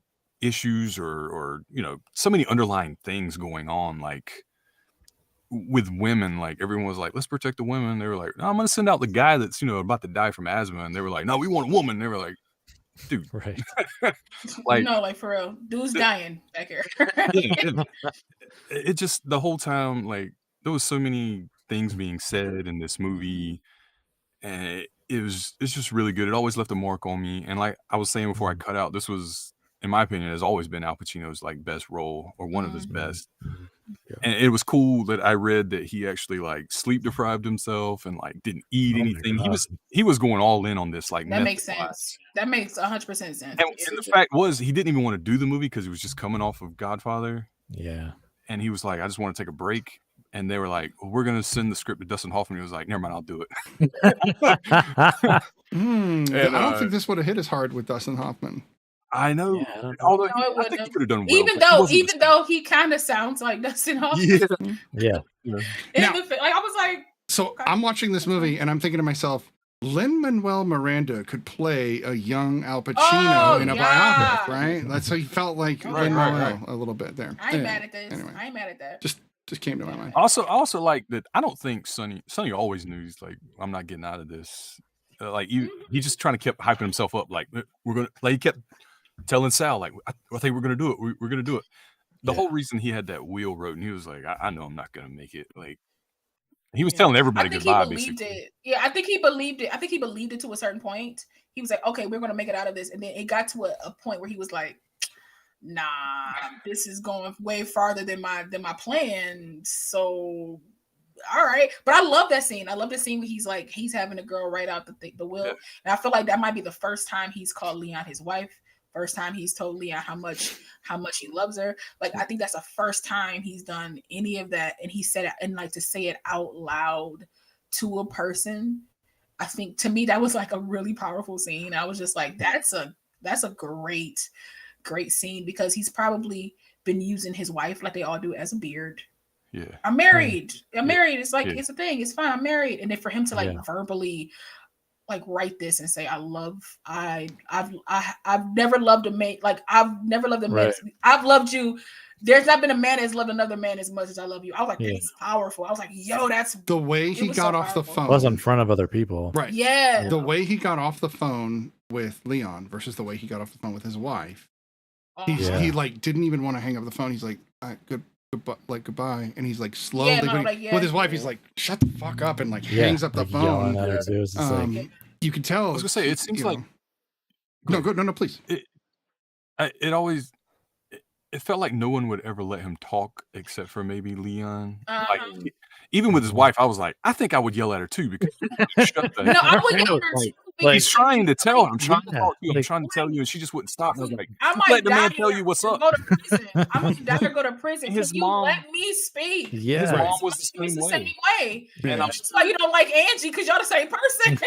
issues or so many underlying things going on, like with women. Like everyone was like, let's protect the women. They were like, no, I'm gonna send out the guy that's about to die from asthma, and they were like, no, we want a woman. They were like, dude, right. like no, like for real, dude's dying back here. it just the whole time, like there was so many things being said in this movie, and it's just really good. It always left a mark on me. And like I was saying before I cut out, this was, in my opinion, has always been Al Pacino's like best role or one of his best. Yeah. And it was cool that I read that he actually like sleep deprived himself and like didn't eat anything. He was going all in on this. Like that makes sense. That makes 100% sense. And the fact was, he didn't even want to do the movie because he was just coming off of Godfather. Yeah. And he was like, I just want to take a break. And they were like, well, we're going to send the script to Dustin Hoffman. He was like, never mind, I'll do it. I don't think this would have hit as hard with Dustin Hoffman. I know. Yeah, Although No, I think he could have done well. Even though he kind of sounds like Dustin Hoffman. Yeah. Now, I was like, so I'm watching this movie and I'm thinking to myself, Lin-Manuel Miranda could play a young Al Pacino in a biopic, right? That's how he felt like Lin-Manuel a little bit there. I ain't mad at this. Anyway, I ain't mad at that. Just came to my mind. Also like that. I don't think Sonny always knew he's like, I'm not getting out of this. Like he just trying to keep hyping himself up. Like we're gonna. Like he kept telling Sal, like I think we're gonna do it. We're gonna do it. The whole reason he had that wheel wrote, and he was like, I know I'm not gonna make it. Like he was telling everybody goodbye. Basically. Yeah, I think he believed it. I think he believed it to a certain point. He was like, okay, we're gonna make it out of this, and then it got to a point where he was like, nah, this is going way farther than my plan. So, all right. But I love that scene. I love the scene where he's having a girl write out the will. And I feel like that might be the first time he's called Leon his wife. First time he's told Leon how much he loves her. Like I think that's the first time he's done any of that. And he said it, and like to say it out loud to a person. I think to me that was like a really powerful scene. I was just like, that's a great scene, because he's probably been using his wife like they all do as a beard. Yeah. I'm married. It's like it's a thing. It's fine. I'm married. And then for him to like verbally like write this and say, I've never loved a man. Like I've never loved a man. I've loved you. There's not been a man that's loved another man as much as I love you. I was like, that's powerful. I was like, yo, that's the way he got off the phone. It was in front of other people. Right. Yeah. The way he got off the phone with Leon versus the way he got off the phone with his wife. He like didn't even want to hang up the phone. He's like, goodbye. And he's like slowly with his wife, he's like, shut the fuck up, and like hangs up the phone. You can tell. I was gonna say, it seems like no, please. It felt like no one would ever let him talk except for maybe Leon. Like even with his wife, I was like, I think I would yell at her too, because shut the I would yell at her too. He's trying to tell her, I'm trying to talk to you, I'm trying to tell you, and she just wouldn't stop. And I was like, let the man tell you what's up. I might die or go to prison. His mom, let me speak. Yeah, his mom was the same way. And that's why you don't like Angie, because y'all the same person.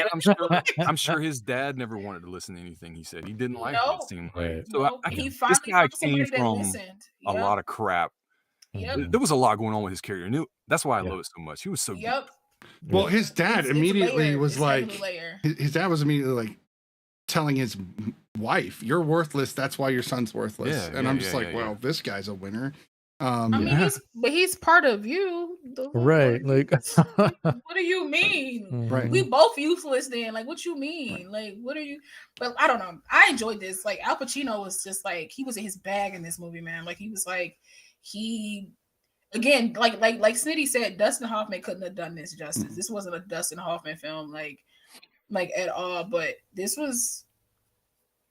I'm sure his dad never wanted to listen to anything he said. He didn't like it. Seemed like. So this guy came from a lot of crap. There was a lot going on with his character, and that's why I love it so much. He was so good. Well, his dad immediately was like, his dad was immediately like telling his wife, "You're worthless. That's why your son's worthless." And I'm just like, well, this guy's a winner. I mean, he's part of you, right? Like, what do you mean? Right. We both useless then. Like, what you mean? Like, what are you? But I don't know. I enjoyed this. Like, Al Pacino was just like, he was in his bag in this movie, man. Like, he was like, again, like Snitty said, Dustin Hoffman couldn't have done this justice. This wasn't a Dustin Hoffman film, like at all. But this was,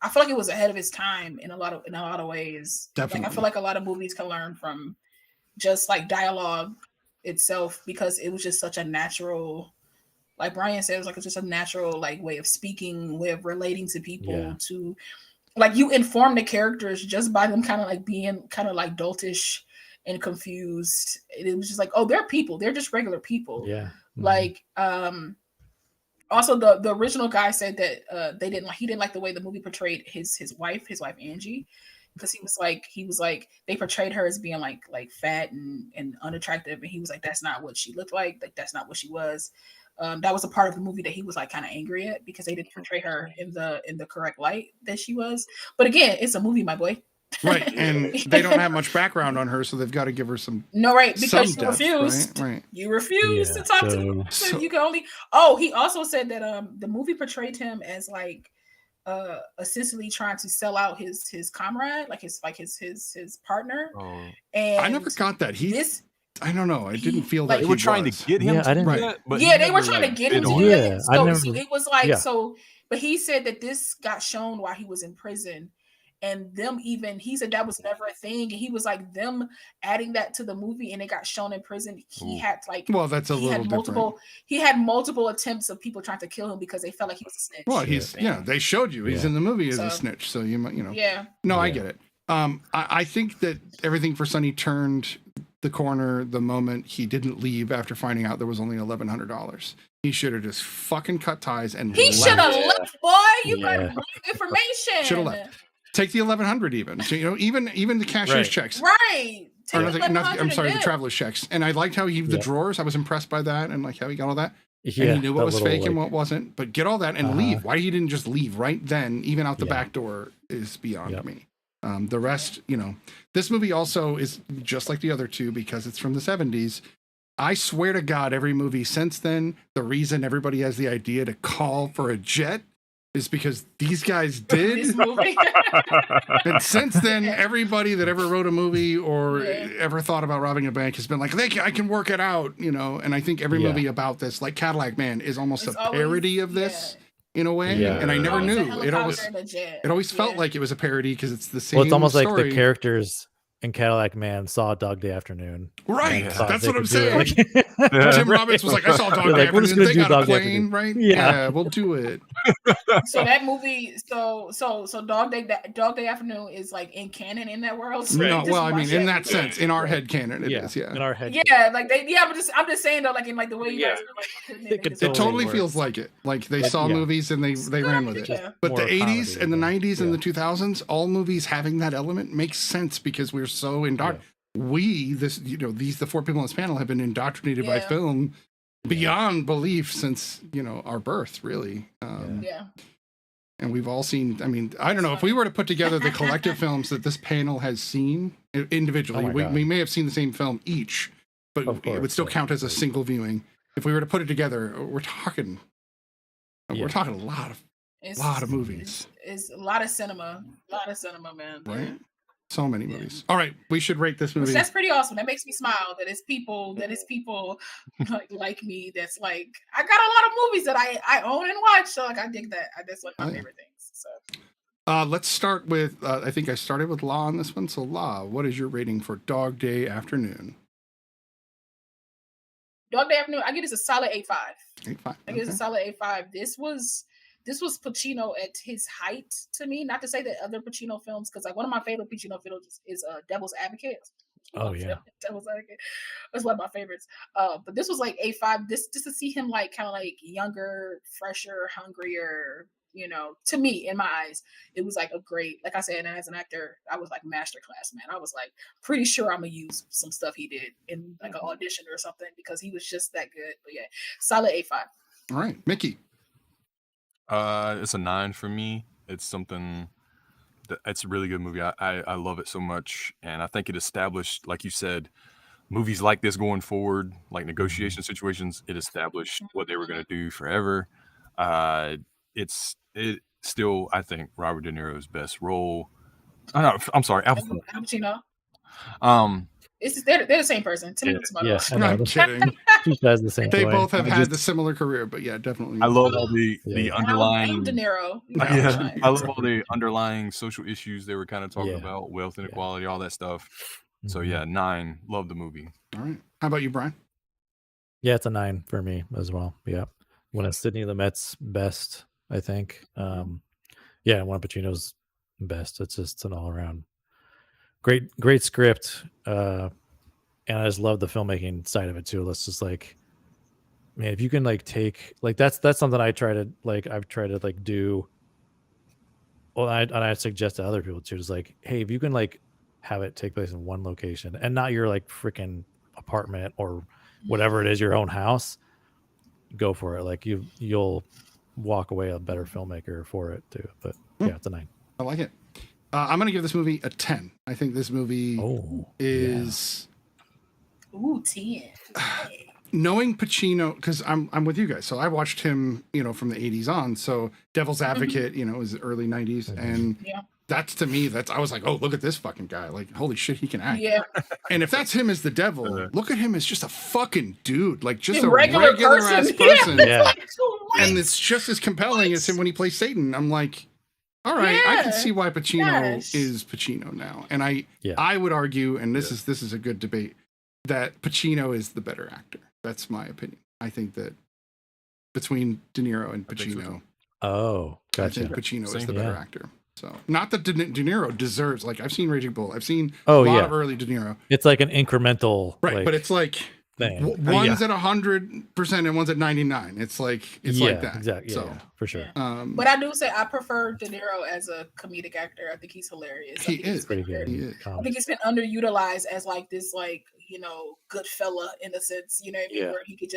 I feel like it was ahead of its time in a lot of ways. Definitely. Like, I feel like a lot of movies can learn from just like dialogue itself, because it was just such a natural, like Brian said, it was like it's just a natural like way of speaking, way of relating to people. To like, you inform the characters just by them kind of like being kind of like doltish and confused. It was just like, oh, they're people. They're just regular people. Yeah. Like, Also, the original guy said that he didn't like the way the movie portrayed his wife Angie, because he was like they portrayed her as being like fat and unattractive, and he was like, that's not what she looked like that's not what she was. That was a part of the movie that he was like kind of angry at, because they didn't portray her in the correct light that she was. But again, it's a movie, my boy. Right, and they don't have much background on her, so they've got to give her some. No, right, because you depth, refused. Right. You refused to talk to him. So you can only. Oh, he also said that the movie portrayed him as like essentially trying to sell out his comrade, like his partner. Oh. And I never got that. I don't know. I didn't feel like that they were trying to get him. Yeah, I didn't. Right. But they were trying to get him to do it. So it was like so. But he said that this got shown while he was in prison. And he said that was never a thing. And he was like, them adding that to the movie, and it got shown in prison. He had like, well, that's a little different. He had multiple attempts of people trying to kill him because they felt like he was a snitch. Well, they showed you he's in the movie as a snitch, so you know. Yeah. No, I get it. I think that everything for Sonny turned the corner the moment he didn't leave after finding out there was only $1,100. He should have just fucking cut ties and he should have left, boy. You got information. Should have left. Take the 1,100 even. So, you know, even the cashier's checks. Right. I'm sorry, the traveler's checks. And I liked how he the drawers. I was impressed by that, and like how he got all that. And he knew what was fake and what wasn't. But get all that and leave. Why he didn't just leave right then, even out the back door, is beyond me. The rest, you know, this movie also is just like the other two because it's from the 70s. I swear to God, every movie since then, the reason everybody has the idea to call for a jet is because these guys did. And since then, everybody that ever wrote a movie or ever thought about robbing a bank has been like, I can work it out, you know. And I think every movie about this, like Cadillac Man, is almost a parody of this in a way. Yeah. And I never knew. It always felt like it was a parody because it's the same. Well, it's almost story. like the characters in Cadillac Man saw Dog Day Afternoon. Right. That's what I'm saying. Tim Robbins was like, I saw Dog Day Afternoon. They got a plane, right? Yeah, we'll do it. So that movie, so Dog Day Afternoon is like in canon in that world. So no, well, I mean, in that sense, in our head canon, it is. Yeah, in our head. Yeah, like I'm just saying though, like in like the way you guys are like, it totally feels like it. Like they saw movies and they ran with it. Yeah. But the 80s and the 90s and the 2000s, all movies having that element makes sense because we're so indoctrinated. The four people on this panel have been indoctrinated by film beyond belief since our birth, really. And we've all seen. I mean, I don't know if we were to put together the collective films that this panel has seen individually. We may have seen the same film each, but it would still count as a single viewing. If we were to put it together, we're talking a lot of movies. It's a lot of cinema, man. Right. So many movies. All right, we should rate this movie. That's pretty awesome. That makes me smile. That is people like me. That's like I got a lot of movies that I own and watch. So like I dig that. That's like my favorite things. So let's start with. I think I started with Law on this one. So Law, what is your rating for Dog Day Afternoon? Dog Day Afternoon. I give this a solid 8.5. 8.5. I give this a solid 8.5. This was Pacino at his height to me. Not to say that other Pacino films, because like one of my favorite Pacino films is Devil's Advocate. Oh yeah, Devil's Advocate. That's one of my favorites. But this was like 8.5. This just to see him like kind of like younger, fresher, hungrier. To me, in my eyes, it was like a great. Like I said, and as an actor, I was like masterclass, man. I was like pretty sure I'm gonna use some stuff he did in like an audition or something because he was just that good. But yeah, solid 8.5. All right, Mickey. It's a 9 for me. It's something it's a really good movie. I love it so much, and I think it established, like you said, movies like this going forward, like negotiation situations. It established what they were going to do forever. It's still, I think, Robert De Niro's best role. I'm sorry, Al Pacino. They're the same person. To me, I'm kidding. She says the same. They both have had the similar career, but yeah, definitely. I love all the underlying. De Niro. I love all the underlying social issues they were kind of talking about, wealth inequality, all that stuff. So yeah, 9. Love the movie. All right. How about you, Brian? Yeah, it's a 9 for me as well. Yeah, one of Sidney Lumet's best, I think. One of Pacino's best. It's just an all around great script. And I just love the filmmaking side of it too. Let's just like man, if you can like take like that's something I've tried to like do. Well, I suggest to other people too, is like, hey, if you can like have it take place in one location and not your like freaking apartment or whatever it is, your own house, go for it. Like you'll walk away a better filmmaker for it too. But yeah, it's a 9. I like it. I'm gonna give this movie a 10. I think this movie is 10. Knowing Pacino, because I'm with you guys. So I watched him, from the 80s on. So Devil's Advocate, is early 90s, and that's to me, I was like, oh, look at this fucking guy. Like, holy shit, he can act. Yeah. And if that's him as the devil, look at him as just a fucking dude, like just a regular ass person. Yeah. And it's just as compelling as him when he plays Satan. I'm like, all right, I can see why Pacino is Pacino now. And I would argue, and this is a good debate, that Pacino is the better actor. That's my opinion. I think that between De Niro and Pacino, gotcha. I think Pacino is the better actor. So not that De Niro deserves, like, I've seen Raging Bull. I've seen a lot of early De Niro. It's like an incremental, right? But it's like one's at 100% and one's at 99. It's like that. Exactly. So for sure. But I do say I prefer De Niro as a comedic actor. I think he's hilarious. He is pretty good. He is. I think he's been underutilized as like this, like, good fella in a sense, where he could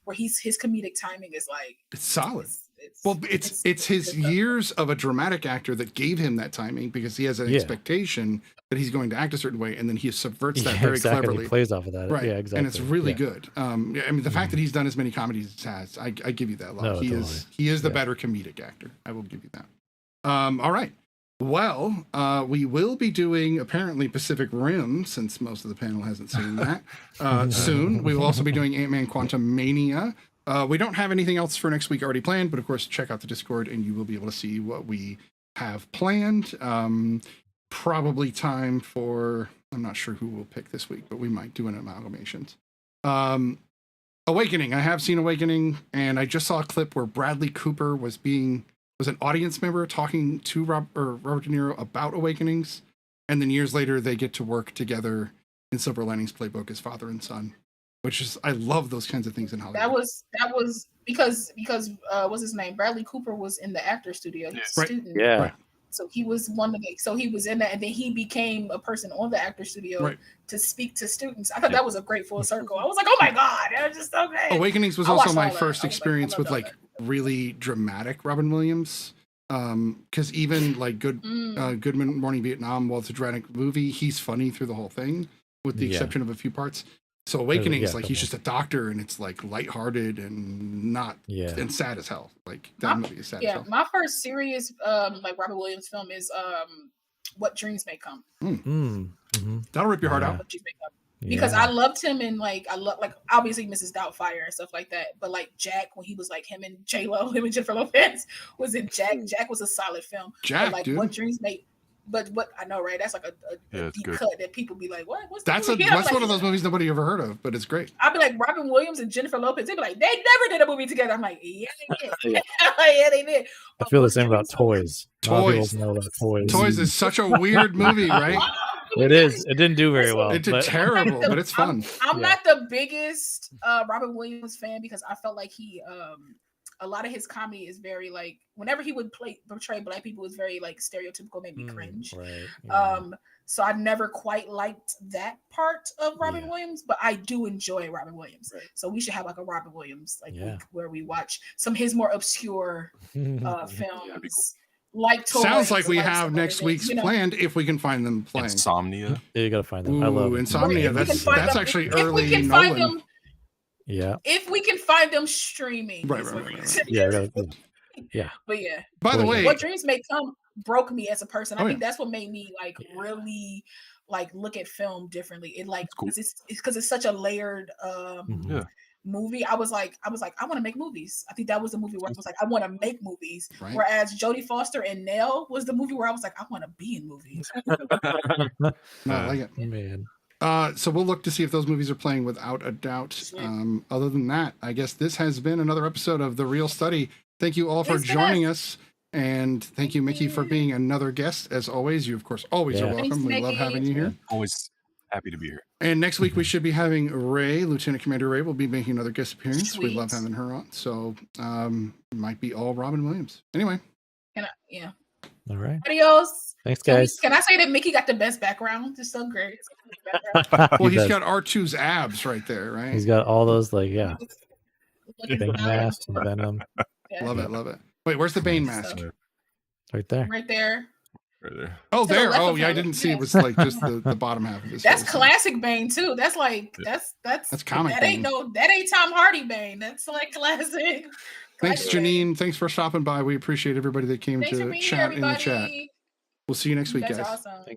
where his comedic timing is like, it's solid. It's his years of a dramatic actor that gave him that timing, because he has an expectation that he's going to act a certain way, and then he subverts that very cleverly. He plays off of that, right? Yeah, exactly. And it's really good. I mean, the fact that he's done as many comedies as he has, I give you that. No, he is the better comedic actor. I will give you that. All right. Well, we will be doing apparently Pacific Rim, since most of the panel hasn't seen that. Soon, we will also be doing Ant-Man Quantumania. We don't have anything else for next week already planned, but of course, check out the Discord and you will be able to see what we have planned. Probably time for, I'm not sure who we'll pick this week, but we might do an amalgamations. Awakening. I have seen Awakening, and I just saw a clip where Bradley Cooper was an audience member talking to Robert De Niro about Awakenings, and then years later they get to work together in Silver Linings Playbook as father and son, which is, I love those kinds of things in Hollywood. That was because what's his name? Bradley Cooper was in the actor studio. He's a student. Yeah. Right. So he was he was in that, and then he became a person on the actor studio to speak to students. I thought that was a great full circle. I was like, oh my God, that was just so great. Awakenings was also my first experience with like really dramatic Robin Williams. Because even like Good Morning Vietnam, while it's a dramatic movie, he's funny through the whole thing, with the exception of a few parts. So Awakenings, like he's just a doctor, and it's like lighthearted and and sad as hell. Like that movie is sad as hell. My first serious like Robin Williams film is What Dreams May Come. That'll rip your heart out. Because I loved him, and like I love, like, obviously Mrs. Doubtfire and stuff like that. But like Jack, when he was like him and Jennifer Lopez was in Jack. Jack was a solid film. Jack, but like dude. What Dreams May. But what I know, right? That's like a deep cut that people be like, "What? What's that's like, one of those movies nobody ever heard of, but it's great." I'd be like Robin Williams and Jennifer Lopez. They'd be like, "They never did a movie together." I'm like, "Yeah, they did. Yeah, they did." I feel the same about Toys. Toys is such a weird movie, right? It is. It didn't do very well. It did terrible, but it's fun. I'm not the biggest Robin Williams fan, because I felt like he a lot of his comedy is very like, whenever he would portray black people, was very like stereotypical, made me cringe. Right. Yeah. So I never quite liked that part of Robin Williams, but I do enjoy Robin Williams. Right. So we should have like a Robin Williams week where we watch some of his more obscure films. Like Toys, sounds like we have next week's planned, if we can find them playing. Insomnia. Yeah, you gotta find them. I love Insomnia. That's actually early Nolan. Yeah. If we can find them streaming. Right. Yeah. But yeah. By the way, What Dreams May Come broke me as a person. I think that's what made me like really like look at film differently. It like it's because it's such a layered movie. I was like, I want to make movies. I think that was the movie where I was like, I want to make movies. Right. Whereas Jodie Foster and Nell was the movie where I was like, I want to be in movies. I like it, man. So we'll look to see if those movies are playing without a doubt. Other than that, I guess this has been another episode of The Real Study. Thank you all for joining us. And thank you, Mickey, for being another guest. As always, you, of course, always are welcome. We love having you here. Always Happy to be here. And next week we should be having Ray, Lieutenant Commander Ray, will be making another guest appearance. Sweet. We love having her on. So might be all Robin Williams. Anyway. Yeah. All right. Adios. Thanks, guys. Can I say that Mickey got the best background? It's so great. Well, he's does. got R2's abs right there, right? He's got all those, like, yeah. Looking Bane for mask and Venom. Yeah. Love it, love it. Wait, where's the Bane mask? Right there. Right there. Right there. Oh, To the there. left Oh, of yeah, I him. didn't see Yeah. it was like just the bottom half of his That's face. classic Bane too. That's like that's comic that Bane. that ain't Tom Hardy Bane. That's like classic. Thanks, classic Bane. Janine. Thanks for stopping by. We appreciate everybody that came Thanks for to being chat here, in the chat. everybody. We'll see you next You week, guys are guys. awesome. Thanks.